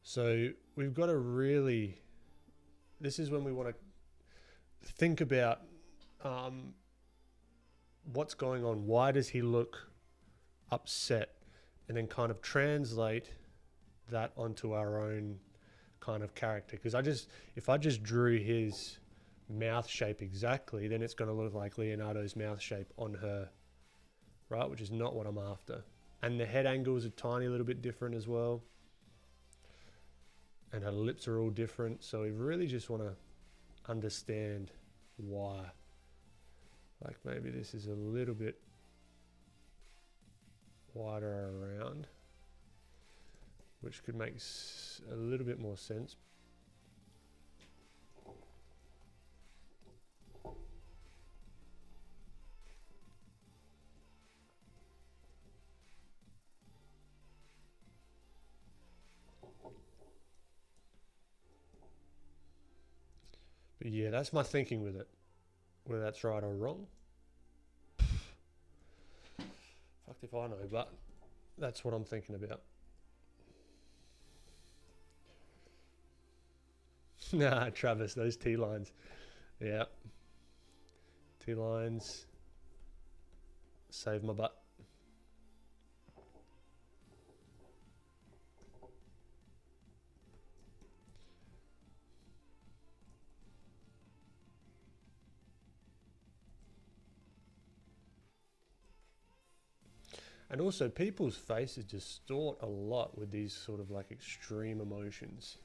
So we've got to really, this is when we want to think about what's going on. Why does he look upset? And then kind of translate that onto our own kind of character. Because if I just drew his mouth shape exactly, then it's going to look like Leonardo's mouth shape on her, right? Which is not what I'm after. And the head angles are tiny little bit different as well. And her lips are all different. So we really just want to understand why. Like maybe this is a little bit wider around, which could make a little bit more sense. But yeah, that's my thinking with it. Whether that's right or wrong, fucked if I know, but that's what I'm thinking about. Nah, Travis, those T-lines. Yeah. T-lines. Save my butt. And also, people's faces distort a lot with these sort of like extreme emotions.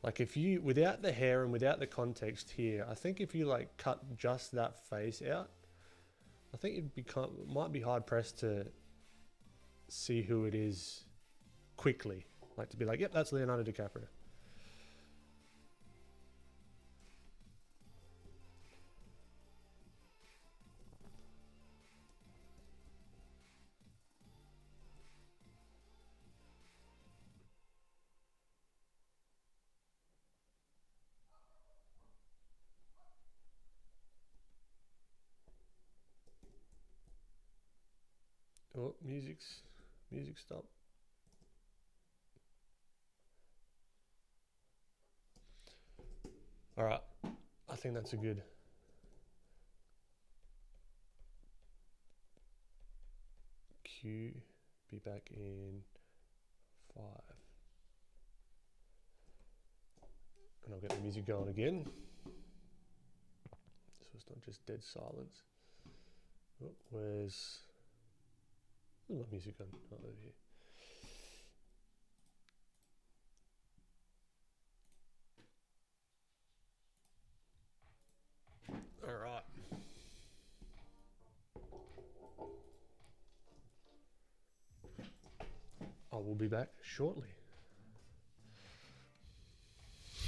Like if you, without the hair and without the context here, I think if you like cut just that face out, I think it might be hard pressed to see who it is quickly. Like to be like, yep, that's Leonardo DiCaprio. Oh, music stop. All right, I think that's a good. Cue, be back in 5. And I'll get the music going again. So it's not just dead silence. Oh, where's my music on? Oh, over here. All right. I will be back shortly.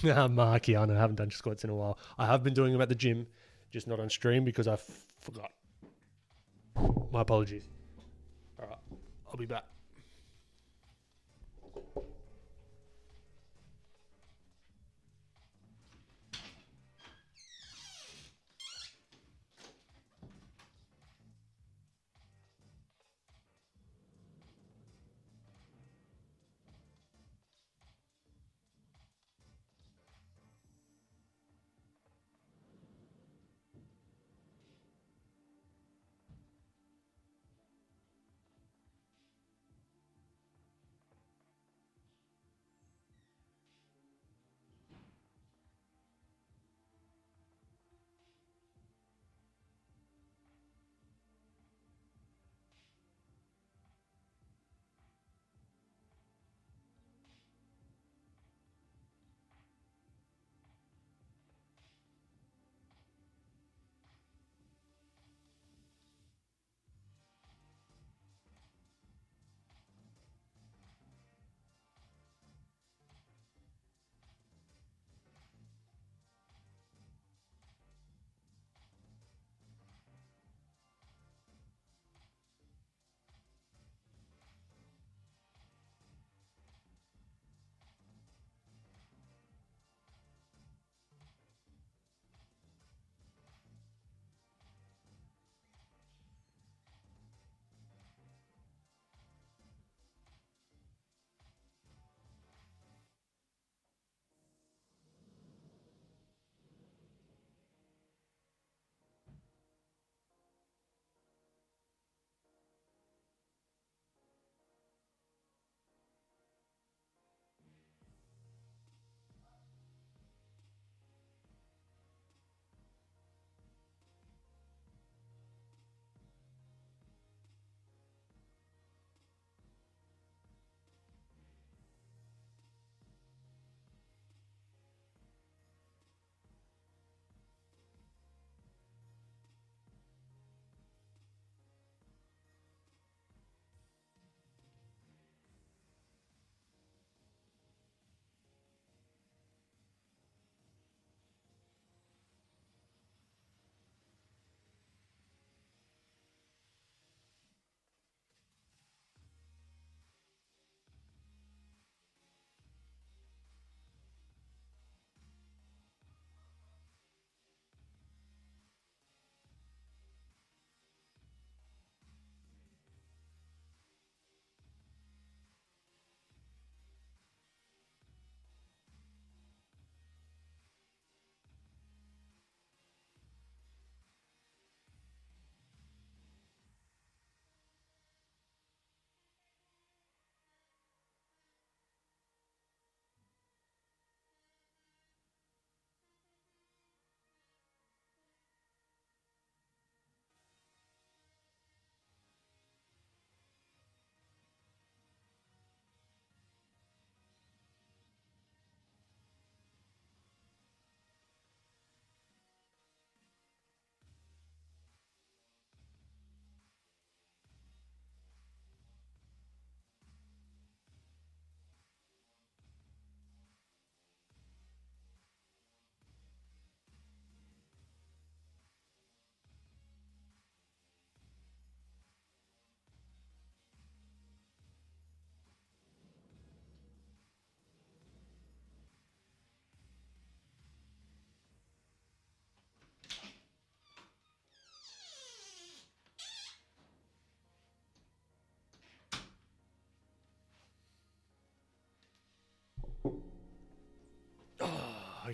Marky, I know I haven't done squats in a while. I have been doing them at the gym, just not on stream because I forgot. My apologies. All right, I'll be back.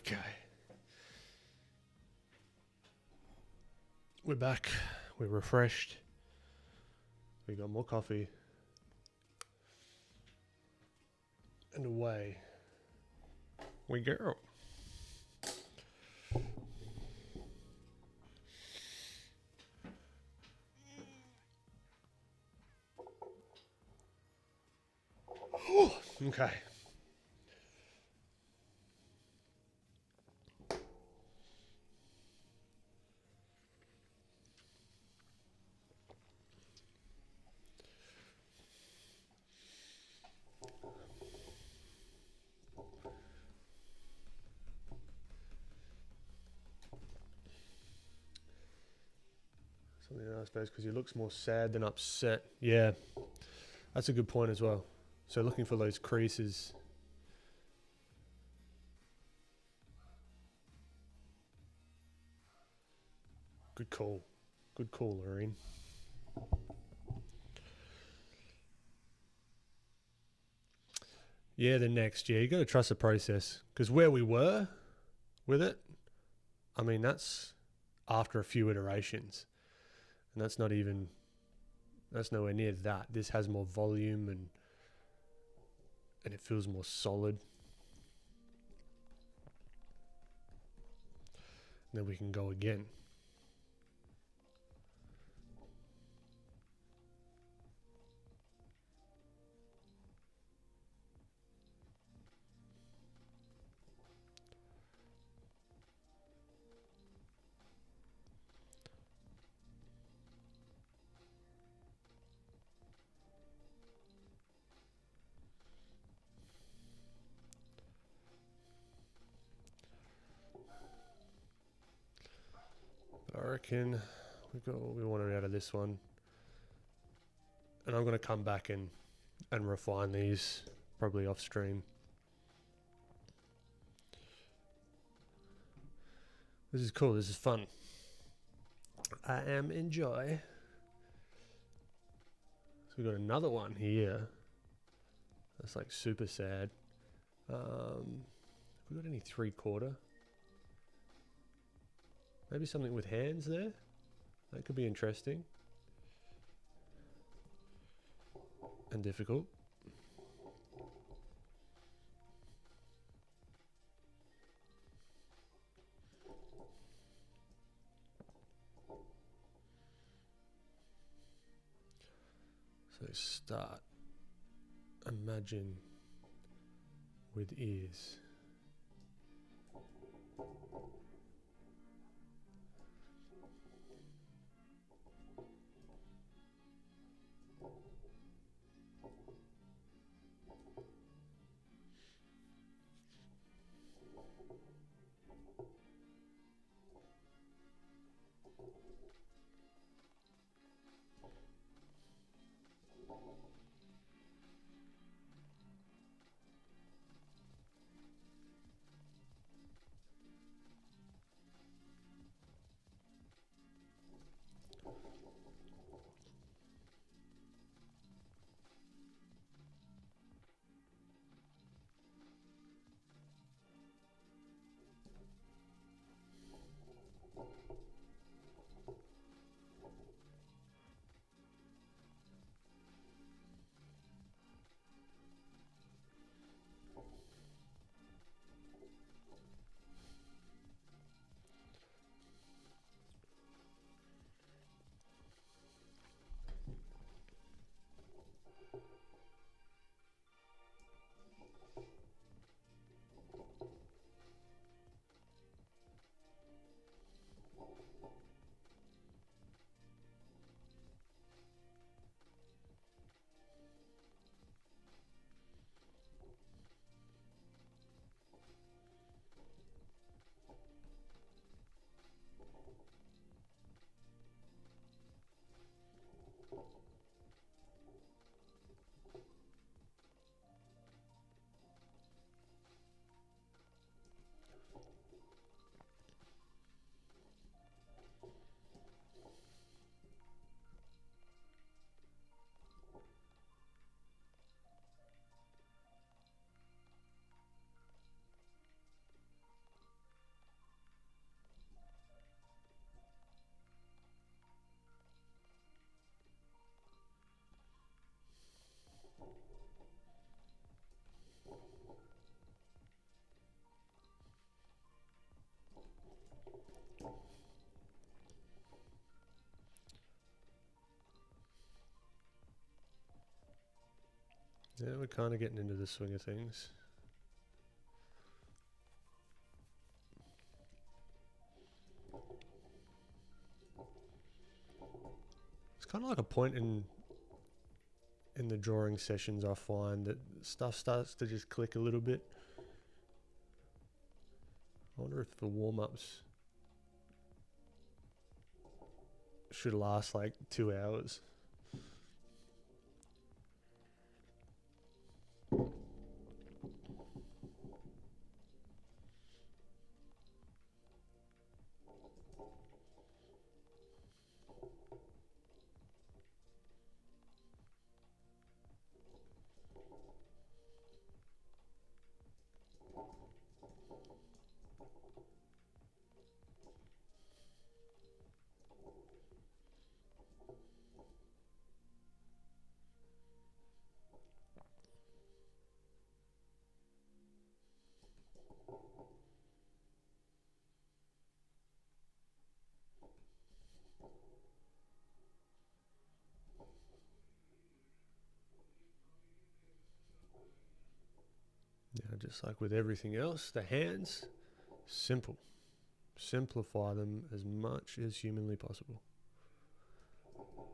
Okay. We're back. We're refreshed. We got more coffee. And away we go. Okay. Something else, I suppose, because he looks more sad than upset. Yeah, that's a good point as well. So looking for those creases. Good call. Good call, Lorraine. Yeah, the next. Yeah, you got to trust the process. Because where we were with it, I mean, that's after a few iterations. And that's not even, that's nowhere near that. This has more volume and it feels more solid. And then we can go again. I reckon we got what we wanted out of this one. And I'm going to come back and refine these probably off stream. This is cool. This is fun. I am enjoy. So we got another one here. That's like super sad. We got any 3/4? Maybe something with hands there. That could be interesting. And difficult. So start. Imagine with ears. Yeah, we're kind of getting into the swing of things. It's kind of like a point in the drawing sessions. I find that stuff starts to just click a little bit. I wonder if the warm-ups should last like 2 hours. Yeah, just like with everything else, the hands, simple. Simplify them as much as humanly possible,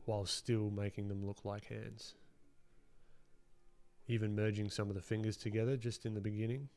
while still making them look like hands. Even merging some of the fingers together just in the beginning.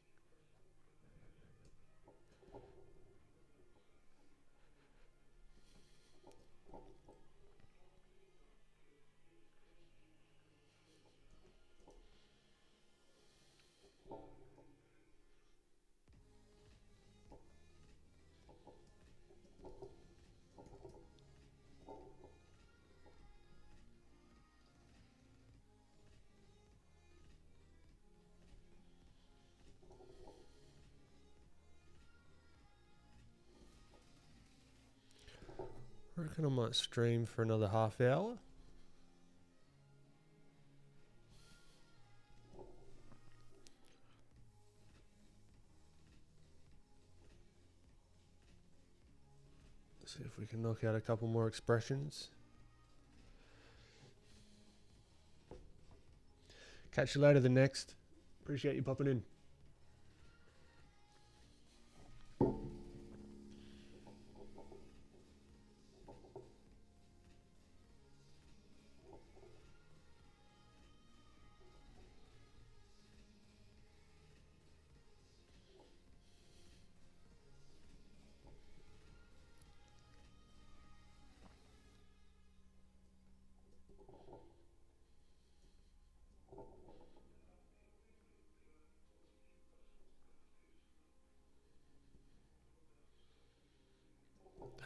I reckon I might stream for another half hour. See if we can knock out a couple more expressions. Catch you later the next. Appreciate you popping in.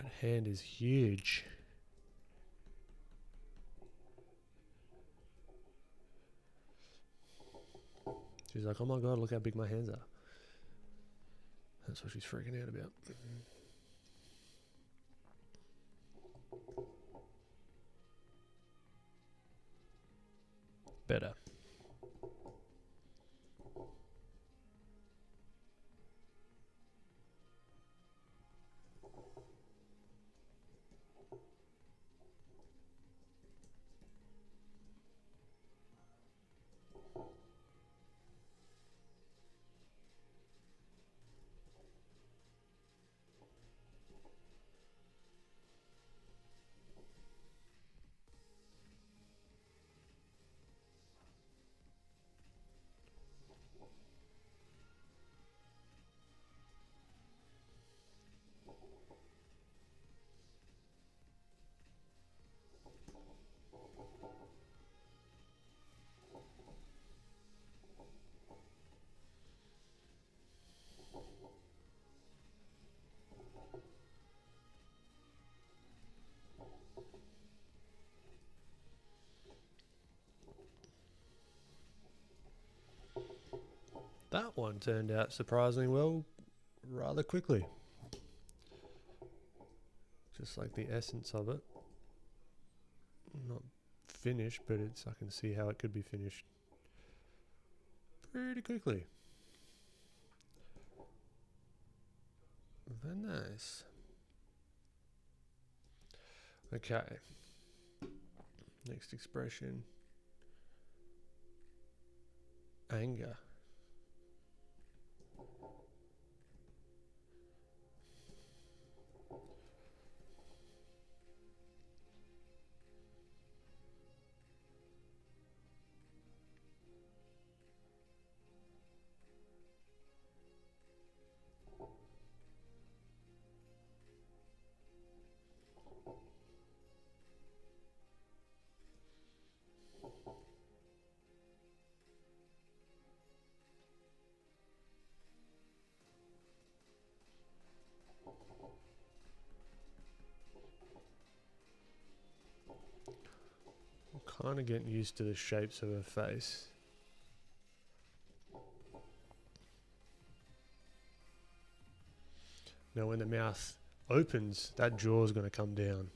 That hand is huge. She's like, oh my God, look how big my hands are. That's what she's freaking out about. Better. That one turned out surprisingly well, rather quickly. Just like the essence of it. Not finished, but it's, I can see how it could be finished pretty quickly. Very nice. Okay. Next expression. anger. I'm kind of getting used to the shapes of her face. Now when the mouth opens, that jaw is going to come down.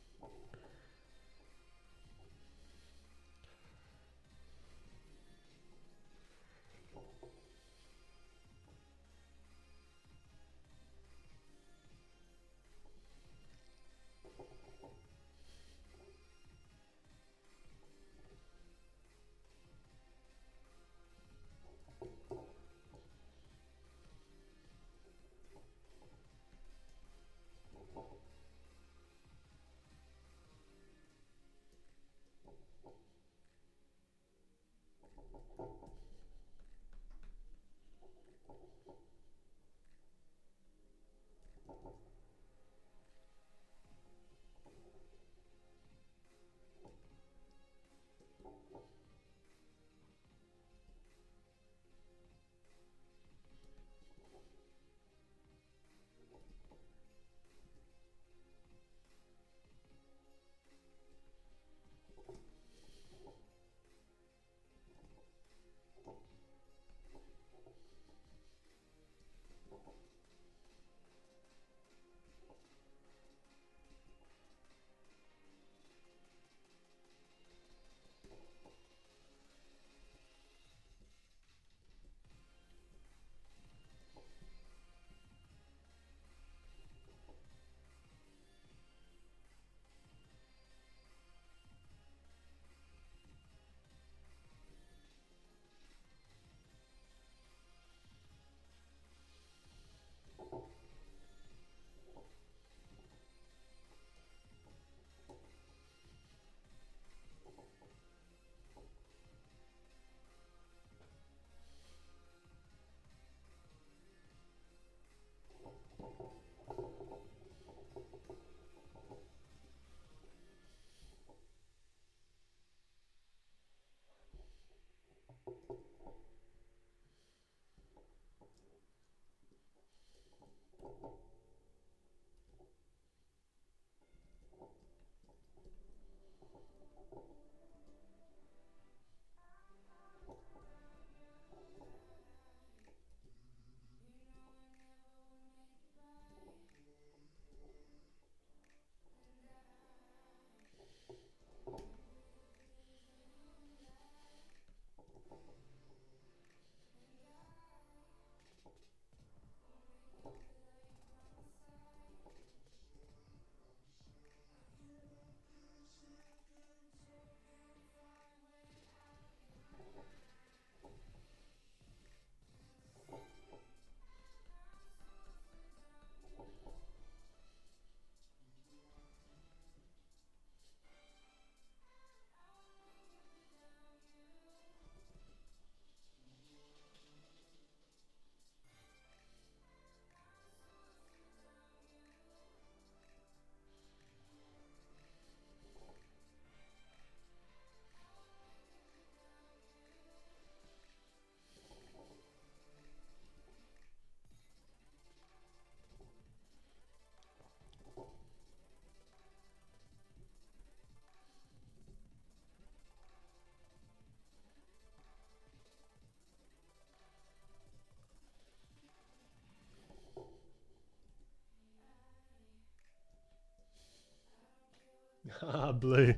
Ah, Blue.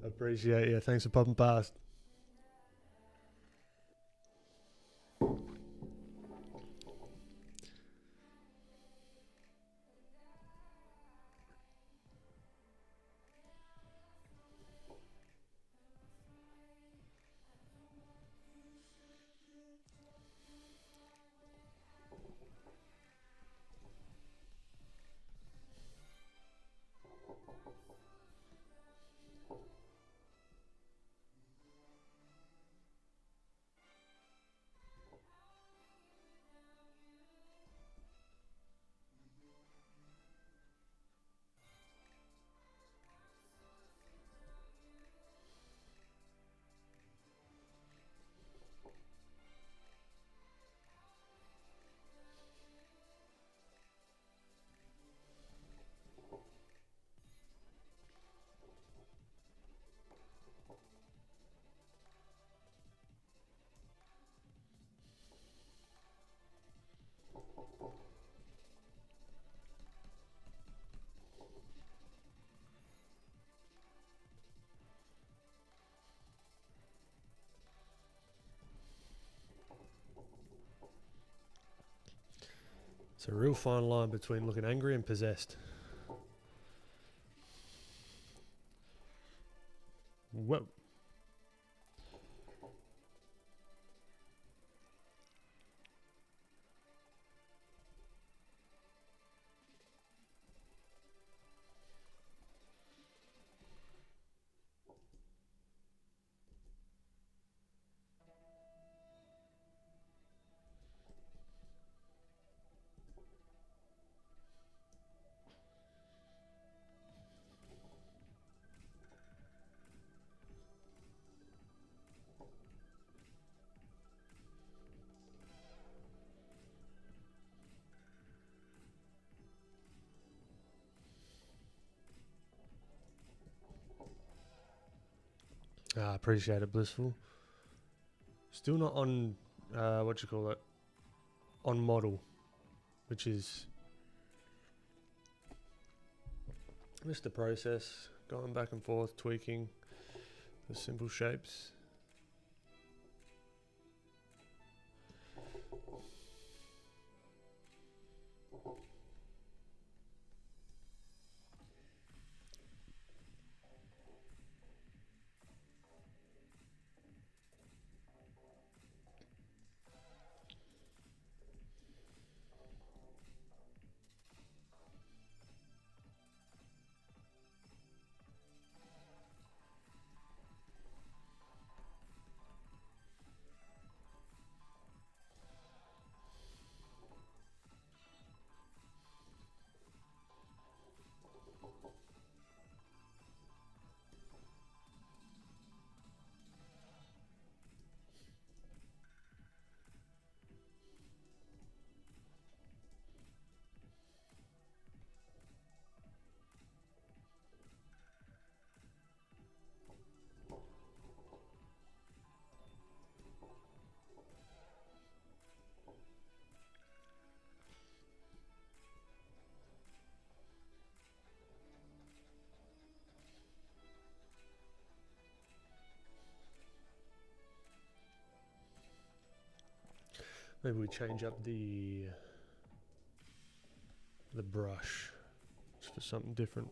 Appreciate you. Thanks for popping past. It's a real fine line between looking angry and possessed. Whoa. Appreciate it, Blissful. Still not on, what you call it, on model, which is just the process, going back and forth, tweaking the simple shapes. Maybe we change up the brush just for something different.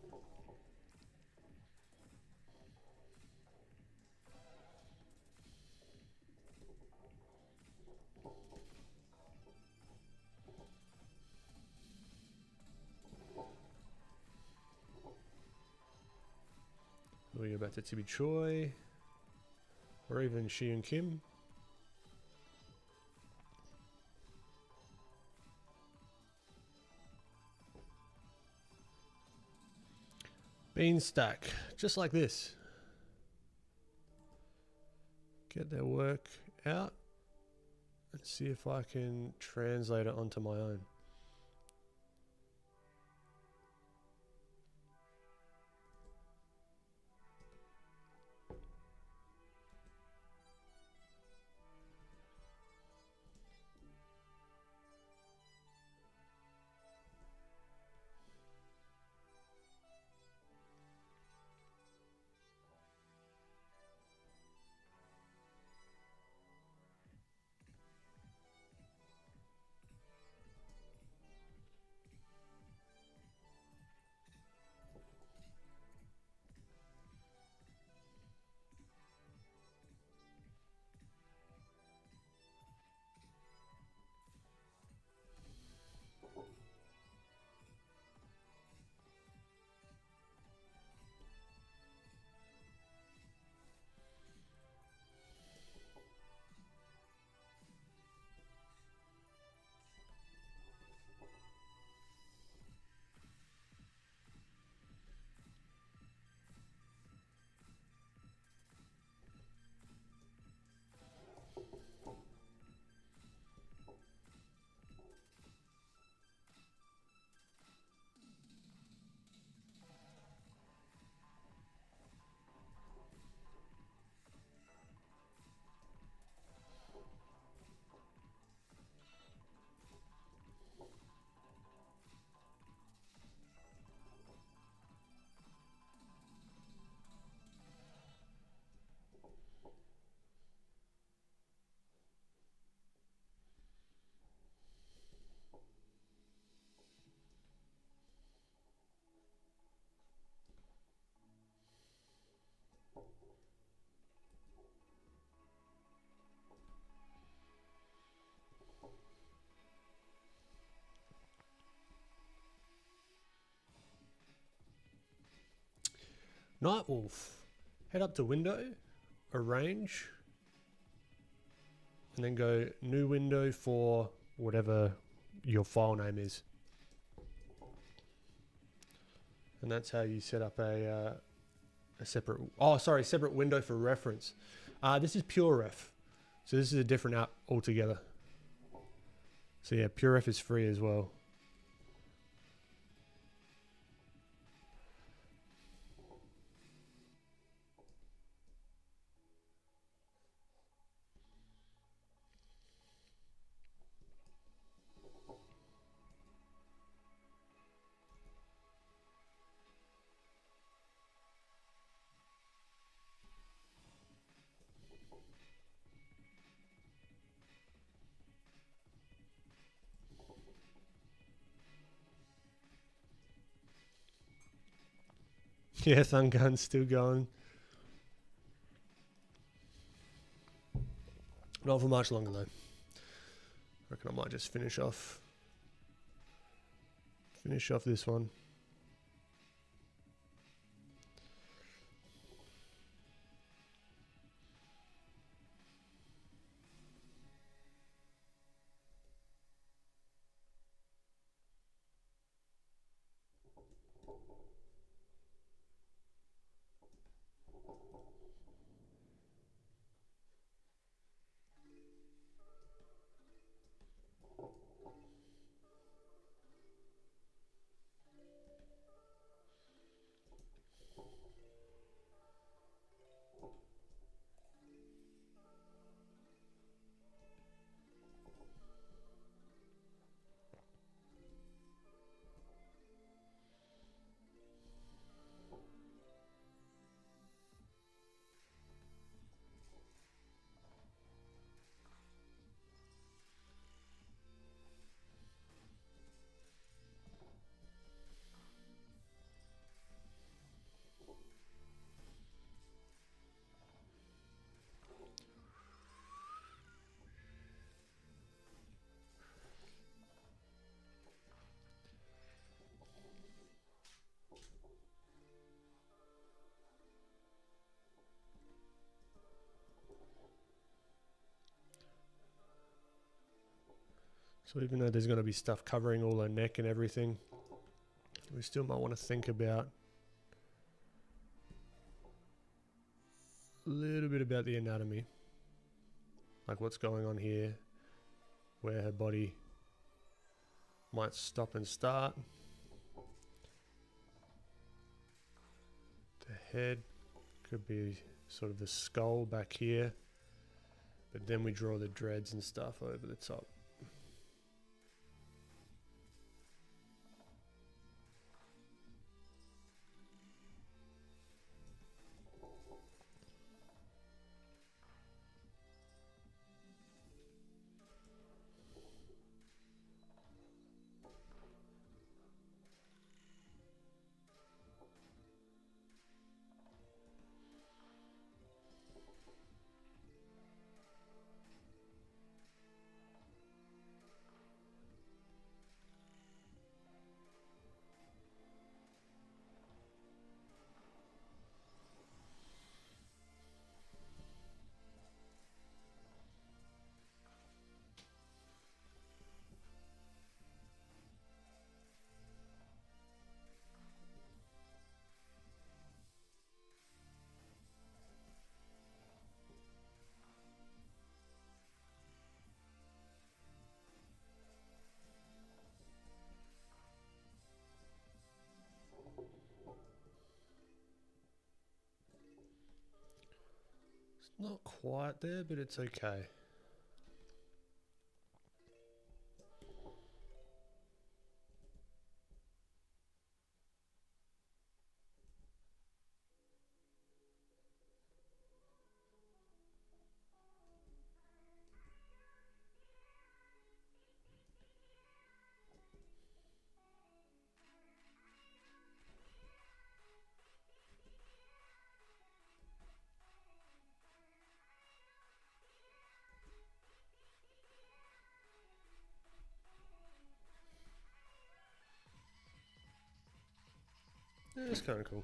We go back to Tibi Choi, or even Shi and Kim. Bean stack, just like this. Get their work out and see if I can translate it onto my own. Night Wolf. Head up to Window, Arrange, and then go New Window for whatever your file name is. And that's how you set up a separate, separate window for reference. This is PureRef. So this is a different app altogether. So yeah, PureRef is free as well. Yeah, Sun Gun's still going. Not for much longer though. I reckon I might just finish off this one. So even though there's going to be stuff covering all her neck and everything, we still might want to think about a little bit about the anatomy. Like what's going on here, where her body might stop and start. The head could be sort of the skull back here, but then we draw the dreads and stuff over the top. Not quite there, but it's okay. Yeah, it's kind of cool.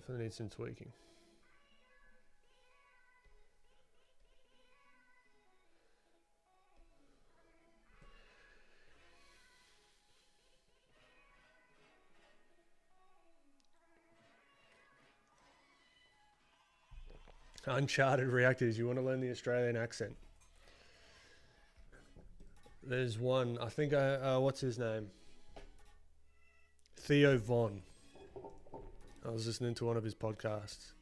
Definitely needs some tweaking. Uncharted reactors. You want to learn the Australian accent? There's one. I think. What's his name? Theo Von. I was listening to one of his podcasts.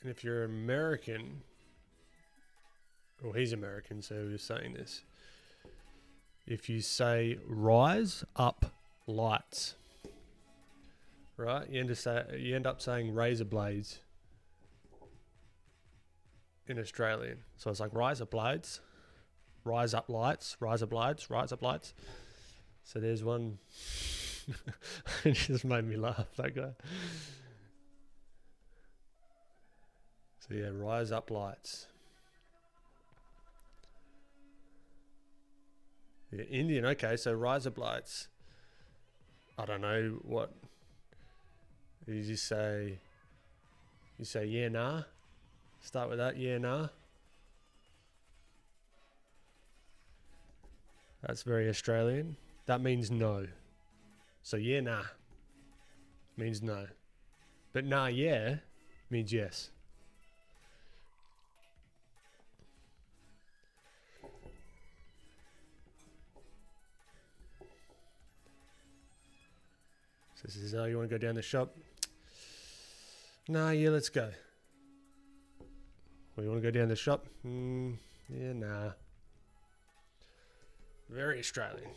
And if you're American, well, he's American, so he was saying this. If you say rise up lights, right? You end up saying razor blades in Australian. So it's like rise up blades, rise up lights, rise up lights, rise up lights. So there's one. It just made me laugh, that guy. So yeah, rise up lights. Yeah, Indian, okay, so rise up lights. I don't know what. You say yeah, nah. Start with that, yeah, nah. That's very Australian. That means no. So yeah, nah means no. But nah, yeah means yes. So this is, you want to go down the shop? Nah, yeah, let's go. Well, you want to go down the shop? Yeah, nah. Very Australian.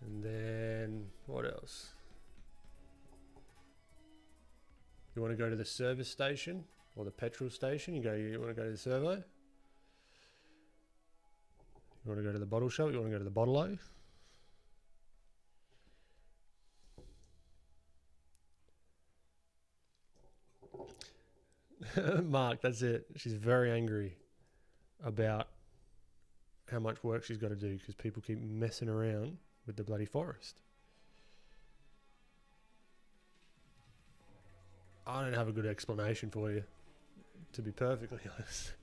And then, what else? You want to go to the service station or the petrol station? You want to go to the servo? You want to go to the bottle shop? You want to go to the bottle-o? Mark, that's it. She's very angry about how much work she's got to do because people keep messing around with the bloody forest. I don't have a good explanation for you, to be perfectly honest.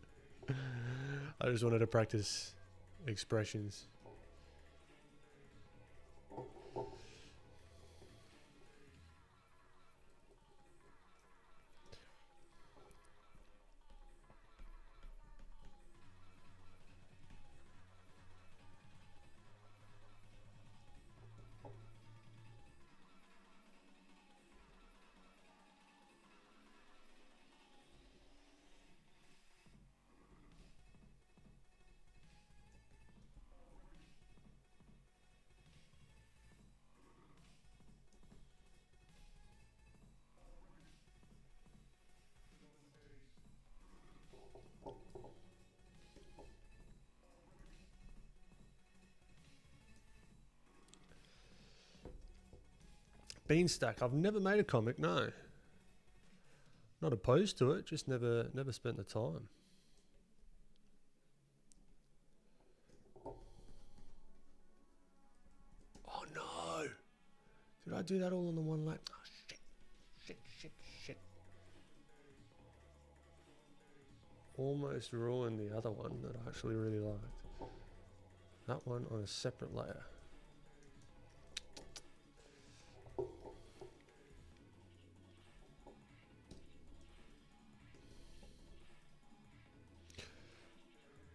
I just wanted to practice expressions. Beanstalk. I've never made a comic, no. Not opposed to it, just never spent the time. Oh no! Did I do that all on the one lap? Oh shit. Almost ruined the other one that I actually really liked. That one on a separate layer.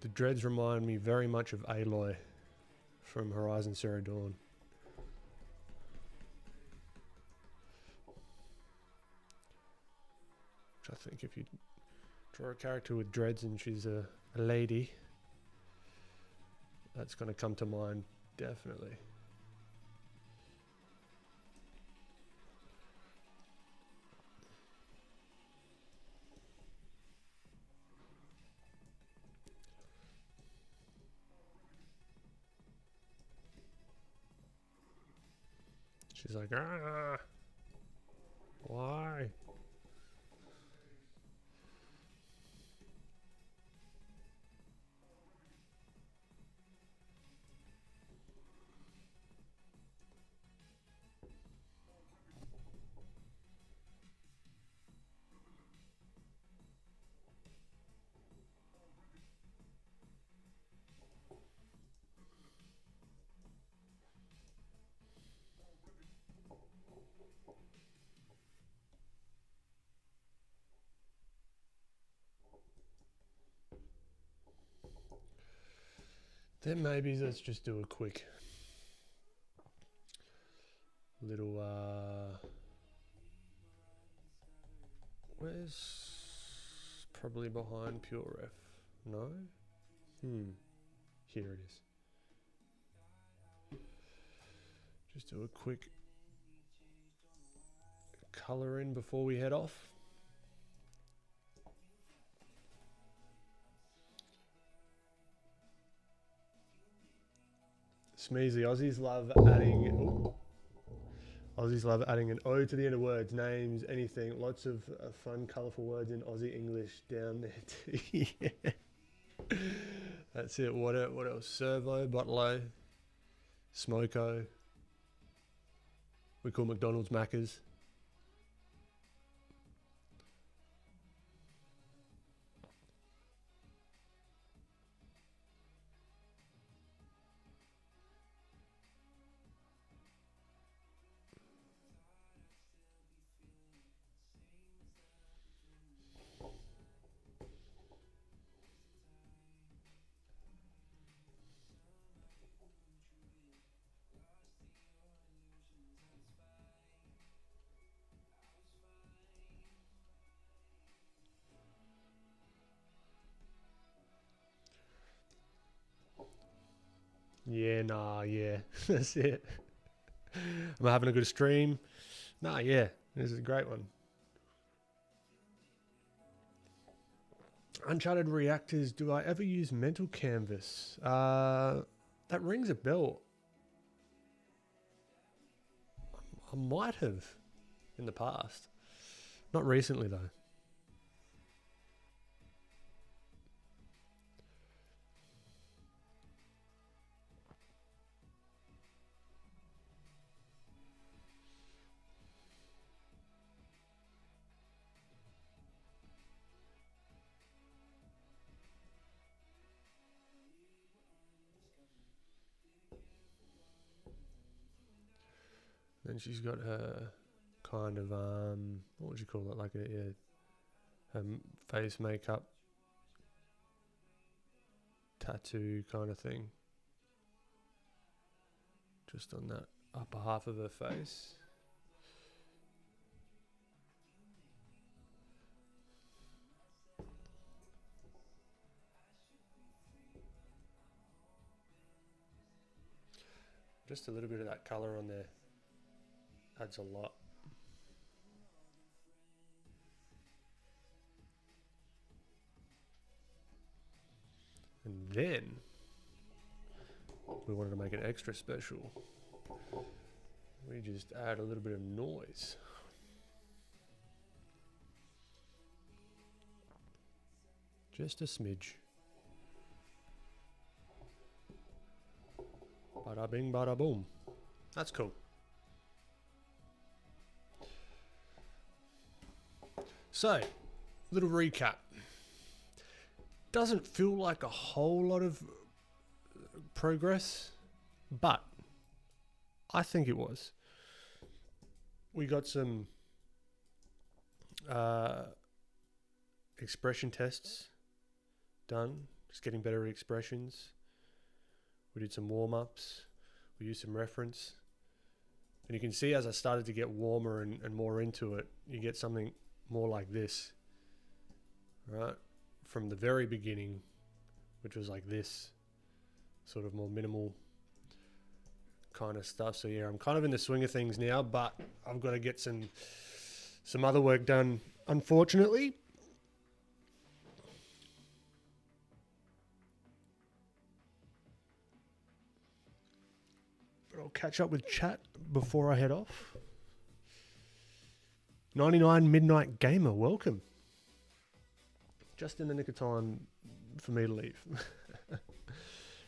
The dreads remind me very much of Aloy from Horizon Zero Dawn. Which I think if you draw a character with dreads and she's a lady, that's going to come to mind, definitely. She's like, ah, why? Then maybe let's just do a quick little, where's probably behind pure ref? No? Here it is. Just do a quick color in before we head off. Smeezy, Aussies love adding... Ooh. Aussies love adding an O to the end of words, names, anything. Lots of fun, colourful words in Aussie English down there too. Yeah. That's it. What else? Servo, Bottle, Smoko. We call McDonald's Maccas. Yeah, nah, yeah. That's it. Am I having a good stream? Nah, yeah. This is a great one. Uncharted reactors. Do I ever use mental canvas? That rings a bell. I might have in the past. Not recently, though. Then she's got her kind of, what would you call it? Like her face makeup tattoo kind of thing. Just on that upper half of her face. Just a little bit of that colour on there adds a lot. And then we wanted to make it extra special. We just add a little bit of noise. Just a smidge. Bada bing, bada boom. That's cool. So, little recap. Doesn't feel like a whole lot of progress, but I think it was. We got some expression tests done, just getting better at expressions. We did some warm-ups. We used some reference. And you can see as I started to get warmer and more into it, you get something more like this, right? From the very beginning, which was like this, sort of more minimal kind of stuff. So yeah, I'm kind of in the swing of things now, but I've got to get some other work done, unfortunately. But I'll catch up with chat before I head off. 99 Midnight Gamer, welcome. Just in the nick of time for me to leave.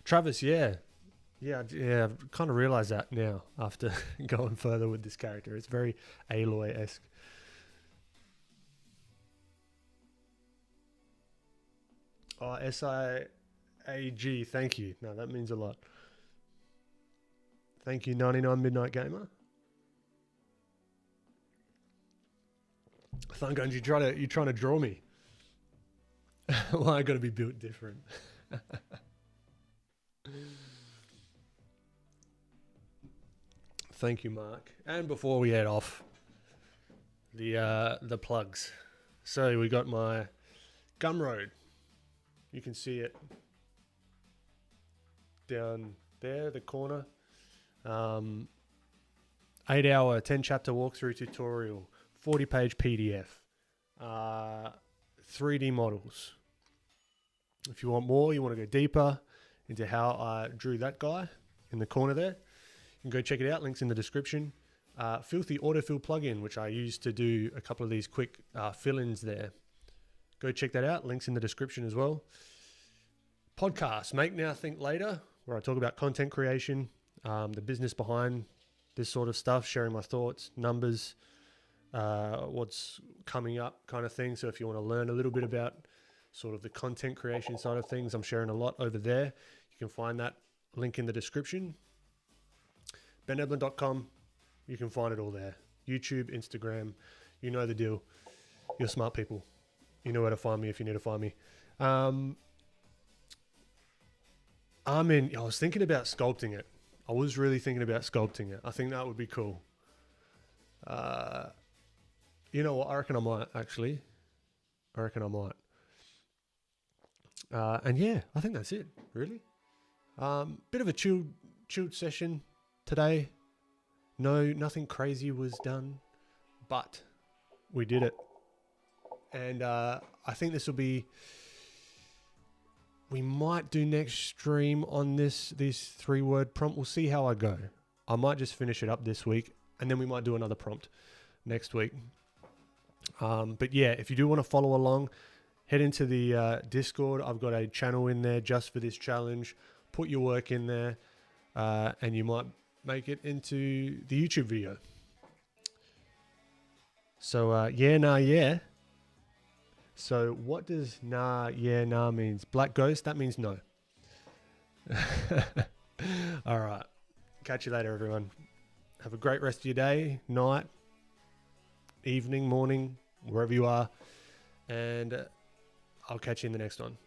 Travis, yeah. I've kind of realised that now after going further with this character. It's very Aloy-esque. Oh, SIAG, thank you. No, that means a lot. Thank you, 99 Midnight Gamer. Thunguns, you're trying to draw me. Well, I got to be built different. Thank you, Mark. And before we head off, the plugs. So we got my Gumroad. You can see it down there, the corner. 8-hour, 10-chapter walkthrough tutorial, 40-page PDF, 3D models. If you want more, you want to go deeper into how I drew that guy in the corner there, you can go check it out. Links in the description. Filthy autofill plugin, which I used to do a couple of these quick fill-ins there. Go check that out. Links in the description as well. Podcast, Make Now, Think Later, where I talk about content creation, the business behind this sort of stuff, sharing my thoughts, numbers, what's coming up kind of thing. So if you want to learn a little bit about sort of the content creation side of things, I'm sharing a lot over there. You can find that link in the description. benedlin.com, you can find it all there. YouTube, Instagram, you know the deal. You're smart people. You know where to find me if you need to find me. I was thinking about sculpting it. I was really thinking about sculpting it. I think that would be cool. You know what? I reckon I might, actually. And yeah, I think that's it, really. Bit of a chilled session today. No, nothing crazy was done, but we did it. And I think this will be, we might do next stream on this 3-word prompt. We'll see how I go. I might just finish it up this week, and then we might do another prompt next week. But yeah, if you do want to follow along, head into the Discord. I've got a channel in there just for this challenge. Put your work in there, and you might make it into the YouTube video. So yeah. So what does nah means? Black ghost, that means no. All right. Catch you later, everyone. Have a great rest of your day, night, evening, morning, wherever you are. And I'll catch you in the next one.